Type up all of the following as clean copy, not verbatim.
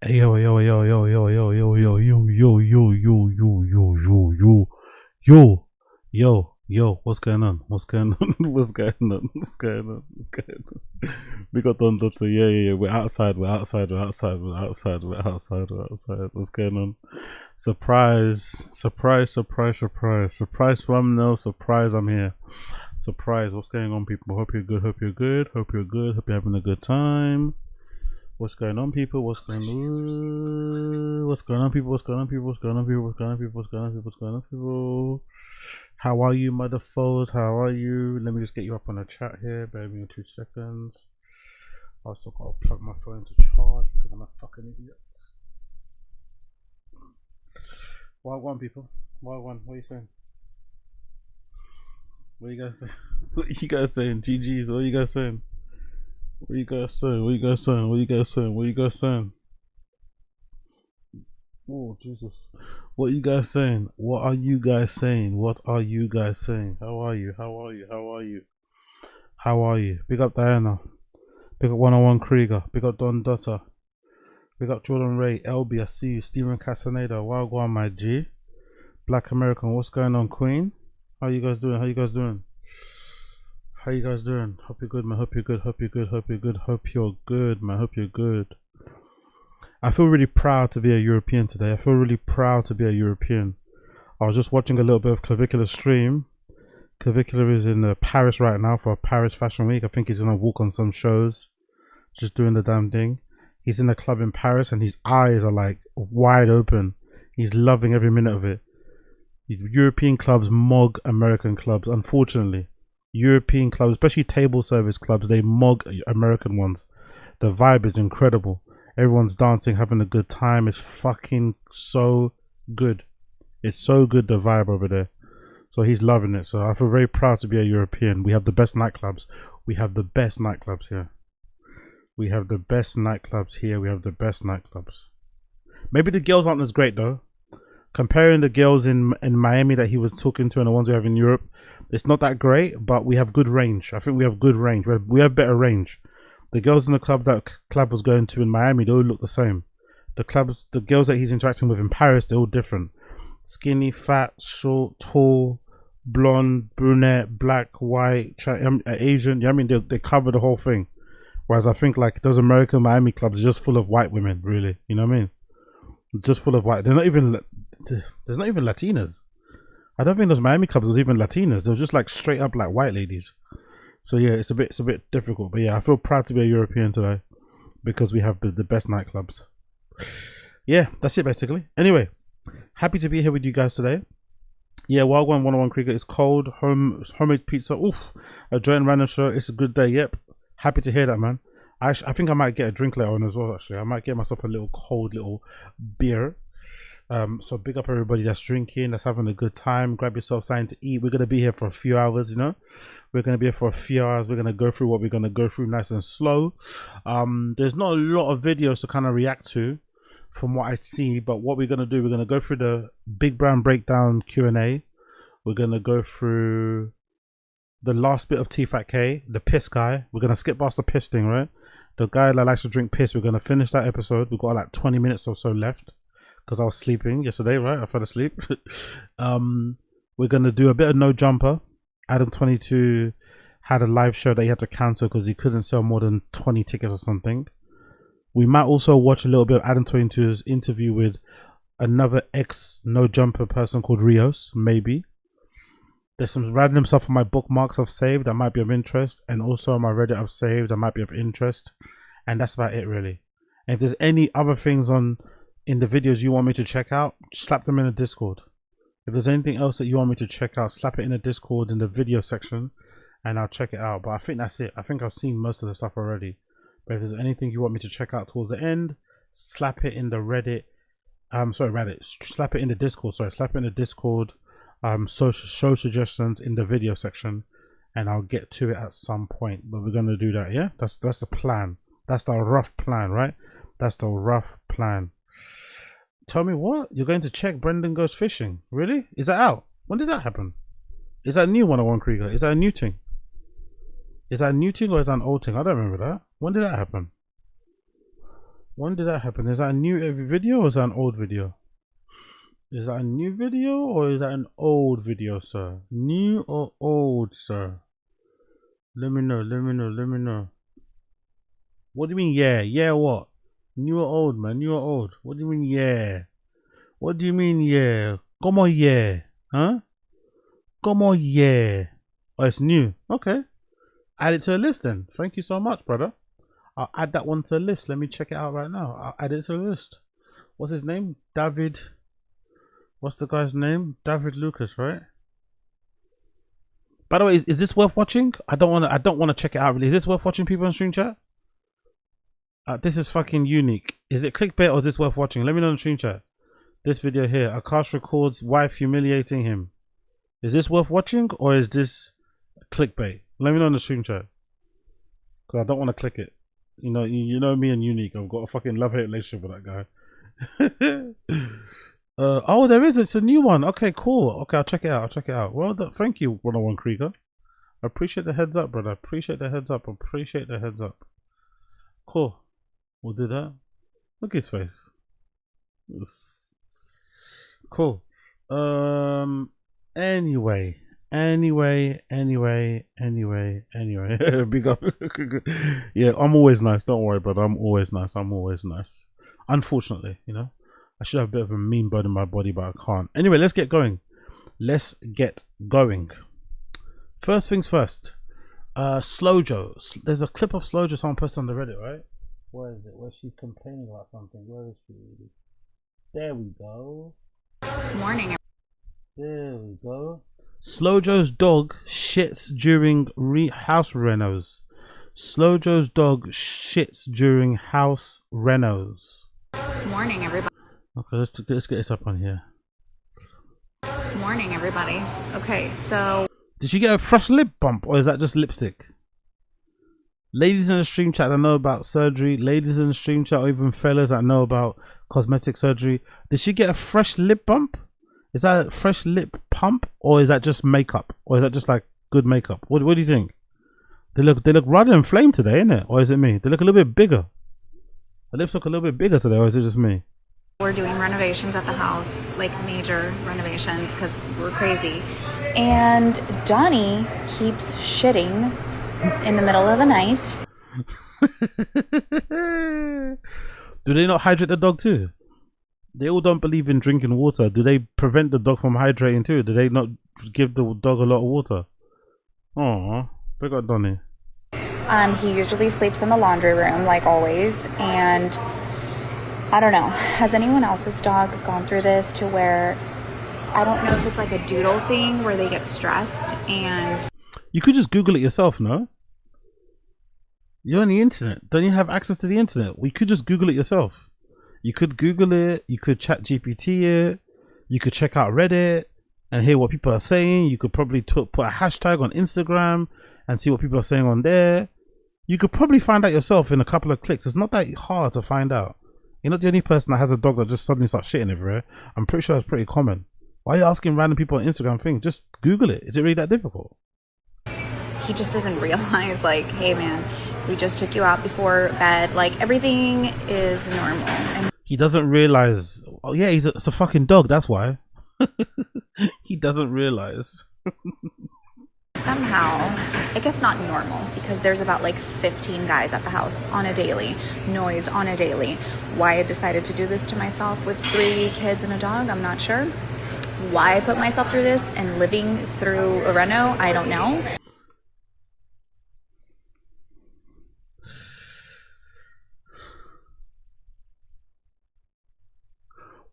Hey, yo, what's going on? What's going on? What's going on? What's going on? What's going on? We got Don Dotto. Yeah. We're outside. We're outside. We're outside. We're outside. We're outside. We're outside. What's going on? Surprise! Surprise! Surprise! Surprise! Surprise! Thumbnail. Surprise! I'm here. Surprise! What's going on, people? Hope you're good. Hope you're good. Hope you're good. Hope you're having a good time. What's going on, people? What's going on? What's going on, people? What's going on, people? What's going on, people? What's going on, people? What's going on, people? What's going on, people? How are you, motherfuckers? How are you? Let me just get you up on the chat here. Bear with me in 2 seconds. I also got to plug my phone to charge because I'm a fucking idiot. Wild one, people. Wild one. What are you saying? What are you guys saying? What are you guys saying? GG's. What are you guys saying? What you guys saying? What you guys saying? What you guys saying? What you guys saying? Oh, Jesus. What you guys saying? What are you guys saying? What are you guys saying? How are you? How are you? How are you? How are you? Big up Diana. Big up 101 Krieger. Big up Don Dutta. Big up Jordan Ray. LB, I see you. Steven Casaneda. Wild one, my G. Black American. What's going on, Queen? How you guys doing? How you guys doing? How you guys doing? Hope you're good, man. Hope you're good. Hope you're good. Hope you're good. Hope you're good, man. Hope you're good. I feel really proud to be a European today. I feel really proud to be a European. I was just watching a little bit of Clavicular stream. Clavicular is in Paris right now for Paris Fashion Week. I think he's gonna walk on some shows, just doing the damn thing. He's in a club in Paris and his eyes are like wide open. He's loving every minute of it. European clubs mug American clubs, unfortunately. European clubs, especially table service clubs, they mug American ones. The vibe is incredible. Everyone's dancing, having a good time. It's fucking so good. It's so good, the vibe over there. So he's loving it. So I feel very proud to be a European. We have the best nightclubs. We have the best nightclubs here. We have the best nightclubs here. We have the best nightclubs. Maybe the girls aren't as great though. Comparing the girls in Miami that he was talking to and the ones we have in Europe, it's not that great, but we have good range. I think we have good range. We have better range. The girls in the club that Clav was going to in Miami, they all look the same. The girls that he's interacting with in Paris, they're all different. Skinny, fat, short, tall, blonde, brunette, black, white, Asian. Yeah, I mean, they cover the whole thing. Whereas I think like those American Miami clubs are just full of white women, really. You know what I mean? Just full of white. There's not even Latinas. I don't think those Miami clubs was even Latinas. They were just like straight up like white ladies. So yeah, it's a bit difficult. But yeah, I feel proud to be a European today because we have the best nightclubs. Yeah, that's it basically. Anyway, happy to be here with you guys today. Yeah, Wild One 101 Cricket is cold. Homemade pizza. Oof. A joint random show. It's a good day. Yep. Happy to hear that, man. I think I might get a drink later on as well, actually. I might get myself a little cold little beer. So big up everybody that's drinking, that's having a good time. Grab yourself something to eat. We're going to be here for a few hours, you know. We're going to be here for a few hours. We're going to go through what we're going to go through nice and slow. There's not a lot of videos to kind of react to from what I see. But what we're going to do, we're going to go through the Big Brown Breakdown Q&A. We're going to go through the last bit of T-Fat-K, the piss guy. We're going to skip past the piss thing, right? The guy that likes to drink piss, we're going to finish that episode. We've got like 20 minutes or so left because I was sleeping yesterday, right? I fell asleep. We're going to do a bit of No Jumper. Adam22 had a live show that he had to cancel because he couldn't sell more than 20 tickets or something. We might also watch a little bit of Adam22's interview with another ex-No Jumper person called Rios, maybe. There's some random stuff on my bookmarks I've saved that might be of interest, and also on my Reddit I've saved that might be of interest, and that's about it really. And if there's any other things in the videos you want me to check out, slap them in the Discord. If there's anything else that you want me to check out, slap it in the Discord in the video section, and I'll check it out. But I think that's it. I think I've seen most of the stuff already. But if there's anything you want me to check out towards the end, slap it in the Reddit. Slap it in the Discord. Slap it in the Discord. Show suggestions in the video section, and I'll get to it at some point. But we're gonna do that, yeah. That's the plan. That's the rough plan, right? That's the rough plan. Tell me what? You're going to check Brendan Goes Fishing? Really? Is that out? When did that happen? Is that new 101 Krieger? Is that a new thing? Is that a new thing or is that an old thing? I don't remember that. When did that happen? When did that happen? Is that a new video or is that an old video? Is that a new video or is that an old video, sir? New or old, sir? Let me know, let me know, let me know. What do you mean, yeah? Yeah, what? New or old, man? New or old? What do you mean, yeah? What do you mean, yeah? Come on, yeah. Huh? Come on, yeah. Oh, it's new. Okay. Add it to a list then. Thank you so much, brother. I'll add that one to a list. Let me check it out right now. I'll add it to a list. What's his name? David. What's the guy's name? David Lucas, right? By the way, is this worth watching? I don't want to check it out really. Is this worth watching, people on stream chat? This is fucking unique. Is it clickbait or is this worth watching? Let me know in the stream chat. This video here. Akash records wife humiliating him. Is this worth watching or is this clickbait? Let me know in the stream chat. Because I don't want to click it. You know me and Unique. I've got a fucking love-hate relationship with that guy. Oh, there is. It's a new one. Okay, cool. Okay, I'll check it out. I'll check it out. Well, thank you, 101 Krieger. I appreciate the heads up, brother. I appreciate the heads up. I appreciate the heads up. Cool. We'll do that. Look at his face. Cool. Anyway. Big up. Yeah, I'm always nice. Don't worry, brother. I'm always nice. Unfortunately, I should have a bit of a mean bird in my body, but I can't. Anyway, let's get going. First things first. Slojo. There's a clip of Slojo someone posted on the Reddit, right? Where is it? Where she's complaining about something. Where is she? There we go. Morning. There we go. Slojo's dog shits during house renos. Slojo's dog shits during house renos. Morning, everybody. Okay, let's get this up on here. Morning, everybody. Okay, so did she get a fresh lip bump or is that just lipstick? Ladies in the stream chat that know about surgery, ladies in the stream chat or even fellas that know about cosmetic surgery, did she get a fresh lip bump? Is that a fresh lip pump or is that just makeup? Or is that just like good makeup? What do you think? They look rather inflamed today, innit? Or is it me? They look a little bit bigger. The lips look a little bit bigger today, or is it just me? we're doing renovations at the house, like major renovations, because we're crazy. And Donny keeps shitting in the middle of the night. Do they not hydrate the dog too? They all don't believe in drinking water. Do they prevent the dog from hydrating too? Do they not give the dog a lot of water? Oh, big up Donny. He usually sleeps in the laundry room, like always, and I don't know. Has anyone else's dog gone through this to where, I don't know if it's like a doodle thing where they get stressed and... You could just Google it yourself, no? You're on the internet. Don't you have access to the internet? We could just Google it yourself. You could Google it, you could chat GPT it, you could check out Reddit and hear what people are saying. You could probably put a hashtag on Instagram and see what people are saying on there. You could probably find out yourself in a couple of clicks. It's not that hard to find out. You're not the only person that has a dog that just suddenly starts shitting everywhere. I'm pretty sure it's pretty common. Why are you asking random people on Instagram things? Just Google it. Is it really that difficult? He just doesn't realize, like, hey man, we just took you out before bed. Like, everything is normal. And he doesn't realize. Oh yeah, it's a fucking dog. That's why. He doesn't realize. somehow, I guess not normal, because there's about like 15 guys at the house on a daily, noise on a daily. Why I decided to do this to myself with 3 kids and a dog, I'm not sure. Why I put myself through this and living through a reno, I don't know.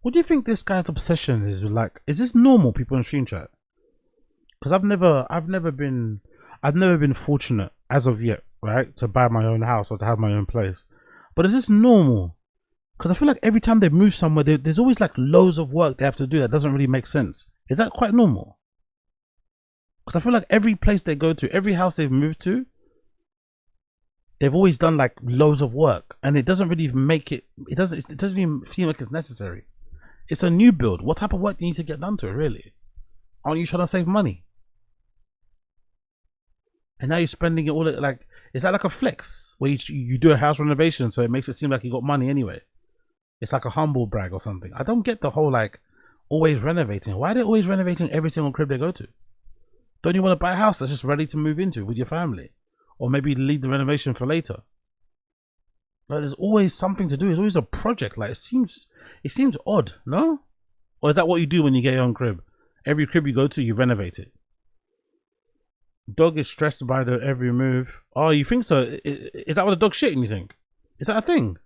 What do you think this guy's obsession is with? Like, is this normal, people in stream chat? Because I've never been fortunate as of yet, right, to buy my own house or to have my own place. But is this normal? Because I feel like every time they move somewhere, there's always like loads of work they have to do that doesn't really make sense. Is that quite normal? Because I feel like every place they go to, every house they've moved to, they've always done like loads of work, and it doesn't really make it. It doesn't even feel like it's necessary. It's a new build. What type of work do you need to get done to it, really? Aren't you trying to save money? And now you're spending it all, like, Is that like a flex where you do a house renovation so it makes it seem like you got money anyway? It's like a humble brag or something. I don't get the whole like always renovating. Why are they always renovating every single crib they go to? Don't you want to buy a house that's just ready to move into with your family? Or maybe leave the renovation for later? Like, there's always something to do. There's always a project. Like, it seems odd, no? Or is that what you do when you get your own crib? Every crib you go to, you renovate it. Dog is stressed by the every move. Oh, you think so? Is that what the dog's shitting, you think? Is that a thing?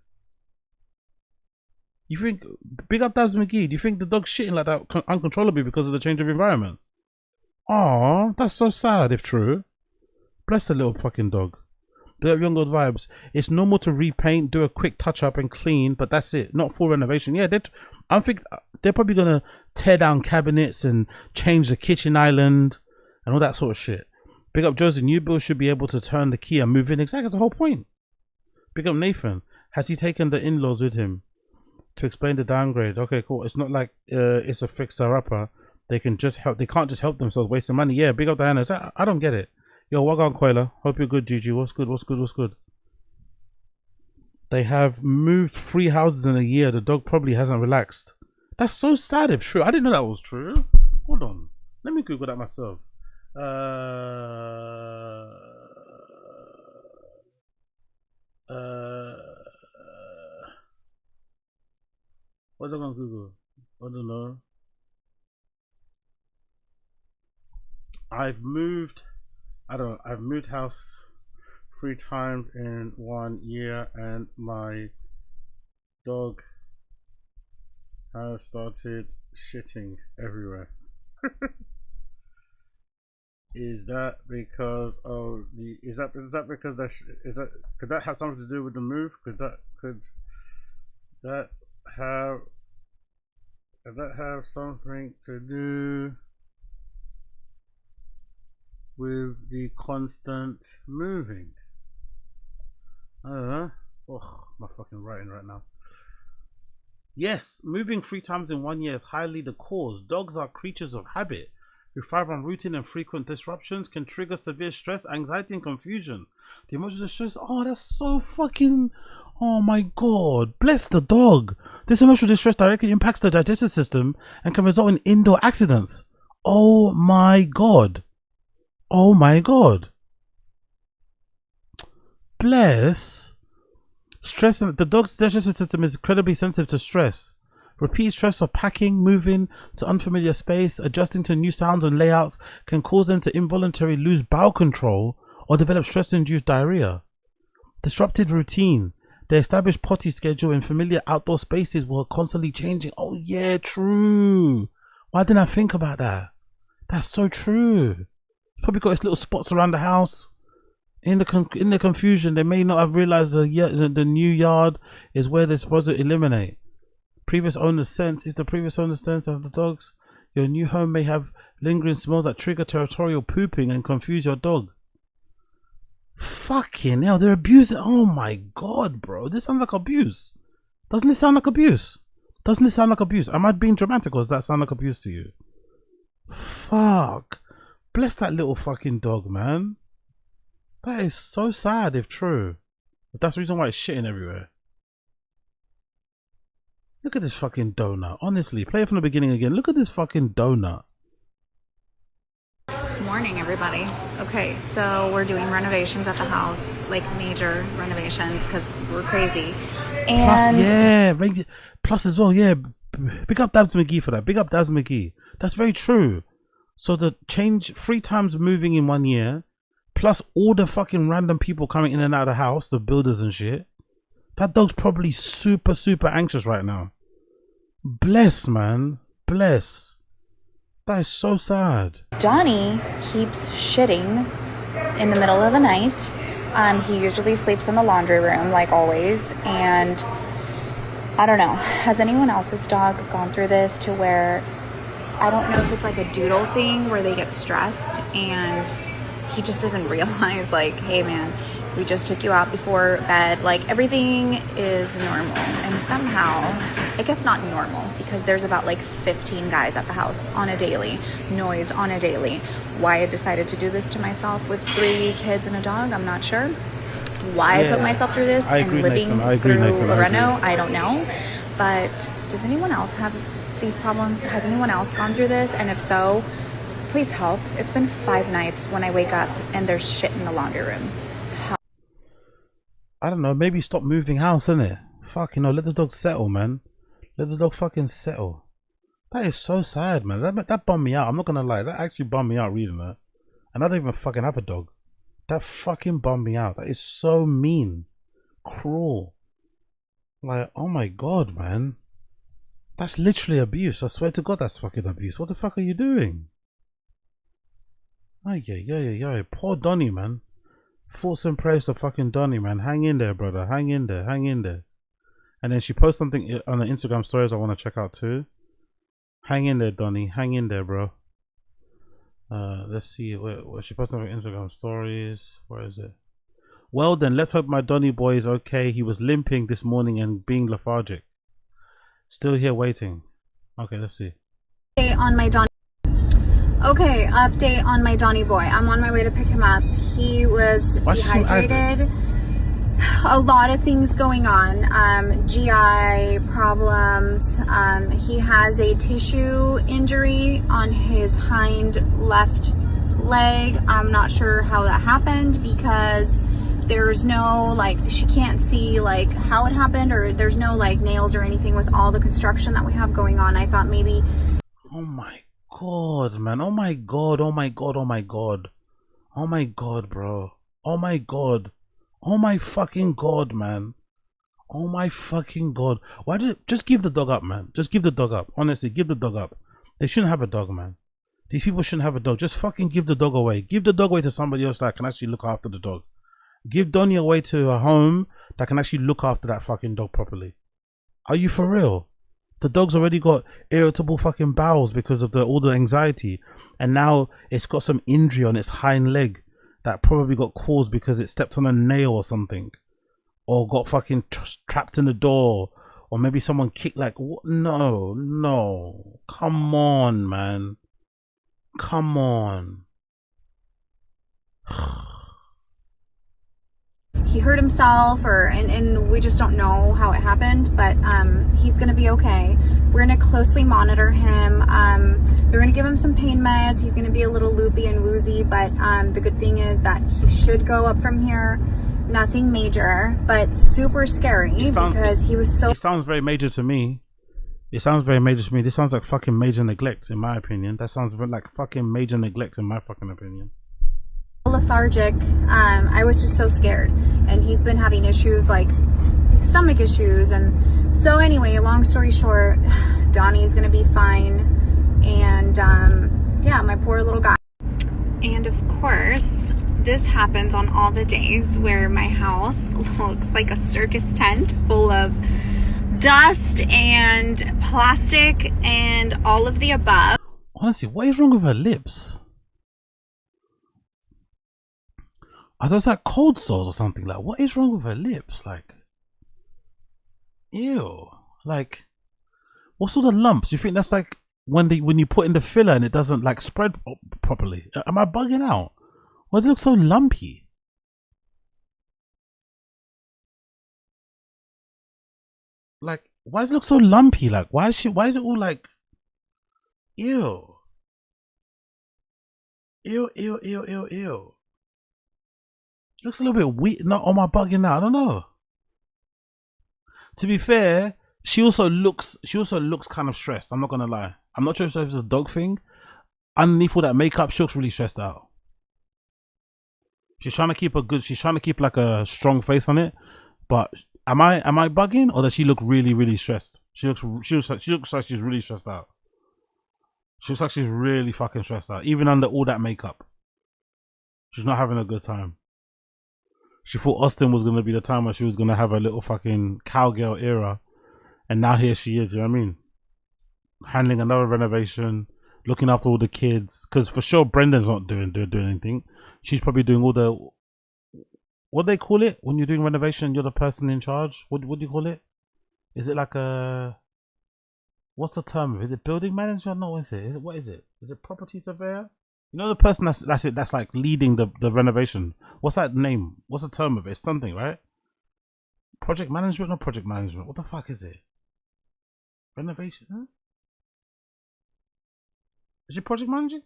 You think, big up Dabs McGee, do you think the dog's shitting like that uncontrollably because of the change of environment? Oh, that's so sad if true. Bless the little fucking dog. Big up Young God Vibes. It's normal to repaint, do a quick touch up and clean, but that's it. Not full renovation. Yeah, I think they're probably gonna tear down cabinets and change the kitchen island and all that sort of shit. Big up Josie. New build should be able to turn the key and move in. Exactly, that's the whole point. Big up Nathan. Has he taken the in-laws with him to explain the downgrade? Okay, cool. It's not like it's a fixer-upper. They can just help. They can't just help themselves wasting money. Yeah, big up Diana. I don't get it. Yo, Wagon Koila. Hope you're good, Gigi. What's good? What's good? What's good? They have moved 3 houses in a year. The dog probably hasn't relaxed. That's so sad if true. I didn't know that was true. Hold on. Let me Google that myself. What's I gonna Google? I don't know. I've moved house 3 times in 1 year and my dog has started shitting everywhere. Is that because of the is that because could that have something to do with the move? Could that have something to do with the constant moving? I don't know. Oh, my fucking writing right now. Yes, moving 3 times in 1 year is highly the cause. Dogs are creatures of habit who thrive on routine, and frequent disruptions can trigger severe stress, anxiety, and confusion. The emotional distress. Oh, that's so fucking. Oh my god. Bless the dog. This emotional distress directly impacts the digestive system and can result in indoor accidents. Oh my god. Oh my god. Bless. Stress. The dog's digestive system is incredibly sensitive to stress. Repeat stress of packing, moving to unfamiliar space, adjusting to new sounds and layouts can cause them to involuntarily lose bowel control or develop stress-induced diarrhea. Disrupted routine. Their established potty schedule in familiar outdoor spaces were constantly changing. Oh yeah, true. Why didn't I think about that? That's so true. Probably got its little spots around the house. In the confusion, they may not have realized the new yard is where they're supposed to eliminate. Previous owner's sense. If the previous owner's sense of the dogs, your new home may have lingering smells that trigger territorial pooping and confuse your dog. Fucking hell, they're abusing. Oh my god, bro. This sounds like abuse. Doesn't it sound like abuse? Doesn't it sound like abuse? Am I being dramatic or does that sound like abuse to you? Fuck. Bless that little fucking dog, man. That is so sad if true. But that's the reason why it's shitting everywhere. Look at this fucking donut. Honestly, play it from the beginning again. Look at this fucking donut. Morning, everybody. Okay, so we're doing renovations at the house, like major renovations, because we're crazy. And plus as well, yeah. Big up Dabs McGee for that. Big up Dabs McGee. That's very true. So the change 3 times moving in 1 year, plus all the fucking random people coming in and out of the house, the builders and shit. That dog's probably super, super anxious right now. Bless, man. Bless. That is so sad. Donny keeps shitting in the middle of the night. He usually sleeps in the laundry room, like always. And I don't know. Has anyone else's dog gone through this to where, I don't know if it's like a doodle thing where they get stressed and he just doesn't realize, like, hey man, we just took you out before bed, like everything is normal. And somehow, I guess not normal, because there's about like 15 guys at the house on a daily, noise on a daily. Why I decided to do this to myself with 3 kids and a dog, I'm not sure. why I put myself through this and living through a reno, I don't know. But does anyone else have these problems? Has anyone else gone through this? And if so, please help. It's been 5 nights when I wake up and there's shit in the laundry room. Help. I don't know, maybe stop moving house, innit? Fuck, you know, let the dog settle, man. Let the dog fucking settle. That is so sad, man. That bummed me out. I'm not gonna lie. That actually bummed me out reading that. And I don't even fucking have a dog. That fucking bummed me out. That is so mean. Cruel. Like, oh my god, man. That's literally abuse. I swear to god that's fucking abuse. What the fuck are you doing? Ay, yeah. Poor Donny, man. Thoughts and prayers to fucking Donny, man. Hang in there, brother. Hang in there. Hang in there. And then she posted something on the Instagram stories I want to check out too. Hang in there, Donny. Hang in there, bro. Let's see. Where she posted on Instagram stories. Where is it? Well then, let's hope my Donny boy is okay. He was limping this morning and being lethargic. Still here waiting. Okay, let's see. Update on my Donny. Okay, update on my Donny boy. I'm on my way to pick him up. He was dehydrated. A lot of things going on. GI problems. He has a tissue injury on his hind left leg. I'm not sure how that happened because there's no, like, she can't see like how it happened, or there's no like nails or anything with all the construction that we have going on. I thought maybe. Oh my god, man. Oh my god. Oh my god. Oh my god. Oh my god, bro. Oh my god. Oh my fucking god, man. Oh my fucking god. Why did it just give the dog up, man? Just give the dog up. Honestly, give the dog up. They shouldn't have a dog, man. These people shouldn't have a dog. Just fucking give the dog away. Give the dog away to somebody else that can actually look after the dog. Give Donny away to a home that can actually look after that fucking dog properly. Are you for real? The dog's already got irritable fucking bowels because of all the anxiety, and now it's got some injury on its hind leg that probably got caused because it stepped on a nail or something, or got fucking trapped in the door, or maybe someone kicked. Like, what? No, come on, man, come on. He hurt himself, and we just don't know how it happened, but he's gonna be okay. We're gonna closely monitor him. They're gonna give him some pain meds. He's gonna be a little loopy and woozy, but the good thing is that he should go up from here. Nothing major, but super scary because he was so. It sounds very major to me. It sounds very major to me. This sounds like fucking major neglect, in my opinion. That sounds like fucking major neglect, in my fucking opinion. Lethargic. I was just so scared, and he's been having issues like stomach issues, and so anyway, long story short, Donnie's gonna be fine, and yeah, my poor little guy. And of course, this happens on all the days where my house looks like a circus tent full of dust and plastic and all of the above. Honestly, what is wrong with her lips? Are those like cold sores or something? Like, what is wrong with her lips? Like, ew. Like, what's all the lumps? You think that's like when you put in the filler and it doesn't like spread properly? Am I bugging out? Why does it look so lumpy? Like, why does it look so lumpy? Like, why is it all like, ew. Ew. Looks a little bit weird. Not on my bugging now. I don't know. To be fair, she also looks kind of stressed. I'm not gonna lie. I'm not sure if it's a dog thing. Underneath all that makeup, she looks really stressed out. She's trying to keep like a strong face on it. But am I bugging, or does she look really stressed? She looks like she's really stressed out. She looks like she's really fucking stressed out, even under all that makeup. She's not having a good time. She thought Austin was going to be the time where she was going to have a little fucking cowgirl era. And now here she is, you know what I mean? Handling another renovation, looking after all the kids. Because for sure, Brendan's not doing anything. She's probably doing all the... What do they call it? When you're doing renovation, you're the person in charge. What do you call it? Is it like a... What's the term? Is it building manager? No, what is it? What is it? Is it property surveyor? You know the person that's like leading the renovation. What's that name? What's the term of it? It's something, right? Project management or project management? What the fuck is it? Renovation? Huh? Is she project managing?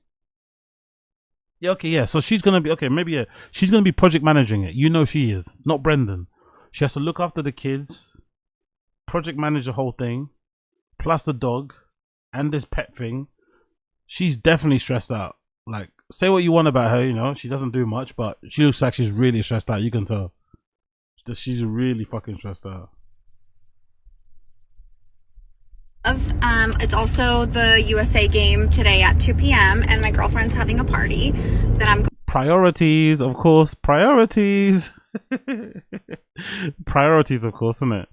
Yeah, okay, yeah. So she's gonna be okay. Maybe yeah. She's gonna be project managing it. You know she is, not Brendan. She has to look after the kids, project manage the whole thing, plus the dog, and this pet thing. She's definitely stressed out. Like, say what you want about her, you know, she doesn't do much, but she looks like she's really stressed out. You can tell. She's really fucking stressed out. It's also the USA game today at 2 p.m. and my girlfriend's having a party that I'm priorities, of course. Priorities. Priorities, of course, isn't it?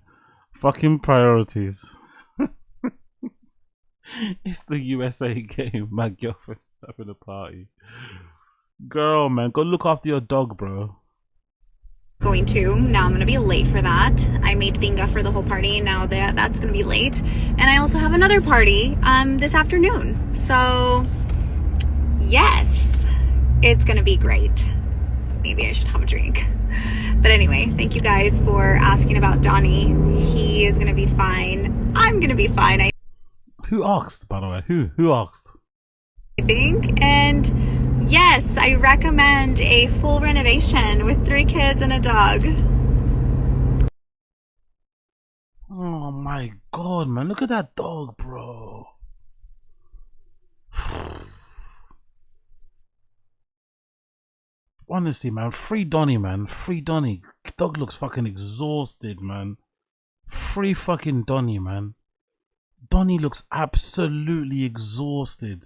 Fucking priorities. It's the USA game. My girlfriend's having a party. Girl, man, go look after your dog, bro. Going to. Now I'm going to be late for that. I made bingo for the whole party. Now that's going to be late. And I also have another party this afternoon. So, yes, it's going to be great. Maybe I should have a drink. But anyway, thank you guys for asking about Donny. He is going to be fine. I'm going to be fine, Who asked, by the way? Who asked? I think. And yes, I recommend a full renovation with 3 kids and a dog. Oh my god, man. Look at that dog, bro. Honestly, man. Free Donny, man. Free Donny. Dog looks fucking exhausted, man. Free fucking Donny, man. Donny looks absolutely exhausted.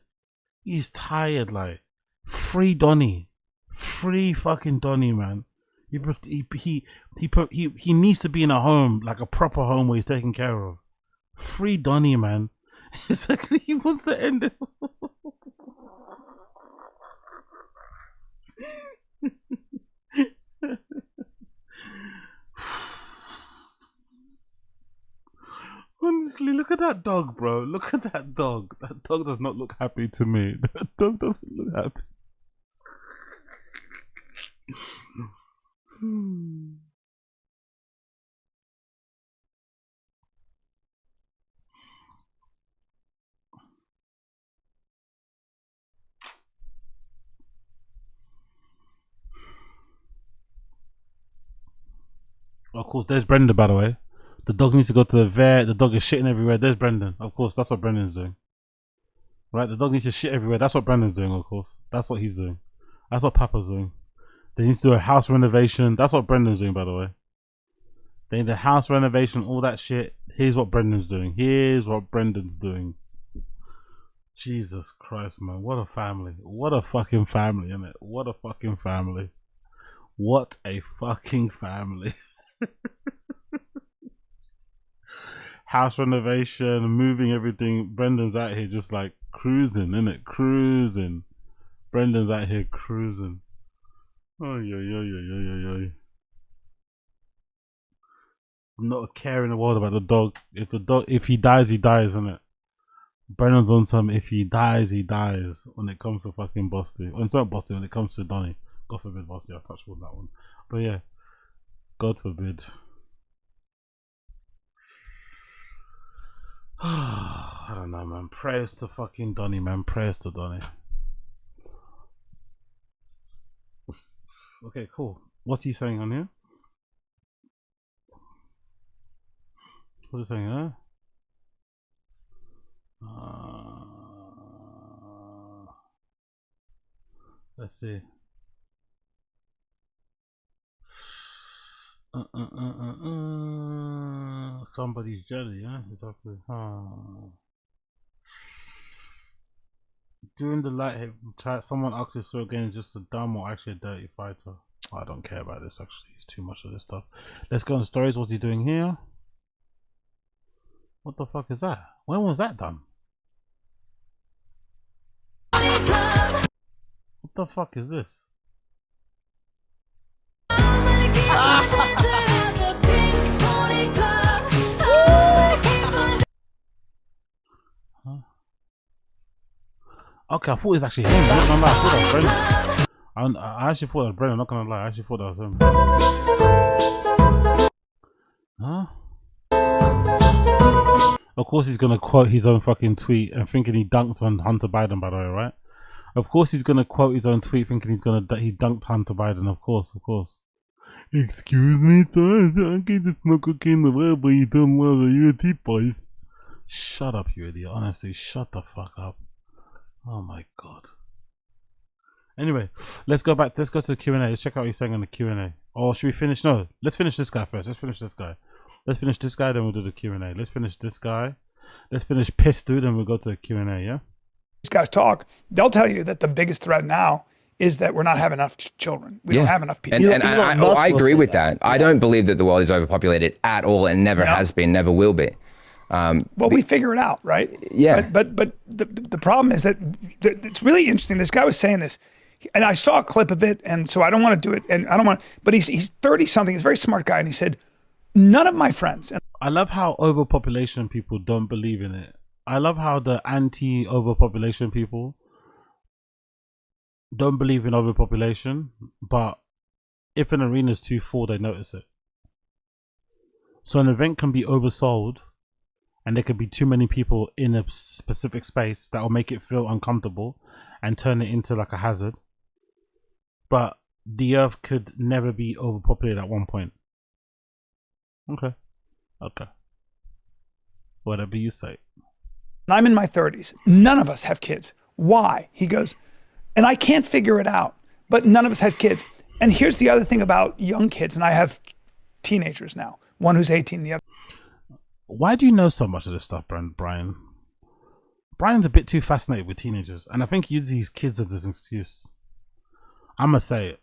He's tired, like. Free Donny. Free fucking Donny, man. He needs to be in a home, like a proper home where he's taken care of. Free Donny, man. It's like he wants to end it. Honestly, look at that dog, bro. Look at that dog. That dog does not look happy to me. That dog doesn't look happy. Of course, there's Brendan, by the way. The dog needs to go to the vet. The dog is shitting everywhere. There's Brendan. Of course, that's what Brendan's doing. Right? The dog needs to shit everywhere. That's what Brendan's doing, of course. That's what he's doing. That's what Papa's doing. They need to do a house renovation. That's what Brendan's doing, by the way. They need a house renovation, all that shit. Here's what Brendan's doing. Here's what Brendan's doing. Jesus Christ, man. What a family. What a fucking family, innit? What a fucking family. What a fucking family. House renovation, moving everything. Brendan's out here just like cruising, innit? Cruising. Brendan's out here cruising. Oh, yeah. Not a care in the world about the dog. If he dies, he dies, innit? Brendan's on some if he dies, he dies when it comes to fucking Boston. Well, it's not Boston when it comes to Donny. God forbid Boston, I touched on that one. But yeah. God forbid. I don't know, man. Prayers to fucking Donny, man. Prayers to Donny. Okay, cool. What's he saying on here? What's he saying, huh? Let's see. Somebody's jelly, yeah? Exactly. During the light hit chat, someone asked if so again is just a dumb or actually a dirty fighter. I don't care about this actually. It's too much of this stuff. Let's go on stories. What's he doing here? What the fuck is that? When was that done? What the fuck is this? Okay, I thought it was actually him. I'm not gonna lie, I thought that was Brendan. I actually thought that was Brendan. I'm not gonna lie, I actually thought that was him. Huh? Of course, he's gonna quote his own fucking tweet and thinking he dunked on Hunter Biden. By the way, right? Of course, he's gonna quote his own tweet thinking he dunked Hunter Biden. Of course. Excuse me, sir. I get to smoke cocaine in the world, but you don't want the UT boys. Shut up, you idiot. Honestly, shut the fuck up. Oh my god. Anyway, let's go back. Let's go to the Q&A. Let's check out what he's saying on the Q&A. Or should we finish? No, let's finish this guy first. Let's finish this guy, then we'll do the Q&A. Let's finish this guy. Let's finish Piss Dude, and we'll go to the Q&A, yeah? These guys talk. They'll tell you that the biggest threat now is that we're not having enough children. We don't have enough people. And I agree with that. I don't believe that the world is overpopulated at all and never has been, never will be. Well, we figure it out, right? Yeah. But the problem is that it's really interesting. This guy was saying this, and I saw a clip of it, and so I don't want to do it, and I don't want. But he's 30-something. He's a very smart guy, and he said, none of my friends. And I love how overpopulation people don't believe in it. I love how the anti-overpopulation people don't believe in overpopulation, but if an arena is too full, they notice it. So an event can be oversold, and there could be too many people in a specific space that will make it feel uncomfortable and turn it into like a hazard. But the earth could never be overpopulated at one point. Okay. Whatever you say. I'm in my 30s. None of us have kids. Why? He goes, and I can't figure it out, but none of us have kids. And here's the other thing about young kids, and I have teenagers now, one who's 18, the other. Why do you know so much of this stuff, Brian? Brian's a bit too fascinated with teenagers, and I think he uses his kids as an excuse. I'm gonna say it.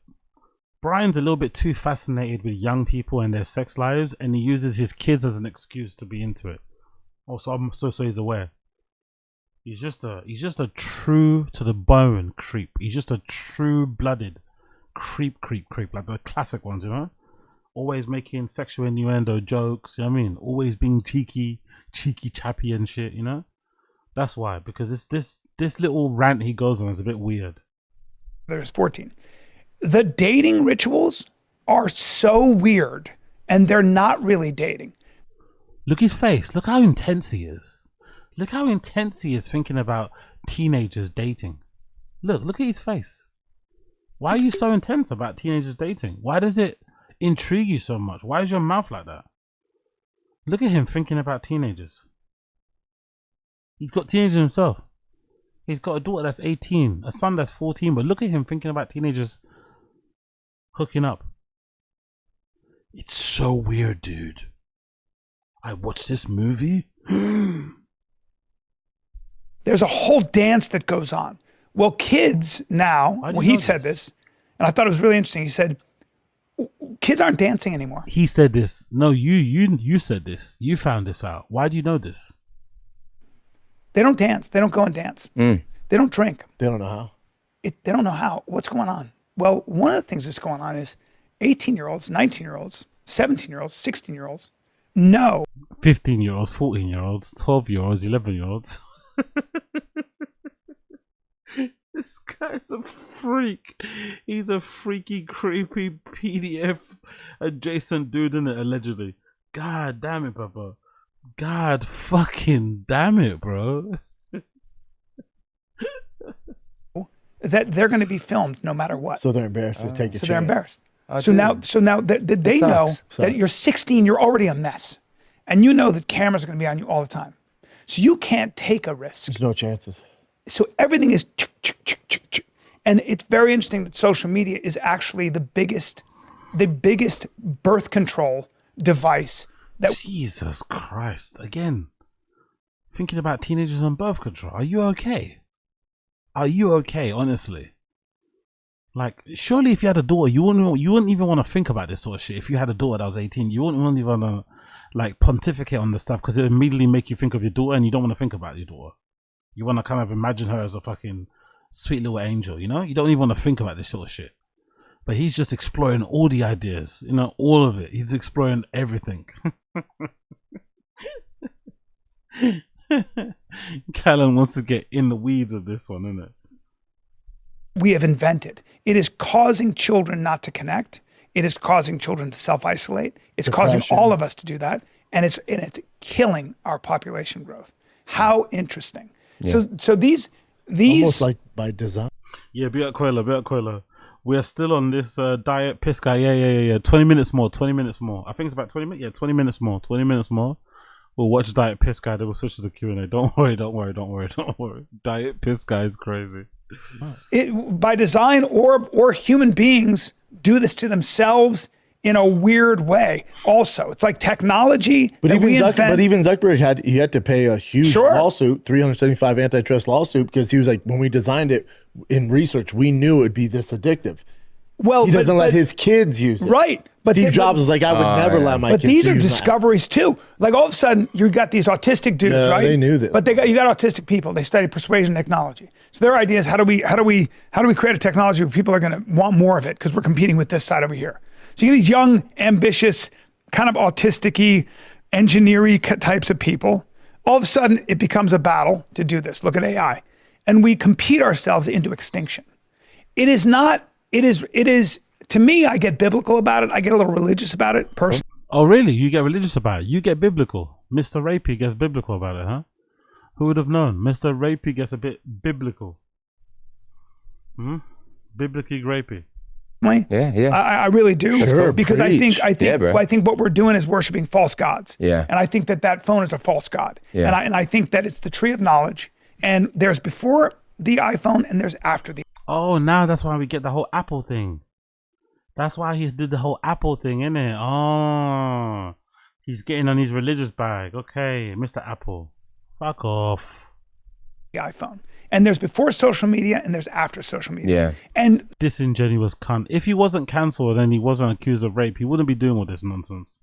Brian's a little bit too fascinated with young people and their sex lives, and he uses his kids as an excuse to be into it. Also, I'm so he's aware. He's just a true to the bone creep. He's just a true blooded creep, like the classic ones, you know? Always making sexual innuendo jokes, you know what I mean? Always being cheeky chappy and shit, you know? That's why, because this little rant he goes on is a bit weird. There's 14. The dating rituals are so weird, and they're not really dating. Look his face. Look how intense he is. Look how intense he is thinking about teenagers dating. Look at his face. Why are you so intense about teenagers dating? Why does it intrigue you so much? Why is your mouth like that? Look at him thinking about teenagers. He's got teenagers himself. He's got a daughter that's 18, a son that's 14, but look at him thinking about teenagers hooking up. It's so weird, dude. I watched this movie. There's a whole dance that goes on. Well, kids now, well, he said this, and I thought it was really interesting. He said, kids aren't dancing anymore. He said this. No, you said this. You found this out. Why do you know this? They don't dance. They don't go and dance. They don't drink. They don't know how. They don't know how. What's going on? Well, one of the things that's going on is 18-year-olds, 19-year-olds, 17-year-olds, 16-year-olds, no. 15-year-olds, 14-year-olds, 12-year-olds, 11-year-olds. This guy's a freak. He's a freaky, creepy PDF adjacent dude, in it, allegedly. God damn it, Papa. God fucking damn it, bro. That they're going to be filmed no matter what. So they're embarrassed to take a chance. So they're embarrassed. So now they know that you're 16, you're already a mess. And you know that cameras are going to be on you all the time. So you can't take a risk. There's no chances. So everything is and it's very interesting that social media is actually the biggest birth control device that. Jesus Christ. Again, thinking about teenagers on birth control. Are you okay? Are you okay, honestly? Like, surely if you had a daughter, you wouldn't even want to think about this sort of shit. If you had a daughter that was 18, you wouldn't even want to like pontificate on the stuff, because it would immediately make you think of your daughter, and you don't want to think about your daughter. You want to kind of imagine her as a fucking sweet little angel, you know? You don't even want to think about this sort of shit. But he's just exploring all the ideas, you know, all of it. He's exploring everything. Callan wants to get in the weeds of this one, isn't it? We have invented. It is causing children not to connect. It is causing children to self-isolate. It's causing all of us to do that. And it's killing our population growth. How interesting. Yeah. So these almost like by design. Yeah, be at Coiler. We are still on this diet piss guy. Yeah. 20 minutes more. I think it's about 20 minutes. Yeah, 20 minutes more. 20 minutes more. We'll watch diet piss guy. Then we'll switch to the Q&A. Don't worry. Diet piss guy is crazy. It, by design or human beings do this to themselves in a weird way. Also, it's like technology. But even Zuckerberg had to pay a huge lawsuit, 375 antitrust lawsuit, because he was like, when we designed it in research, we knew it would be this addictive. Well, he doesn't let his kids use it. Right. But Steve Jobs was like, I would never let my kids use it. But these are discoveries too. Like all of a sudden, you got these autistic dudes, right? They knew that. But you got autistic people. They study persuasion technology. So their idea is how do we create a technology where people are going to want more of it because we're competing with this side over here. So you get these young, ambitious, kind of autistic-y, engineering types of people. All of a sudden, it becomes a battle to do this. Look at AI. And we compete ourselves into extinction. It is, to me, I get biblical about it. I get a little religious about it personally. Oh, really? You get religious about it? You get biblical? Mr. Rapey gets biblical about it, huh? Who would have known? Mr. Rapey gets a bit biblical. Biblically rapey. Yeah. I really do, sure, because preach. I think what we're doing is worshiping false gods. Yeah. And I think that phone is a false god. Yeah. And I think that it's the tree of knowledge. And there's before the iPhone and there's after the. Oh, now that's why we get the whole Apple thing. That's why he did the whole Apple thing, innit? Oh, he's getting on his religious bag. Okay, Mr. Apple, fuck off. The iPhone. And there's before social media and there's after social media. Yeah. And disingenuous cunt. If he wasn't cancelled and he wasn't accused of rape, he wouldn't be doing all this nonsense.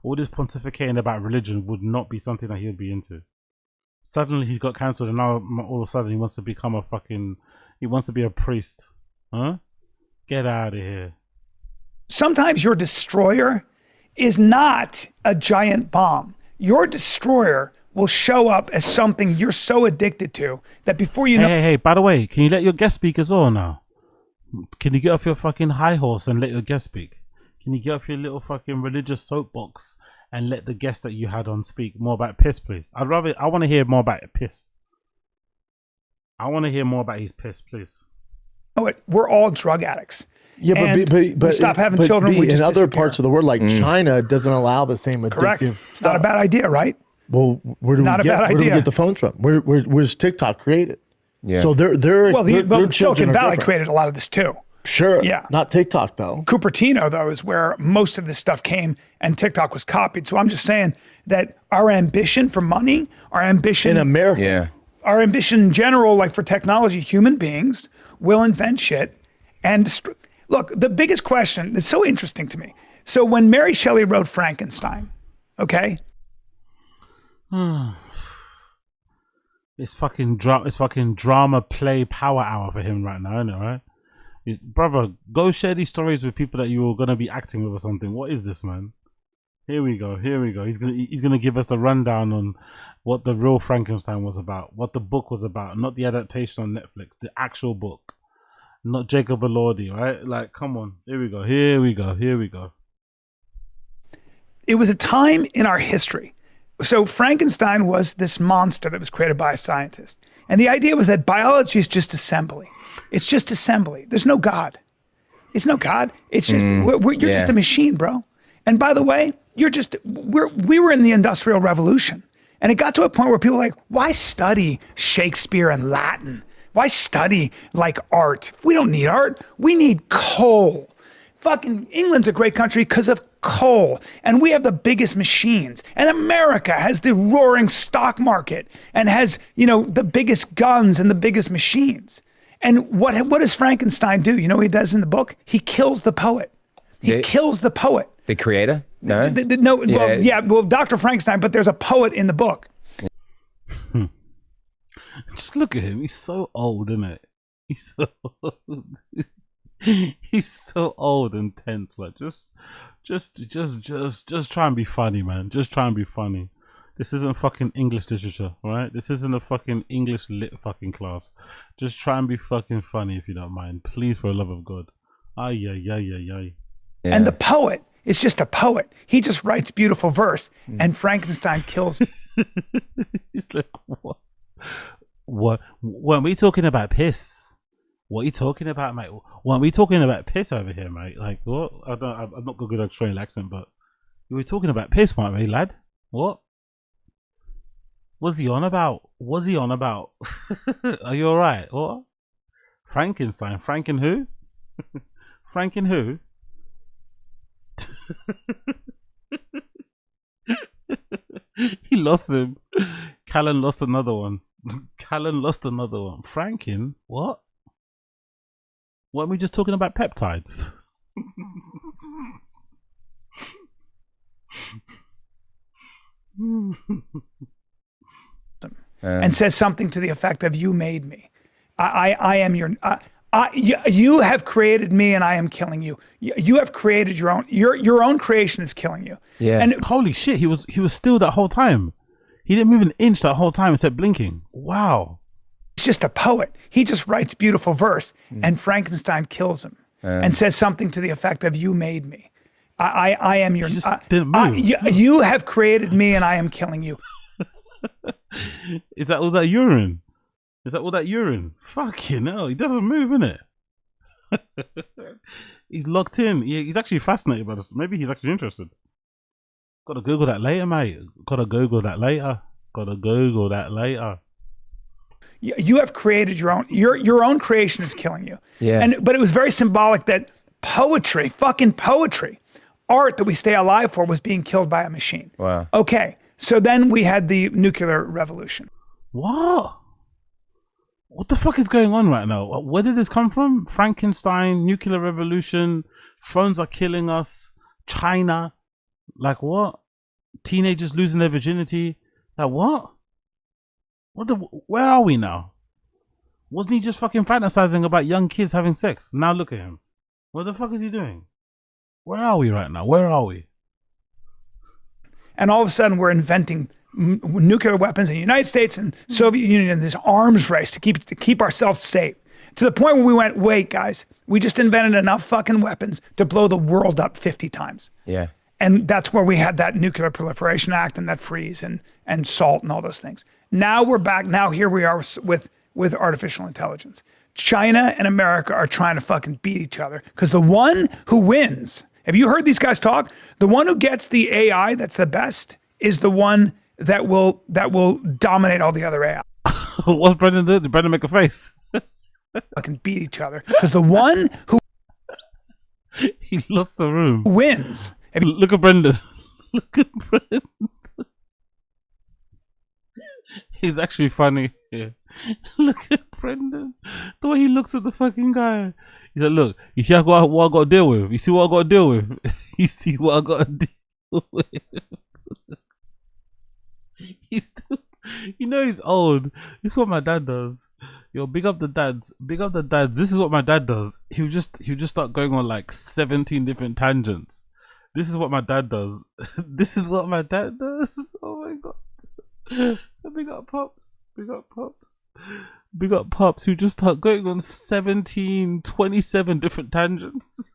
All this pontificating about religion would not be something that he would be into. Suddenly he's got cancelled and now all of a sudden he wants to become he wants to be a priest. Huh? Get out of here. Sometimes your destroyer is not a giant bomb. Your destroyer will show up as something you're so addicted to that before you know. Hey, by the way, can you let your guest speak as well now? Can you get off your fucking high horse and let your guest speak? Can you get off your little fucking religious soapbox and let the guest that you had on speak more about piss, please? I want to hear more about piss. I want to hear more about his piss, please. Oh, we're all drug addicts. Yeah, but stop having children. In other parts of the world, like China, doesn't allow the same addictive. Correct. It's not a bad idea, right? Well, where do we get the phones from? Where's TikTok created? Yeah. So they're Silicon Valley created a lot of this too. Sure. Yeah. Not TikTok though. Cupertino though is where most of this stuff came, and TikTok was copied. So I'm just saying that our ambition for money, our ambition in America, our ambition in general, like for technology, human beings will invent shit. And look, the biggest question is so interesting to me. So when Mary Shelley wrote Frankenstein, okay. It's fucking drama play power hour for him right now, isn't it? Right, brother, go share these stories with people that you are gonna be acting with or something. What is this, man? Here we go. He's gonna give us the rundown on what the real Frankenstein was about, what the book was about, not the adaptation on Netflix, the actual book, not Jacob Elordi, right? Like, come on. Here we go. It was a time in our history. So Frankenstein was this monster that was created by a scientist. And the idea was that biology is just assembly. It's just assembly. There's no God. It's no God. It's just, you're just a machine, bro. And by the way, we were in the Industrial Revolution. And it got to a point where people were like, why study Shakespeare and Latin? Why study like art? We don't need art. We need coal. Fucking England's a great country because of coal. And we have the biggest machines. And America has the roaring stock market and has, the biggest guns and the biggest machines. And what does Frankenstein do? You know what he does in the book? He kills the poet. He kills the poet. The creator? No? Well, Dr. Frankenstein, but there's a poet in the book. Just look at him. He's so old, isn't it? He's so old and tense. Like, just try and be funny, man. Just try and be funny. This isn't fucking English literature, right? This isn't a fucking English lit fucking class. Just try and be fucking funny if you don't mind. Please, for the love of God. Ay. Yeah. And the poet is just a poet. He just writes beautiful verse, and Frankenstein kills. He's like, what? What? Weren't we talking about piss? What are you talking about, mate? Weren't we talking about piss over here, mate? Like, what? I'm not got a good Australian accent, but we were talking about piss, weren't we, lad? What? What's he on about? What's he on about? Are you alright? What? Frankenstein? Franken who? Franken who? He lost him. Callan lost another one. Callan lost another one. Franken? What? Weren't we just talking about peptides? And says something to the effect of, you made me. I am your... you have created me and I am killing you. You have created your own creation is killing you. Yeah. And holy shit, he was still that whole time. He didn't move an inch that whole time except blinking. Wow. He's just a poet. He just writes beautiful verse, and Frankenstein kills him and says something to the effect of, you made me. I am your... didn't move. You have created me and I am killing you. Is that all that urine? Is that all that urine? Fucking hell, he doesn't move, innit? He's locked in. He's actually fascinated by this. Maybe he's actually interested. Gotta Google that later, mate. Gotta Google that later. You have created your own creation is killing you. Yeah. But it was very symbolic that poetry, fucking poetry, art that we stay alive for, was being killed by a machine. Wow. Okay. So then we had the nuclear revolution. What? What the fuck is going on right now? Where did this come from? Frankenstein, nuclear revolution, phones are killing us, China. Like what? Teenagers losing their virginity. Like what? Where are we now? Wasn't he just fucking fantasizing about young kids having sex? Now look at him. What the fuck is he doing? Where are we right now? Where are we? And all of a sudden we're inventing nuclear weapons in the United States and Soviet Union in this arms race to keep ourselves safe. To the point where we went, wait, guys, we just invented enough fucking weapons to blow the world up 50 times. Yeah. And that's where we had that Nuclear Proliferation Act and that freeze and SALT and all those things. Now we're back. Now here we are with artificial intelligence. China and America are trying to fucking beat each other because the one who wins, have you heard these guys talk? The one who gets the AI that's the best is the one that will dominate all the other AI. What's Brendan do? Did Brendan make a face? Fucking beat each other because the one who he lost the room wins. Look at Brendan. Look at Brendan. He's actually funny. Yeah. Look at Brendan. The way he looks at the fucking guy. He's like, look, you see what I got to deal with? You see what I got to deal with? You see what I got to deal with? He's still, you know he's old. This is what my dad does. Yo, big up the dads. Big up the dads. This is what my dad does. He'll just start going on like 17 different tangents. This is what my dad does. This is what my dad does. Oh my god. Big up Pops. Big up Pops. Big up Pops who just start going on 17, 27 different tangents.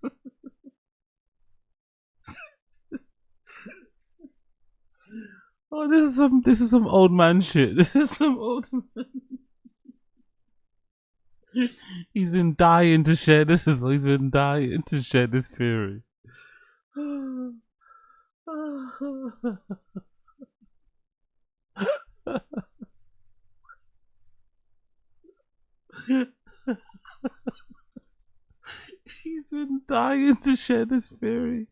Oh, this is some old man shit. This is some old man. He's been dying to share this as well. He's been dying to share this theory. He's been dying to share this theory.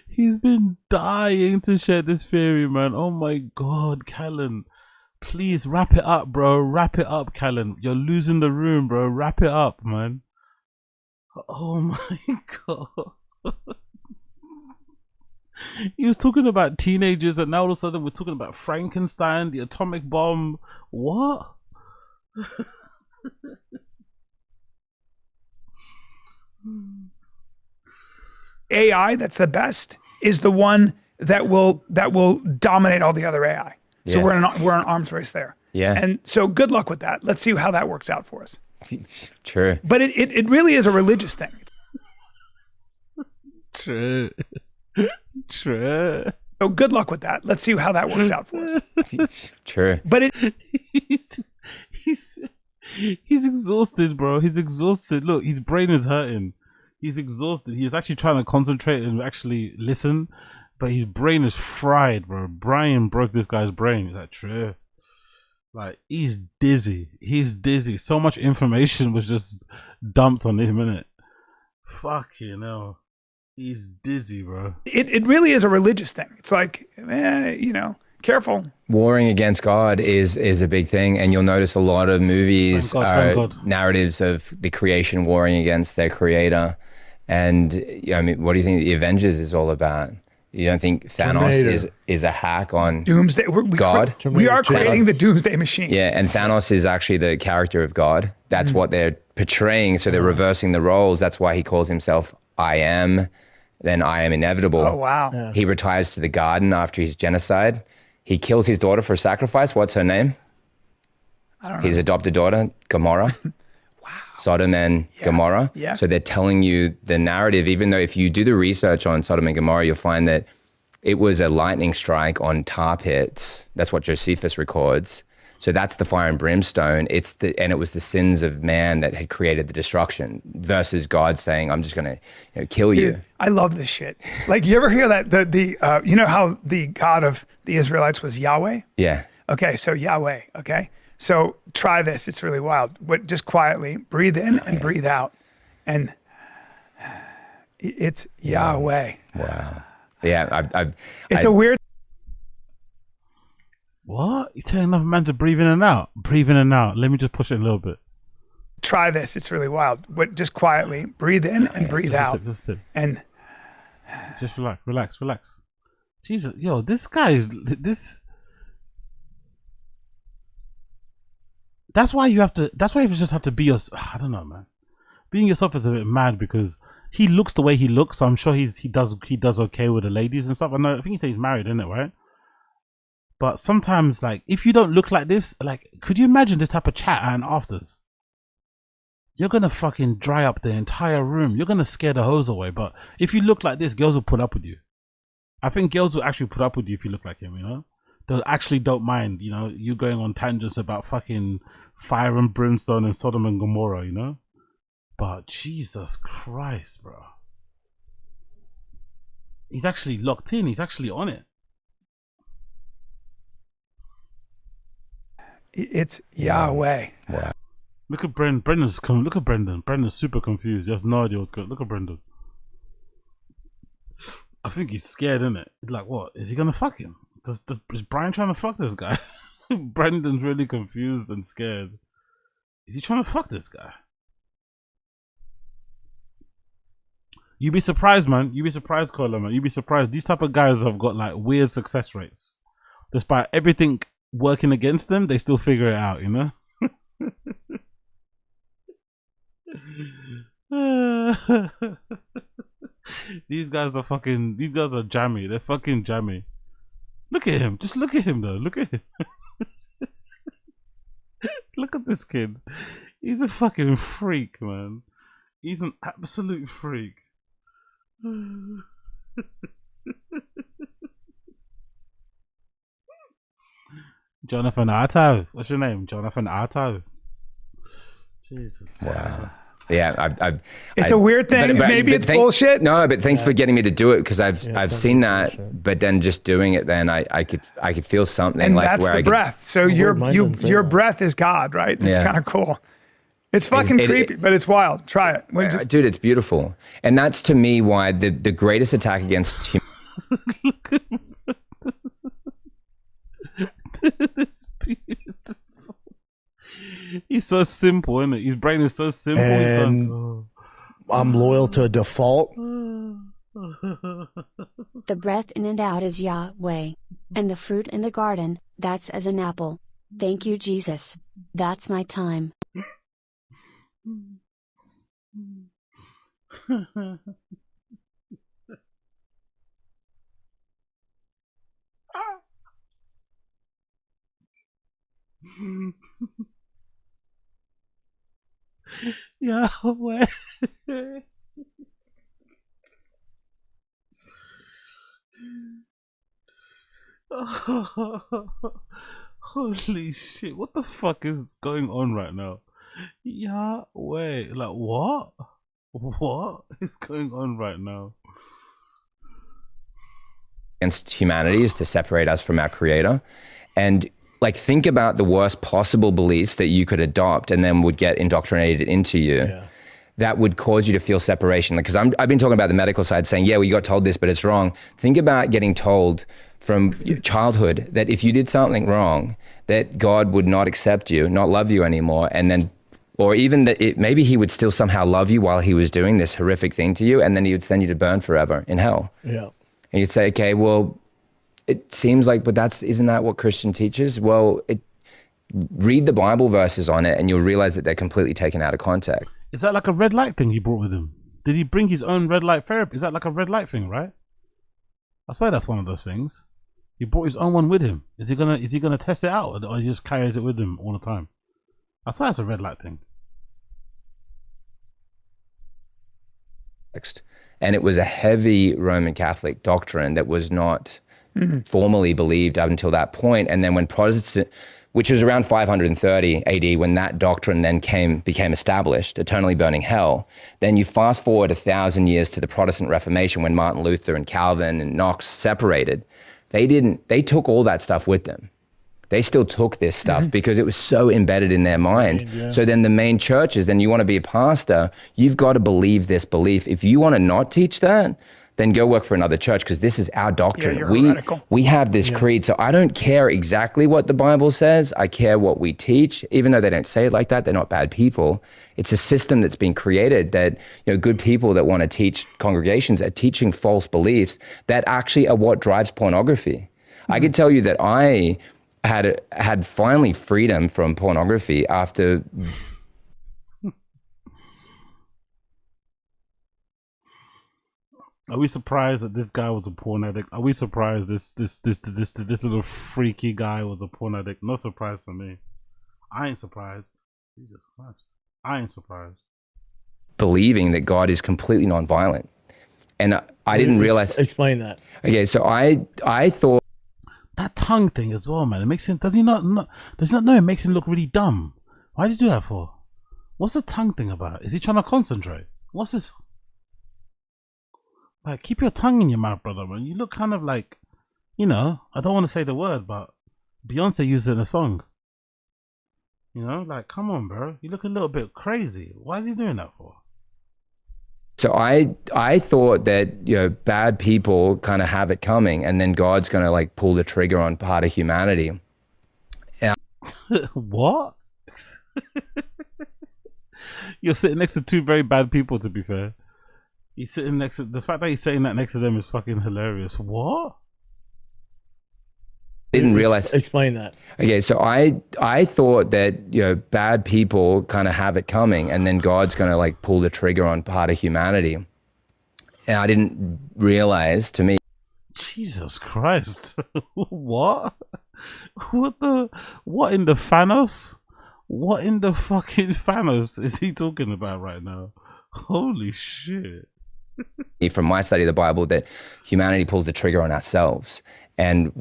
He's been dying to share this theory, man. Oh my god, Callan. Please wrap it up, bro. Wrap it up, Callan. You're losing the room, bro. Wrap it up, man. Oh my god. He was talking about teenagers and now all of a sudden we're talking about Frankenstein, the atomic bomb. What? AI that's the best is the one that will dominate all the other AI. So Yeah. we're in an arms race there. Yeah. And so good luck with that. Let's see how that works out for us. True. But it really is a religious thing. True. True. So good luck with that. Let's see how that works out for us. True. But he's exhausted, bro. He's exhausted. Look, his brain is hurting. He's exhausted. He's actually trying to concentrate and actually listen, but his brain is fried, bro. Brian broke this guy's brain. Is that true? Like, he's dizzy. He's dizzy. So much information was just dumped on him, innit? Fucking hell. He's dizzy, bro. it really is a religious thing. It's like, careful. Warring against God is a big thing, and you'll notice a lot of movies Thank are God. narratives of the creation warring against their creator. And I mean, what do you think the Avengers is all about? You don't think Thanos Terminator. is a hack on Doomsday. God? We are Terminator. creating the doomsday machine. Yeah, and Thanos is actually the character of God. That's what they're portraying. So they're reversing the roles. That's why he calls himself I am. Then I am inevitable. Oh, wow. He retires to the garden after his genocide. He kills his daughter for sacrifice. What's her name? I don't know. His adopted daughter, Gomorrah. Wow. Sodom and Gomorrah. Yeah. So they're telling you the narrative, even though if you do the research on Sodom and Gomorrah, you'll find that it was a lightning strike on tar pits. That's what Josephus records. So that's the fire and brimstone. And it was the sins of man that had created the destruction versus God saying, I'm just going to kill you. Dude, I love this shit. Like, you ever hear that you know how the God of the Israelites was Yahweh? Yeah. Okay, so Yahweh, okay? So try this. It's really wild. But just quietly breathe in and breathe out. And it's Yahweh. Wow. Yeah. It's a weird. What? You're telling another man to breathe in and out? Breathe in and out. Let me just push it a little bit. Try this. It's really wild. But just quietly breathe in and breathe out. Just a tip. And Just relax. Jesus, yo, this guy is this. That's why you just have to be I don't know, man. Being yourself is a bit mad because he looks the way he looks. So I'm sure he does okay with the ladies and stuff. I think he said he's married, isn't it, right? But sometimes, like, if you don't look like this, like, could you imagine this type of chat at an afters? You're gonna fucking dry up the entire room. You're gonna scare the hose away. But if you look like this, girls will put up with you. I think girls will actually put up with you if you look like him, you know? They actually don't mind, you know, you going on tangents about fucking fire and brimstone and Sodom and Gomorrah, you know? But Jesus Christ, bro. He's actually locked in. He's actually on it. it's Yahweh. Wow. Look at Brendan. Look at Brendan. Brendan's super confused. He has no idea what's going on. Look at Brendan. I think he's scared, isn't it? Like, what? Is he going to fuck him? Is Brian trying to fuck this guy? Brendan's really confused and scared. Is he trying to fuck this guy? You'd be surprised, man. You'd be surprised, Cola, man. You'd be surprised. These type of guys have got, like, weird success rates. Despite everything working against them, they still figure it out, you know? These guys are jammy. They're fucking jammy. Look at him. Just look at him though. Look at him. Look at this kid. He's a fucking freak, man. He's an absolute freak. Jonathan Otto. What's your name? Jonathan Otto. Jesus. Wow. Yeah, It's a weird thing. Maybe it's bullshit. No, but thanks for getting me to do it because I've seen that. Bullshit. But then just doing it, then I could feel something And like that's where the I could, breath. So your say breath is God, right? It's Yeah. kind of cool. It's fucking creepy, but it's wild. Try it. dude, it's beautiful, and that's to me why the greatest attack against humanity. It's beautiful. He's so simple, isn't it? His brain is so simple. And I'm loyal to default. The breath in and out is Yahweh. And the fruit in the garden, that's as an apple. Thank you, Jesus. That's my time. Yahweh. Holy shit, what the fuck is going on right now? Yahweh, like what? What is going on right now? Against humanity is to separate us from our creator. And like, think about the worst possible beliefs that you could adopt and then would get indoctrinated into you. Yeah. That would cause you to feel separation. Because I've been talking about the medical side saying, yeah, well, you got told this, but it's wrong. Think about getting told from childhood that if you did something wrong, that God would not accept you, not love you anymore. And then, or even that maybe he would still somehow love you while he was doing this horrific thing to you. And then he would send you to burn forever in hell. Yeah. And you'd say, okay, well, it seems like, but isn't that what Christian teaches? Well, read the Bible verses on it and you'll realize that they're completely taken out of context. Is that like a red light thing he brought with him? Did he bring his own red light therapy? Is that like a red light thing, right? I swear that's one of those things. He brought his own one with him. Is he gonna test it out, or he just carries it with him all the time? I swear that's a red light thing. And it was a heavy Roman Catholic doctrine that was not formally believed up until that point. And then when Protestant, which was around 530 AD, when that doctrine then became established, eternally burning hell, then you fast forward 1,000 years to the Protestant Reformation when Martin Luther and Calvin and Knox separated. They took all that stuff with them. They still took this stuff because it was so embedded in their mind. Yeah. So then the main churches, then you want to be a pastor, you've got to believe this belief. If you want to not teach that, then go work for another church because this is our doctrine. Yeah, we have this creed. So I don't care exactly what the Bible says. I care what we teach, even though they don't say it like that. They're not bad people. It's a system that's been created that, good people that want to teach congregations are teaching false beliefs that actually are what drives pornography. I can tell you that I had finally freedom from pornography after. Are we surprised that this guy was a porn addict? Are we surprised this little freaky guy was a porn addict? No surprise to me. I ain't surprised. Jesus Christ. I ain't surprised. Believing that God is completely nonviolent. And I didn't realize. Explain that. Okay, so I thought. That tongue thing as well, man. It makes him, does he not know it makes him look really dumb? Why did you do that for? What's the tongue thing about? Is he trying to concentrate? What's this? Like, keep your tongue in your mouth, brother, man. You look kind of like, I don't want to say the word, but Beyonce used it in a song. Like, come on, bro. You look a little bit crazy. Why is he doing that for? So I thought that, bad people kind of have it coming and then God's going to like pull the trigger on part of humanity. What? You're sitting next to two very bad people, to be fair. He's sitting next to, the fact that he's saying that next to them is fucking hilarious. What? Didn't realize. Explain that. Okay, so I thought that, bad people kind of have it coming and then God's going to like pull the trigger on part of humanity. And I didn't realize, to me. Jesus Christ. What? What in the Thanos? What in the fucking Thanos is he talking about right now? Holy shit. From my study of the Bible, that humanity pulls the trigger on ourselves, and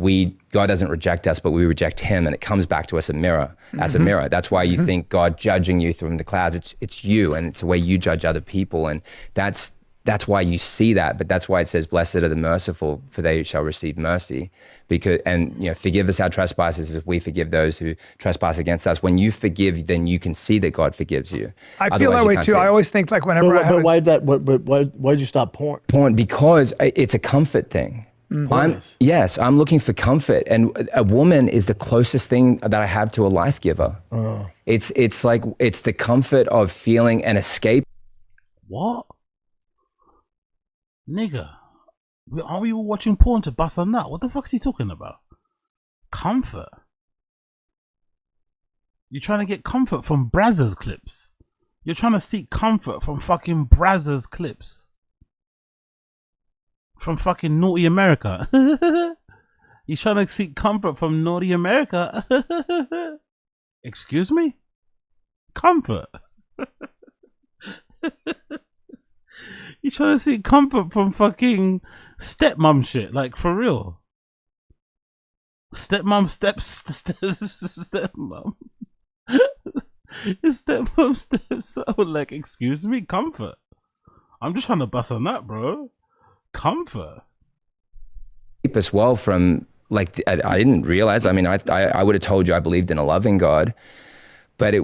God doesn't reject us, but we reject him, and it comes back to us a mirror. That's why you think God judging you from the clouds. It's you, and it's the way you judge other people, and that's why you see that. But that's why it says, "Blessed are the merciful, for they shall receive mercy." Forgive us our trespasses as we forgive those who trespass against us. When you forgive, then you can see that God forgives you. I feel that way too. I always think like whenever why'd you stop porn? Porn, because it's a comfort thing. I'm looking for comfort, and a woman is the closest thing that I have to a life giver. It's the comfort of feeling an escape. What? Nigga, are we all watching porn to bust a nut? What the fuck is he talking about? Comfort? You're trying to get comfort from Brazzers clips. You're trying to seek comfort from fucking Brazzers clips. From fucking Naughty America. You're trying to seek comfort from Naughty America. Excuse me? Comfort. You trying to seek comfort from fucking stepmom shit? Like, for real? Stepmom stepmom. Stepmom so like, excuse me? Comfort. I'm just trying to bust on that, bro. Comfort. Keep us well from, like, I didn't realize. I mean, I would have told you I believed in a loving God, but I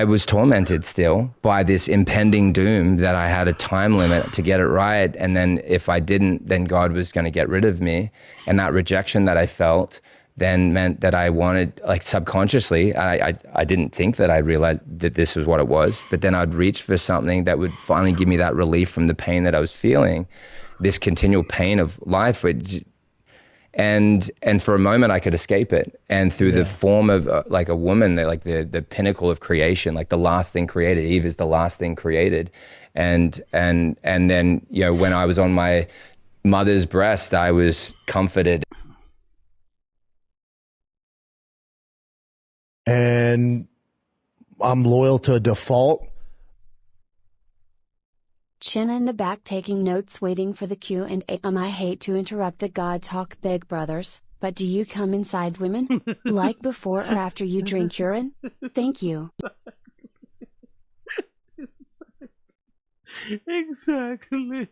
was tormented still by this impending doom that I had a time limit to get it right. And then if I didn't, then God was going to get rid of me. And that rejection that I felt then meant that I wanted, like, subconsciously, I didn't think that I realized that this was what it was, but then I'd reach for something that would finally give me that relief from the pain that I was feeling, this continual pain of life. And for a moment I could escape it. And through the form of like a woman, like the pinnacle of creation, like the last thing created. Eve is the last thing created. And then, you know, when I was on my mother's breast, I was comforted. And I'm loyal to a default. Chin in the back taking notes waiting for the Q&A. I hate to interrupt the God talk, big brothers, but do you come inside women? Like before or after you drink urine? Thank you. Exactly.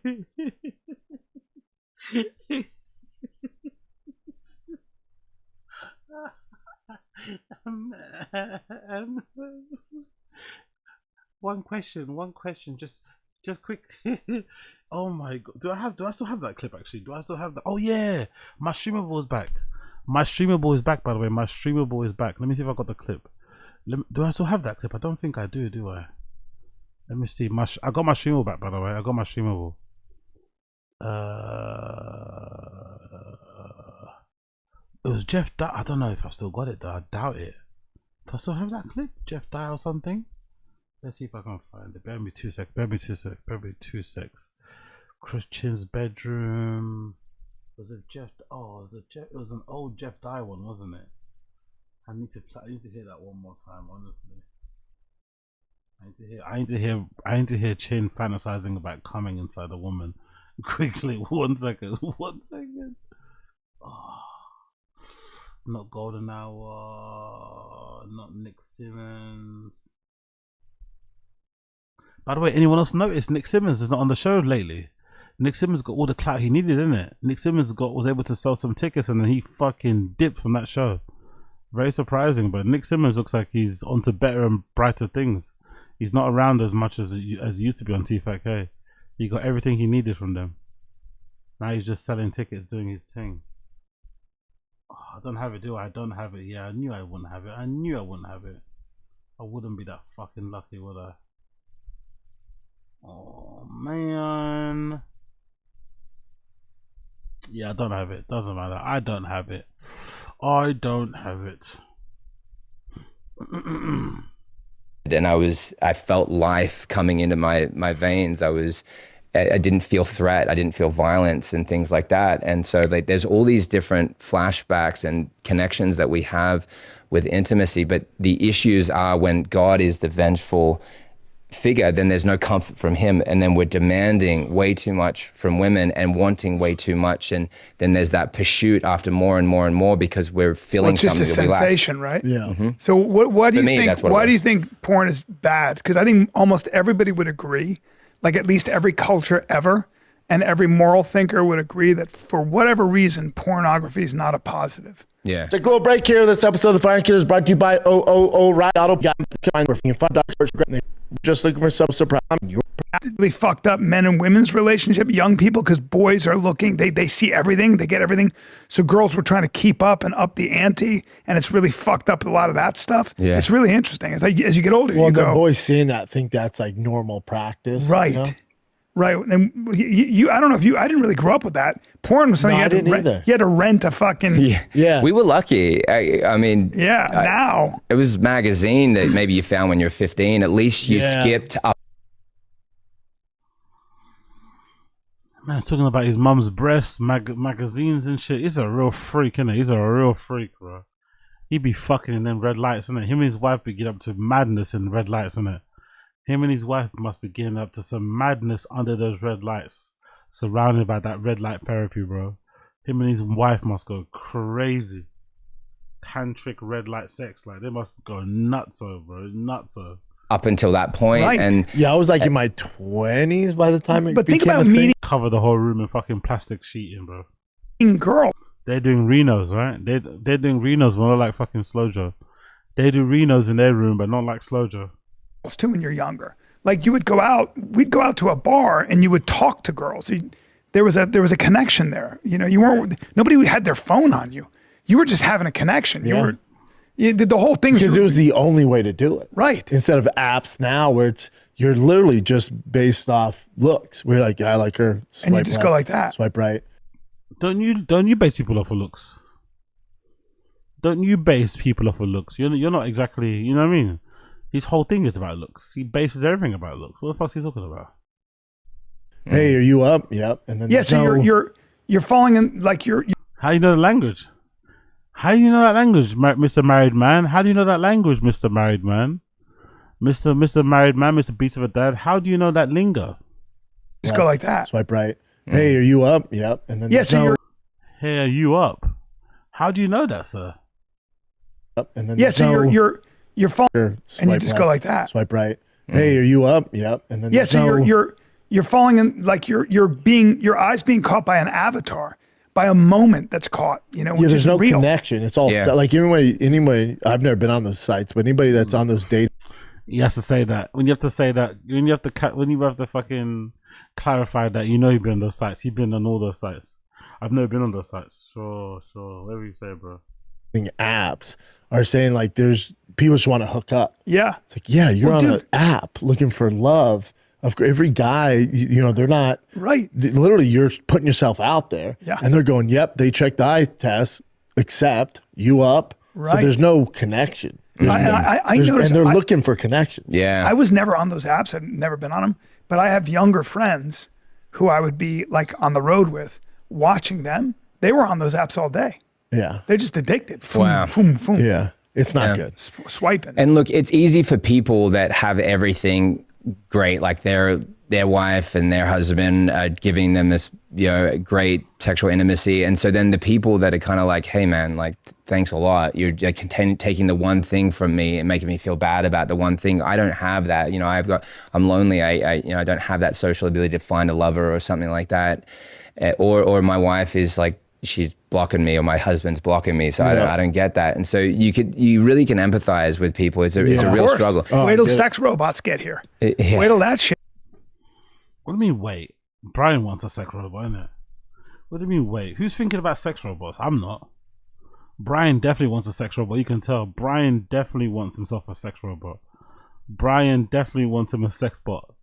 One question, just quick. Oh my god, do I still have that clip? Actually, do I still have that? Oh yeah, my streamable is back. My streamable is back, by the way. My streamable is back. Let me see if I got the clip. Do I still have that clip? I don't think I do I? Let me see. I got my streamable back, by the way. I got my streamable. It was Jeff Dye. I don't know if I still got it though. I doubt it. Do I still have that clip? Jeff Dye or something? Let's see if I can find it. Bear me two secs. Christian's bedroom. Was it Jeff? Oh, was it Jeff? It was an old Jeff Dye one, wasn't it? I need to hear that one more time. Honestly, I need to hear Chin fantasizing about coming inside a woman. Quickly, 1 second. 1 second. Oh, not Golden Hour. Not Nick Simmons. By the way, anyone else notice Nick Simmons is not on the show lately? Nick Simmons got all the clout he needed, didn't it? Nick Simmons was able to sell some tickets and then he fucking dipped from that show. Very surprising, but Nick Simmons looks like he's onto better and brighter things. He's not around as much as he used to be on T5K. He got everything he needed from them. Now he's just selling tickets, doing his thing. Oh, I don't have it, do I? I don't have it. Yeah, I knew I wouldn't have it. I wouldn't be that fucking lucky, would I? Oh man. Yeah, I don't have it. Doesn't matter. I don't have it. And I felt life coming into my veins. I didn't feel threat. I didn't feel violence and things like that. And so like, there's all these different flashbacks and connections that we have with intimacy. But the issues are when God is the vengeful figure, then there's no comfort from him, and then we're demanding way too much from women and wanting way too much, and then there's that pursuit after more and more and more because we're feeling something that we lack. It's just a sensation, right? Yeah. Mm-hmm. So what do you think? Why do you think porn is bad? Because I think almost everybody would agree, like at least every culture ever, and every moral thinker would agree that for whatever reason, pornography is not a positive. Yeah. Take a little break here. This episode of The Fire Killers brought to you by Otto. Just looking for some surprise. Really fucked up men and women's relationship, young people, because boys are looking, they see everything, they get everything. So girls were trying to keep up and up the ante, and it's really fucked up a lot of that stuff. Yeah. It's really interesting. It's like as you get older, well, the boys seeing that think that's like normal practice. Right. You know? Right. And you I don't know if I didn't really grow up with that. Porn was something you had to rent a fucking. Yeah. We were lucky. I mean. Yeah. Now. It was a magazine that maybe you found when you're 15. At least you skipped up. Man's talking about his mum's breasts, magazines and shit. He's a real freak, isn't he? He's a real freak, bro. He be fucking in them red lights, innit? Him and his wife be getting up to madness in red lights, innit? Him and his wife must be getting up to some madness under those red lights, surrounded by that red light therapy, bro. Him and his wife must go crazy. Tantric red light sex, like they must go nuts, bro, nuts. Up until that point, Right. and Yeah, I was like in my 20s by the time it But think became about a thing. meeting Cover the whole room in fucking plastic sheeting, bro. girls. They're doing Renos, right? They're doing Renos, but not like fucking Slojo. They do Renos in their room, but not like Slojo. Too when you're younger. Like we'd go out to a bar and you would talk to girls. There was a connection there. You know, nobody had their phone on you. You were just having a connection. The whole thing Because it was the only way to do it. right. Instead of apps now where you're literally just based off looks. We're like, I like her. And you Swipe just left, go like that. Swipe right. Don't you base people off of looks? Don't you base people off of looks? You're not exactly, you know what I mean? His whole thing is about looks. He bases everything about looks. What the fuck's he talking about? Hey, are you up? Yep. And then Yeah, so you're falling in like you're How do you know the language? How do you know that language, Mr. Married Man? How do you know that language, Mr. Married Man? Mr. Married Man, Mr. Beast of a Dad. How do you know that lingo? just go like that. Swipe right. Hey, are you up? Yep. And then Yeah, so you're Hey, are you up? How do you know that, sir? up. And then yeah, so you're falling and you Swipe just go left, like that. Swipe right. Hey, are you up? Yep. And then Yeah, so you're falling in like your eyes being caught by an avatar, by a moment that's caught, you know, which there's is no real. connection. It's all Yeah. set. Like anybody, I've never been on those sites, but anybody that's on those dating He has to say that. When you have to say that, when you have to fucking clarify that, you know you've been on those sites. You've been on all those sites. I've never been on those sites. Sure. Whatever you say, bro. apps are saying like there's people just want to hook up. Yeah. It's like, yeah, you're Well, on dude. an app looking for love. Of course, every guy, you know, they're not Right. literally you're putting yourself out there. Yeah. And they're going, yep, they checked the eye test, accept, you up. So Right. there's no connection. I There's- noticed and they're I- looking for connections. yeah, I was never on those apps. I've never been on them, but I have younger friends who I would be like on the road with, watching them. They were on those apps all day. Yeah. They're just addicted. Foom, Wow. foom, foom. Yeah. It's not good. Swiping. and look, it's easy for people that have everything great, like their wife and their husband are giving them this, you know, great sexual intimacy, and so then the people that are kind of like, hey man, like thanks a lot, you're like taking the one thing from me and making me feel bad about the one thing. I don't have that, you know. I'm lonely. I don't have that social ability to find a lover or something like that, or my wife is like, she's blocking me, or my husband's blocking me, so I don't get that. And so you really can empathize with people. It's a Of real course. struggle. Wait till sex robots get here. Yeah. Wait till that shit. What do you mean, wait? Brian wants a sex robot, innit? What do you mean, wait? Who's thinking about sex robots? I'm not. Brian definitely wants a sex robot. You can tell. Brian definitely wants himself a sex robot. Brian definitely wants him a sex bot.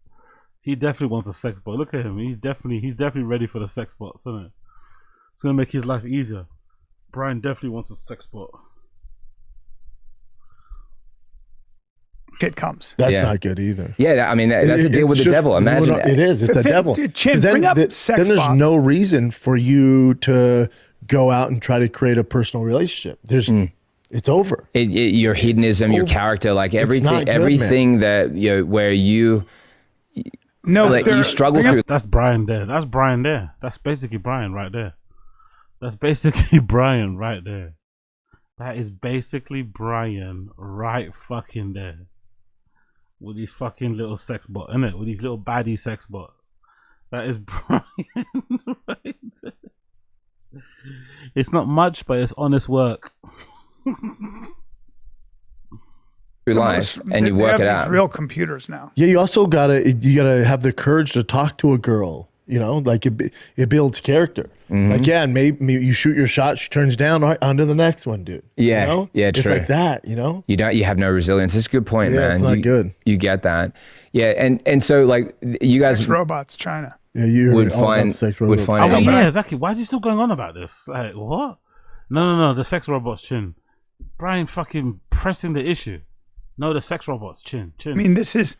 He definitely wants a sex bot. Look at him. He's definitely ready for the sex bots, isn't it? It's gonna make his life easier. Brian definitely wants a sex bot. Shit comes. That's Yeah. not good either. Yeah, I mean, that's a deal with the Just- devil. Imagine it is. It's a devil. Dude, Chin, 'Cause bring up then sex there's bots. no reason for you to go out and try to create a personal relationship. It's over. your hedonism, your character, like not everything, good, that where you No, like you struggle through. That's Brian there. That's Brian there. That's basically Brian right there. That's basically Brian right there. That is basically Brian right fucking there. With his fucking little sex bot, innit? With his little baddie sex bot. That is Brian right there. It's not much, but it's honest work. through life, and you They work have it these out. real computers now. Yeah, you also gotta have the courage to talk to a girl. You know, like it builds character. Mm-hmm. Like, yeah, and maybe you shoot your shot, she turns down, all right, on to the next one, dude. Yeah, you know? yeah, it's true. like that. You know, You have no resilience. It's a good point, Yeah, man. it's not good. You get that. Yeah, and so like you guys Sex robots, China. yeah, you would all about find the sex would robot. find Oh, it well, helpful. yeah, exactly. Why is he still going on about this? Like, what? No. The sex robots, Chin. Brian fucking pressing the issue. No, the sex robots, Chin. I mean, this is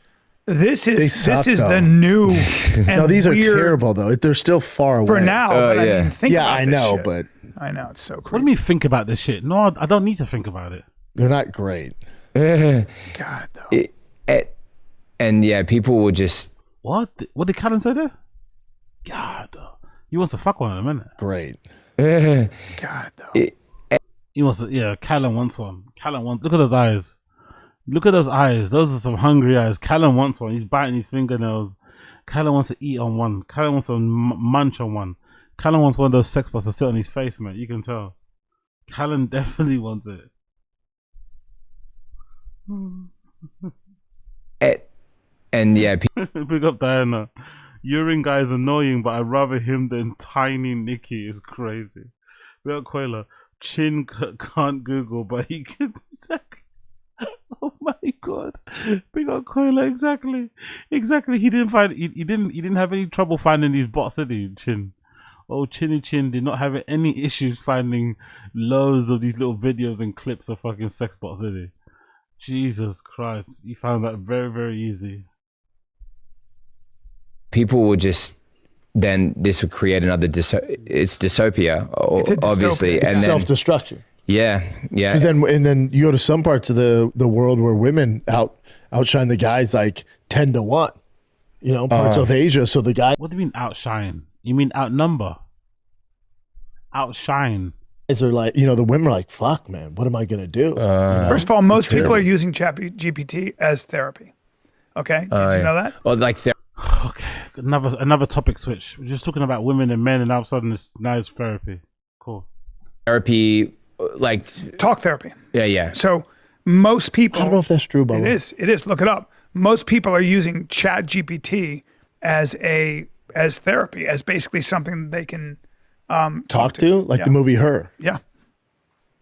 suck, the though. new. And No, these are weird terrible though. They're still far away. for now. But yeah. I mean, think Yeah, about I this know, shit. but I know, it's so creepy. What do you mean think about this shit? No, I don't need to think about it. They're not great. God, though. And yeah, people will just... What did Callan say there? God, he wants to fuck one of them, innit? Great. God, though. He wants to, yeah, Callan wants one. Callan wants, look at those eyes. Look at those eyes. Those are some hungry eyes. Callan wants one. He's biting his fingernails. Callan wants to eat on one. Callan wants to munch on one. Callan wants one of those sex bots to sit on his face, man. You can tell. Callan definitely wants it. And yeah, Big up Diana. Urine guy is annoying, but I'd rather him than Tiny Nicky. Is crazy. Big up Koila. Chin can't Google, but he can. Oh my god. Big up Koila. Exactly. He didn't find. He didn't have any trouble finding these bots, did he? Chin. Oh, Chinny Chin did not have any issues finding loads of these little videos and clips of fucking sex bots, did he? Jesus Christ. He found that very, very easy. People will just... Then this will create another... It's dystopia, obviously. It's and then self-destruction. Yeah. And then you go to some parts of the world where women outshine the guys like 10 to 1. You know, parts of Asia. So the guy... What do you mean outshine? You mean outnumber? Outshine. Guys are like, you know, the women are like, fuck, man, what am I going to do? You know? First of all, most people are using GPT as therapy. Okay? Did you know that? Or like... Okay, another topic switch. We're just talking about women and men, and all of a sudden now it's therapy. Cool. Therapy, like... Talk therapy. Yeah. So most people... I don't know if that's true, Bubba. It is. Look it up. Most people are using Chat GPT as therapy, as basically something they can talk to? Like the movie Her.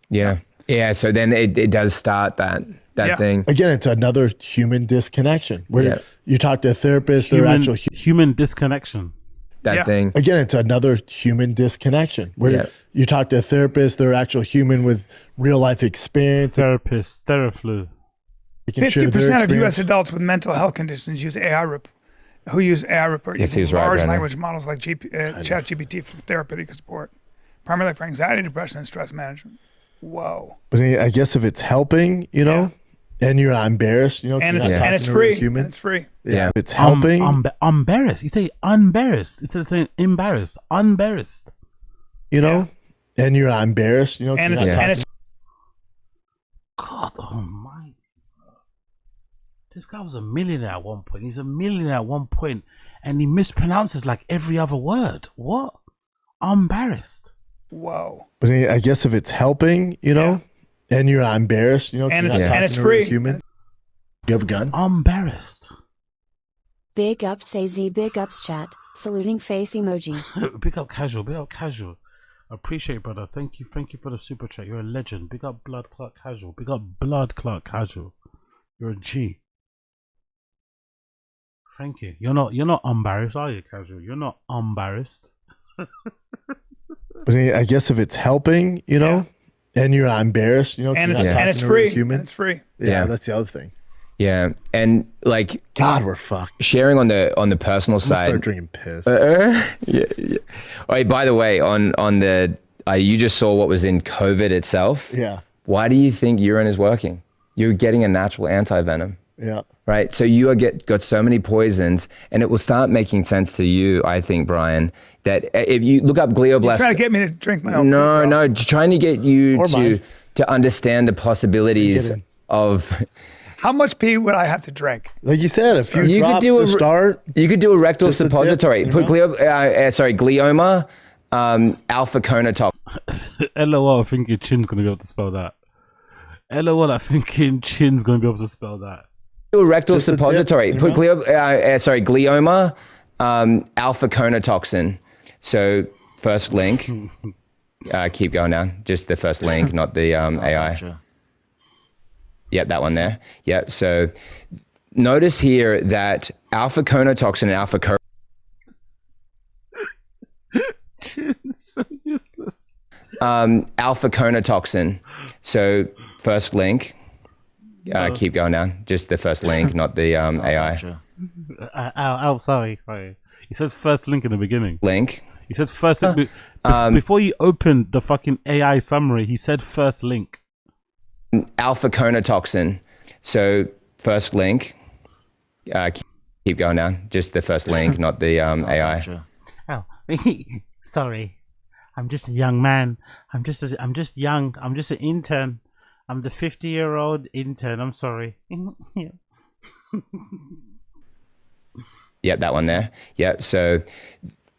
Yeah, so then it does start that thing. Again, it's another human disconnection where you talk to a therapist, they're actual human disconnection. That thing. Again, it's another human disconnection where you talk to a therapist, they're actual human with real life experience. Therapist, Theraflu. 50% of U.S. adults with mental health conditions use AI report using large language models like ChatGPT for therapeutic support, primarily for anxiety, depression, and stress management. Whoa. But I guess if it's helping, you know, and you're not embarrassed, you know, and it's free. Human. And it's free. Yeah, if it's helping. Embarrassed. You say embarrassed. Instead of saying embarrassed. Embarrassed. You know, and you're not embarrassed, you know, and it's God almighty. This guy was a millionaire at one point. He's a millionaire at one point, and he mispronounces like every other word. What? Embarrassed. Whoa. But I guess if it's helping, you know, and you're not embarrassed, you know, and it's free. Human. You have a gun? Embarrassed. Big ups AZ, big ups chat, saluting face emoji. Big up casual, big up casual. Appreciate it, brother. Thank you for the super chat. You're a legend. Big up Blood Clot Casual. Big up Blood Clot Casual. You're a G. Thank you. You're not embarrassed, are you, Casual? You're not embarrassed. But I guess if it's helping, you know, and you're not embarrassed, you know, and it's free. Human. And it's free. Yeah, that's the other thing. Yeah, and like God, we're fucked. Sharing on the personal side. Start drinking piss. Yeah. Oh, hey, by the way, on the you just saw what was in COVID itself. Yeah. Why do you think urine is working? You're getting a natural anti-venom. Yeah. Right. So you got so many poisons, and it will start making sense to you, I think, Brian, that if you look up glioblastoma. You're trying to get me to drink my own. No, trying to get you to understand the possibilities of. How much pee would I have to drink? Like you said, a few drops to start. You could do a rectal suppository. Put glioma, alpha conotox. LOL, I think your chin's going to be able to spell that. LOL, I think your chin's going to be able to spell that. Do a rectal suppository. Put glioma, alpha conotoxin. So first link. Keep going down. Just the first link, not the AI. Gotcha. Yep, that one there. Yep. So notice here that alpha conotoxin and alpha so useless. Alpha conotoxin. So first link. Keep going down. Just the first link, not the AI. Gotcha. Sorry. He says first link in the beginning. Link. He said first link. Before you opened the fucking AI summary, he said first link. Alpha conotoxin. So first link. Keep going down. Just the first link, not the AI. Gotcha. Oh, sorry. I'm just a young man. I'm just young. I'm just an intern. I'm the 50-year-old intern. I'm sorry. Yep, that one there. Yep. So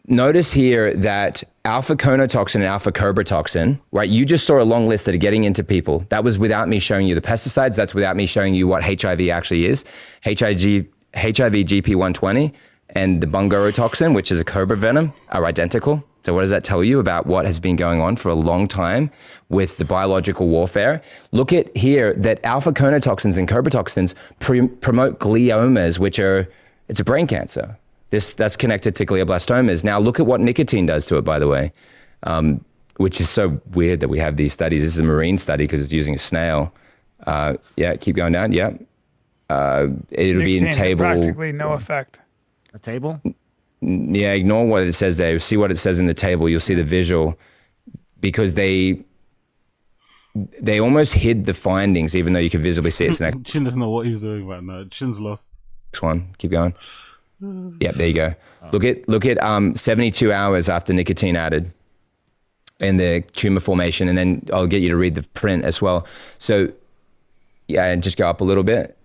notice here that alpha conotoxin and alpha cobra-toxin, right? You just saw a long list that are getting into people. That was without me showing you the pesticides. That's without me showing you what HIV actually is. HIV GP120 and the bungarotoxin, which is a cobra venom, are identical. So what does that tell you about what has been going on for a long time with the biological warfare? Look at here that alpha conotoxins and cobra toxins promote gliomas, which are, it's a brain cancer. That's connected to glioblastomas. Now look at what nicotine does to it, by the way, which is so weird that we have these studies. This is a marine study because it's using a snail. Yeah, keep going down. Yeah. It'll be in table. Practically no effect. A table? Yeah, ignore what it says there. See what it says in the table. You'll see the visual, because they almost hid the findings, even though you could visibly see it. Chin doesn't know what he's doing right now. Chin's lost. Next one. Keep going. Yep, there you go. Look at 72 hours after nicotine added in the tumor formation, and then I'll get you to read the print as well. So yeah, and just go up a little bit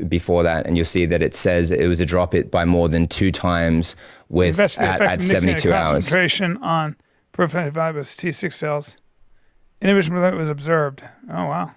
before that, and you'll see that it says it was a drop it by more than 2 times with at 72 hours. Concentration on preventative virus T6 cells. Inhibition was observed. Oh wow.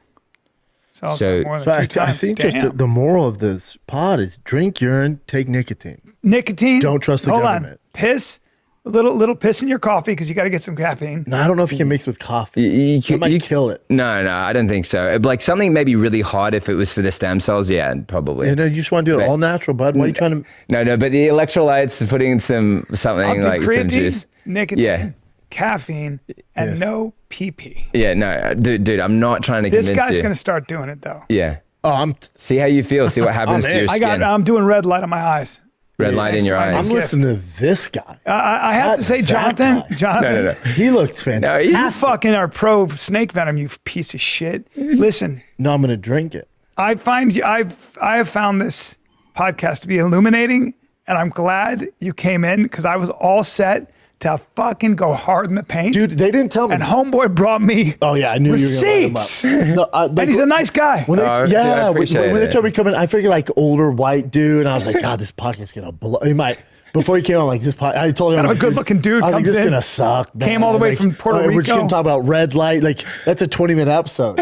So more than 2 times. I think just the moral of this pod is drink urine, take nicotine. Nicotine. Don't trust the government. Piss. A little piss in your coffee because you got to get some caffeine. No, I don't know if you can mix with coffee. You might kill it. No, I don't think so. Like something maybe really hot if it was for the stem cells. Yeah, probably. You just want to do it all natural, bud. Why are you trying to? No, but the electrolytes, putting something like creatine, some juice, nicotine, caffeine, and no PP. Yeah, no, dude, I'm not trying to convince you. This guy's going to start doing it though. Yeah. Oh, see how you feel. See what happens to your skin. I'm doing red light on my eyes. Red light in your eyes. I'm listening to this guy. I have to say, Jonathan. No. He looks fantastic. You fucking are pro snake venom, you piece of shit. Listen. No, I'm going to drink it. I have found this podcast to be illuminating, and I'm glad you came in because I was all set to fucking go hard in the paint. Dude, they didn't tell me. And homeboy brought me I knew receipts. You were going to lie and he's a nice guy. When they told me coming, I figured like older white dude, and I was like, God, this podcast's going to blow. He might. Before he came on, like this podcast, I told him, a good-looking dude. I was comes like, this is in, going to suck. Man. Came all the way from Puerto Rico. We're just going to talk about red light. Like, that's a 20-minute episode.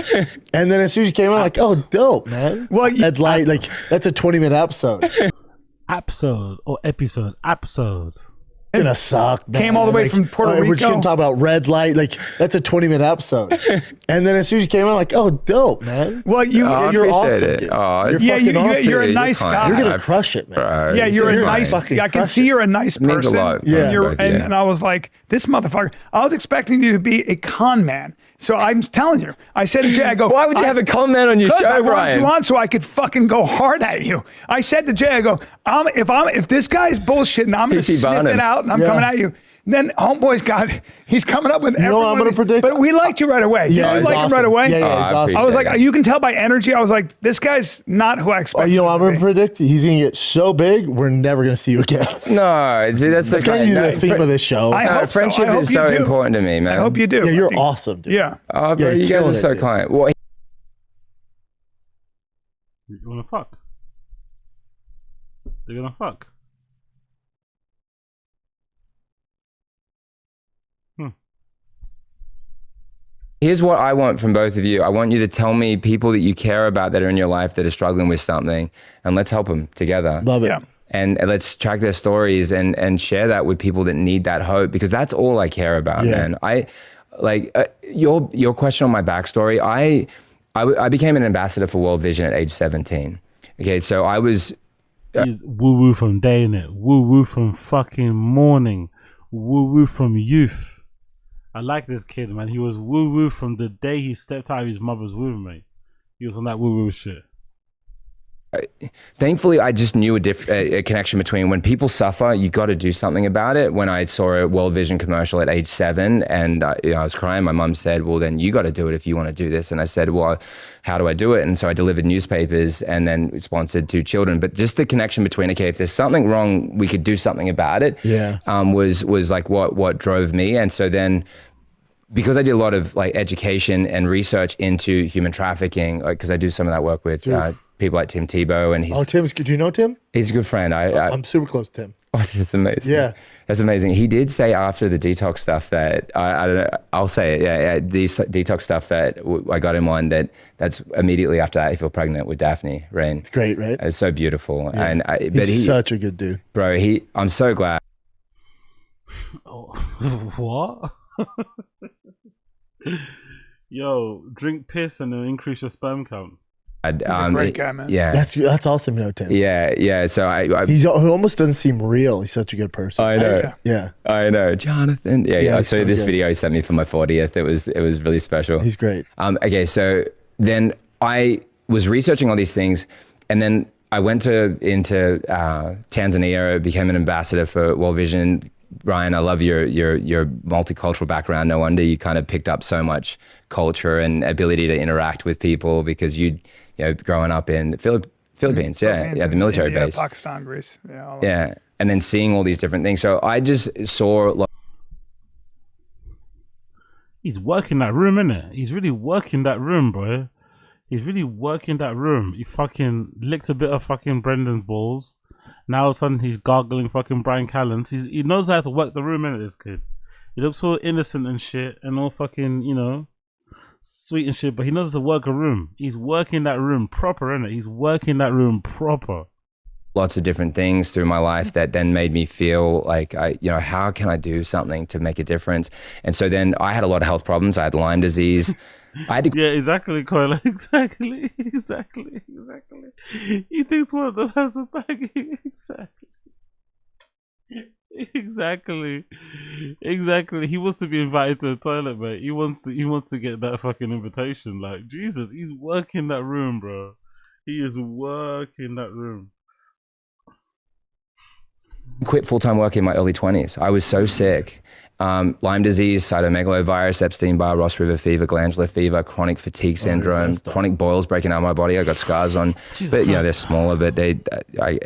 And then as soon as he came on, I'm like, oh, dope, man. Well, red light, like, that's a 20-minute episode. Episode. Gonna suck. Man. Came all the way from Puerto Rico. We're just gonna talk about red light. Like that's a 20-minute episode. And then as soon as you came out, like, oh, dope, man. Well, you're awesome. Dude. Awesome. You're a nice guy. You're gonna crush it, man. Yeah, you're a nice. I can see you're a nice person. And I was like, this motherfucker. I was expecting you to be a con man. So I'm telling you, I said to Jay, I go, why would you have a con man on your show, Brian? I wanted you on so I could fucking go hard at you. I said to Jay, I go, if this guy's bullshitting, I'm going to sniff it out and I'm coming at you. Then homeboy's he's coming up with everyone. I'm going to predict. But we liked you right away. Yeah, you like him right away? Yeah, he's awesome. I was like, you can tell by energy. I was like, this guy's not who I expected. I'm going to predict he's going to get so big, we're never going to see you again. No, that's kind of the theme of this show. I hope friendship is so important to me, man. I hope you do. Yeah, you're awesome, dude. Yeah. Oh, bro, you guys are so kind. Well, you want to fuck? They're going to fuck. Here's what I want from both of you. I want you to tell me people that you care about that are in your life that are struggling with something, and let's help them together. Love it. Yeah. And let's track their stories and share that with people that need that hope, because that's all I care about, man. I like your question on my backstory. I became an ambassador for World Vision at age 17. Okay, so I was. He's woo woo from day in it, woo woo from fucking morning, woo woo from youth. I like this kid, man. He was woo woo from the day he stepped out of his mother's womb, mate. He was on that woo woo shit. thankfully, I just knew a connection between when people suffer, you got to do something about it. When I saw a World Vision commercial at age 7 and I was crying, my mum said, well, then you got to do it if you want to do this. And I said, well, how do I do it? And so I delivered newspapers and then sponsored 2 children. But just the connection between, okay, if there's something wrong, we could do something about it. Yeah. Was like what drove me. And so then, because I did a lot of like education and research into human trafficking, because I do some of that work with people like Tim Tebow, and do you know Tim? He's a good friend. I'm super close to Tim. Oh, that's amazing. Yeah, that's amazing. He did say after the detox stuff that I don't know. I'll say it. Yeah, these detox stuff that I got him on. That's immediately after that, he fell pregnant with Daphne Rain. It's great, right? It's so beautiful, yeah. and he's such a good dude, bro. I'm so glad. Oh, what? Yo, drink piss and then increase your sperm count. He's a great guy, man. Yeah, that's awesome, Tim. Yeah. So he almost doesn't seem real. He's such a good person. I know. Yeah. I know, Jonathan. Yeah. I saw this video he sent me for my 40th. It was really special. He's great. Okay, so then I was researching all these things, and then I went into Tanzania, became an ambassador for World Vision. Ryan, I love your multicultural background. No wonder you kind of picked up so much culture and ability to interact with people, because you know, growing up in the Philippines, the military India, base, Pakistan, Greece, and then seeing all these different things. So I just saw. He's working that room, innit? He's really working that room, bro. He's really working that room. He fucking licked a bit of fucking Brendan's balls. Now all of a sudden he's gargling fucking Brian Callen's. He knows how to work the room, innit, this kid. He looks all innocent and shit and all fucking, you know, sweet and shit, but he knows how to work a room. He's working that room proper, innit? He's working that room proper. Lots of different things through my life that then made me feel like, how can I do something to make a difference? And so then I had a lot of health problems. I had Lyme disease. Yeah, exactly, Coyle. Exactly. He thinks one of them has a baggie. Exactly. He wants to be invited to the toilet, mate. He wants to get that fucking invitation. Like, Jesus, he's working that room, bro. He is working that room. Quit full-time work in my early 20s. I was so sick. Lyme disease, cytomegalovirus, Epstein-Barr, Ross River fever, glandular fever, chronic fatigue syndrome, chronic boils breaking out my body. I got scars on, but they're smaller, but it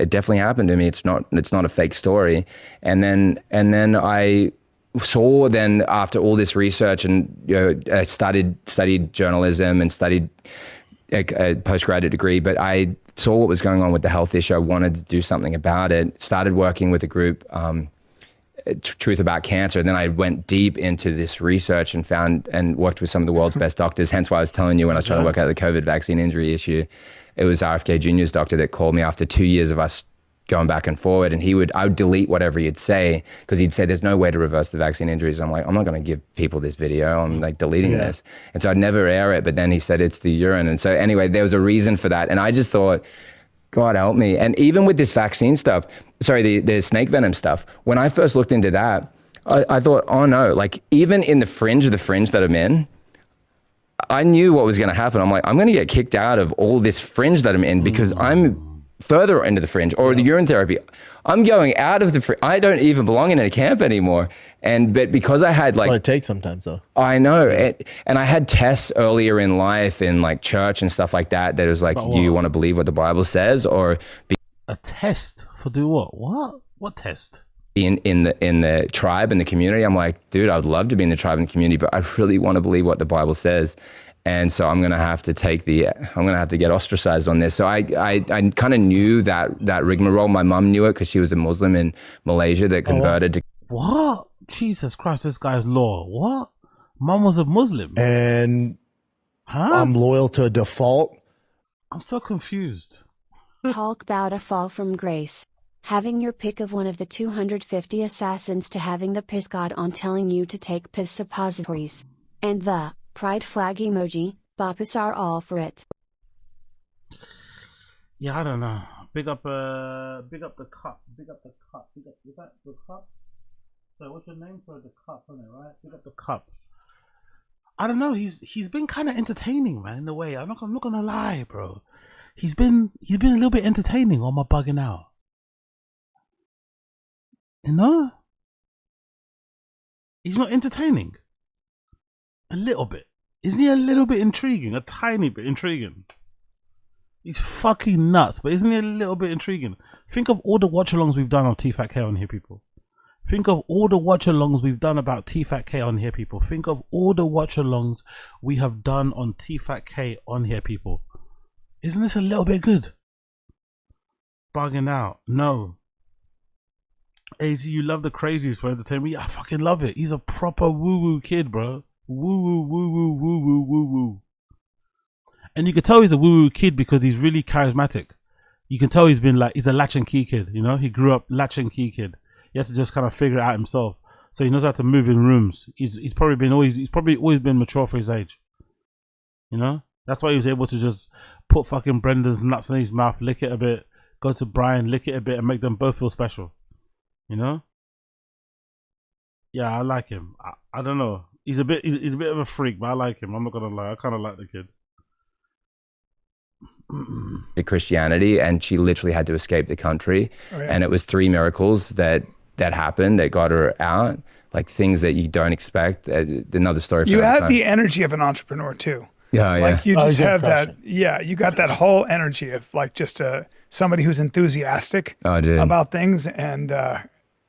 definitely happened to me. It's not a fake story. And then I saw after all this research, and I studied journalism and studied a postgraduate degree, but I saw what was going on with the health issue. I wanted to do something about it. Started working with a group, Truth About Cancer. And then I went deep into this research and found and worked with some of the world's best doctors. Hence why I was telling you when I was trying to work out the COVID vaccine injury issue, it was RFK Jr.'s doctor that called me after 2 years of us going back and forward. And I would delete whatever he'd say, because he'd say, there's no way to reverse the vaccine injuries. I'm like, I'm not going to give people this video. I'm like deleting this. And so I'd never air it. But then he said, it's the urine. And so anyway, there was a reason for that. And I just thought, God help me. And even with this vaccine stuff, the snake venom stuff, when I first looked into that, I thought, oh no, like even in the fringe of the fringe that I'm in, I knew what was going to happen. I'm like, I'm going to get kicked out of all this fringe that I'm in because I'm further into the fringe, or the urine therapy. I'm going out of the fringe. I don't even belong in a camp anymore. But because I had like... That's what it takes sometimes though. I know. And I had tests earlier in life in like church and stuff like that was like, do you want to believe what the Bible says, or... A test for do what? What test? In the tribe and the community. I'm like, dude, I'd love to be in the tribe and community, but I really want to believe what the Bible says. And so I'm going to have to get ostracized on this. So I kind of knew that rigmarole. My mum knew it because she was a Muslim in Malaysia that converted to... What? Jesus Christ, this guy's law. What? Mum was a Muslim. And I'm loyal to default. I'm so confused. Talk about a fall from grace. Having your pick of one of the 250 assassins to having the piss god on telling you to take piss suppositories. And the pride flag emoji, Bappas are all for it. Yeah, I don't know. Big up the cup. Is that the cup? So what's your name for the cup, isn't it, right? Big up the cup. I don't know. He's been kind of entertaining, man, in a way. I'm not gonna lie, bro. he's been a little bit entertaining on my bugging out. You know? He's not entertaining. A little bit. Isn't he a little bit intriguing? A tiny bit intriguing. He's fucking nuts, but isn't he a little bit intriguing? Think of all the watch-alongs we've done on T-Fat-K on here, people. Think of all the watch-alongs we've done about T-Fat-K on here, people. Think of all the watch-alongs we have done on T-Fat-K on here, people. Isn't this a little bit good? Bugging out. No. AZ, you love the crazies for entertainment. Yeah, I fucking love it. He's a proper woo-woo kid, bro. Woo-woo, woo-woo, woo-woo, woo-woo. And you can tell he's a woo-woo kid because he's really charismatic. You can tell he's a latch and key kid, you know? He grew up latch and key kid. He had to just kind of figure it out himself. So he knows how to move in rooms. He's probably always been mature for his age. You know? That's why he was able to just put fucking Brendan's nuts in his mouth, lick it a bit, go to Brian, lick it a bit, and make them both feel special. You know? Yeah, I like him. I don't know. He's a bit of a freak, but I like him. I'm not gonna lie. I kind of like the kid. To Christianity, and she literally had to escape the country. Oh, yeah. And it was 3 miracles that happened that got her out, like things that you don't expect. Another story. You have the energy of an entrepreneur too. Yeah, like you just have that. Yeah, you got that whole energy of like just somebody who's enthusiastic about things, and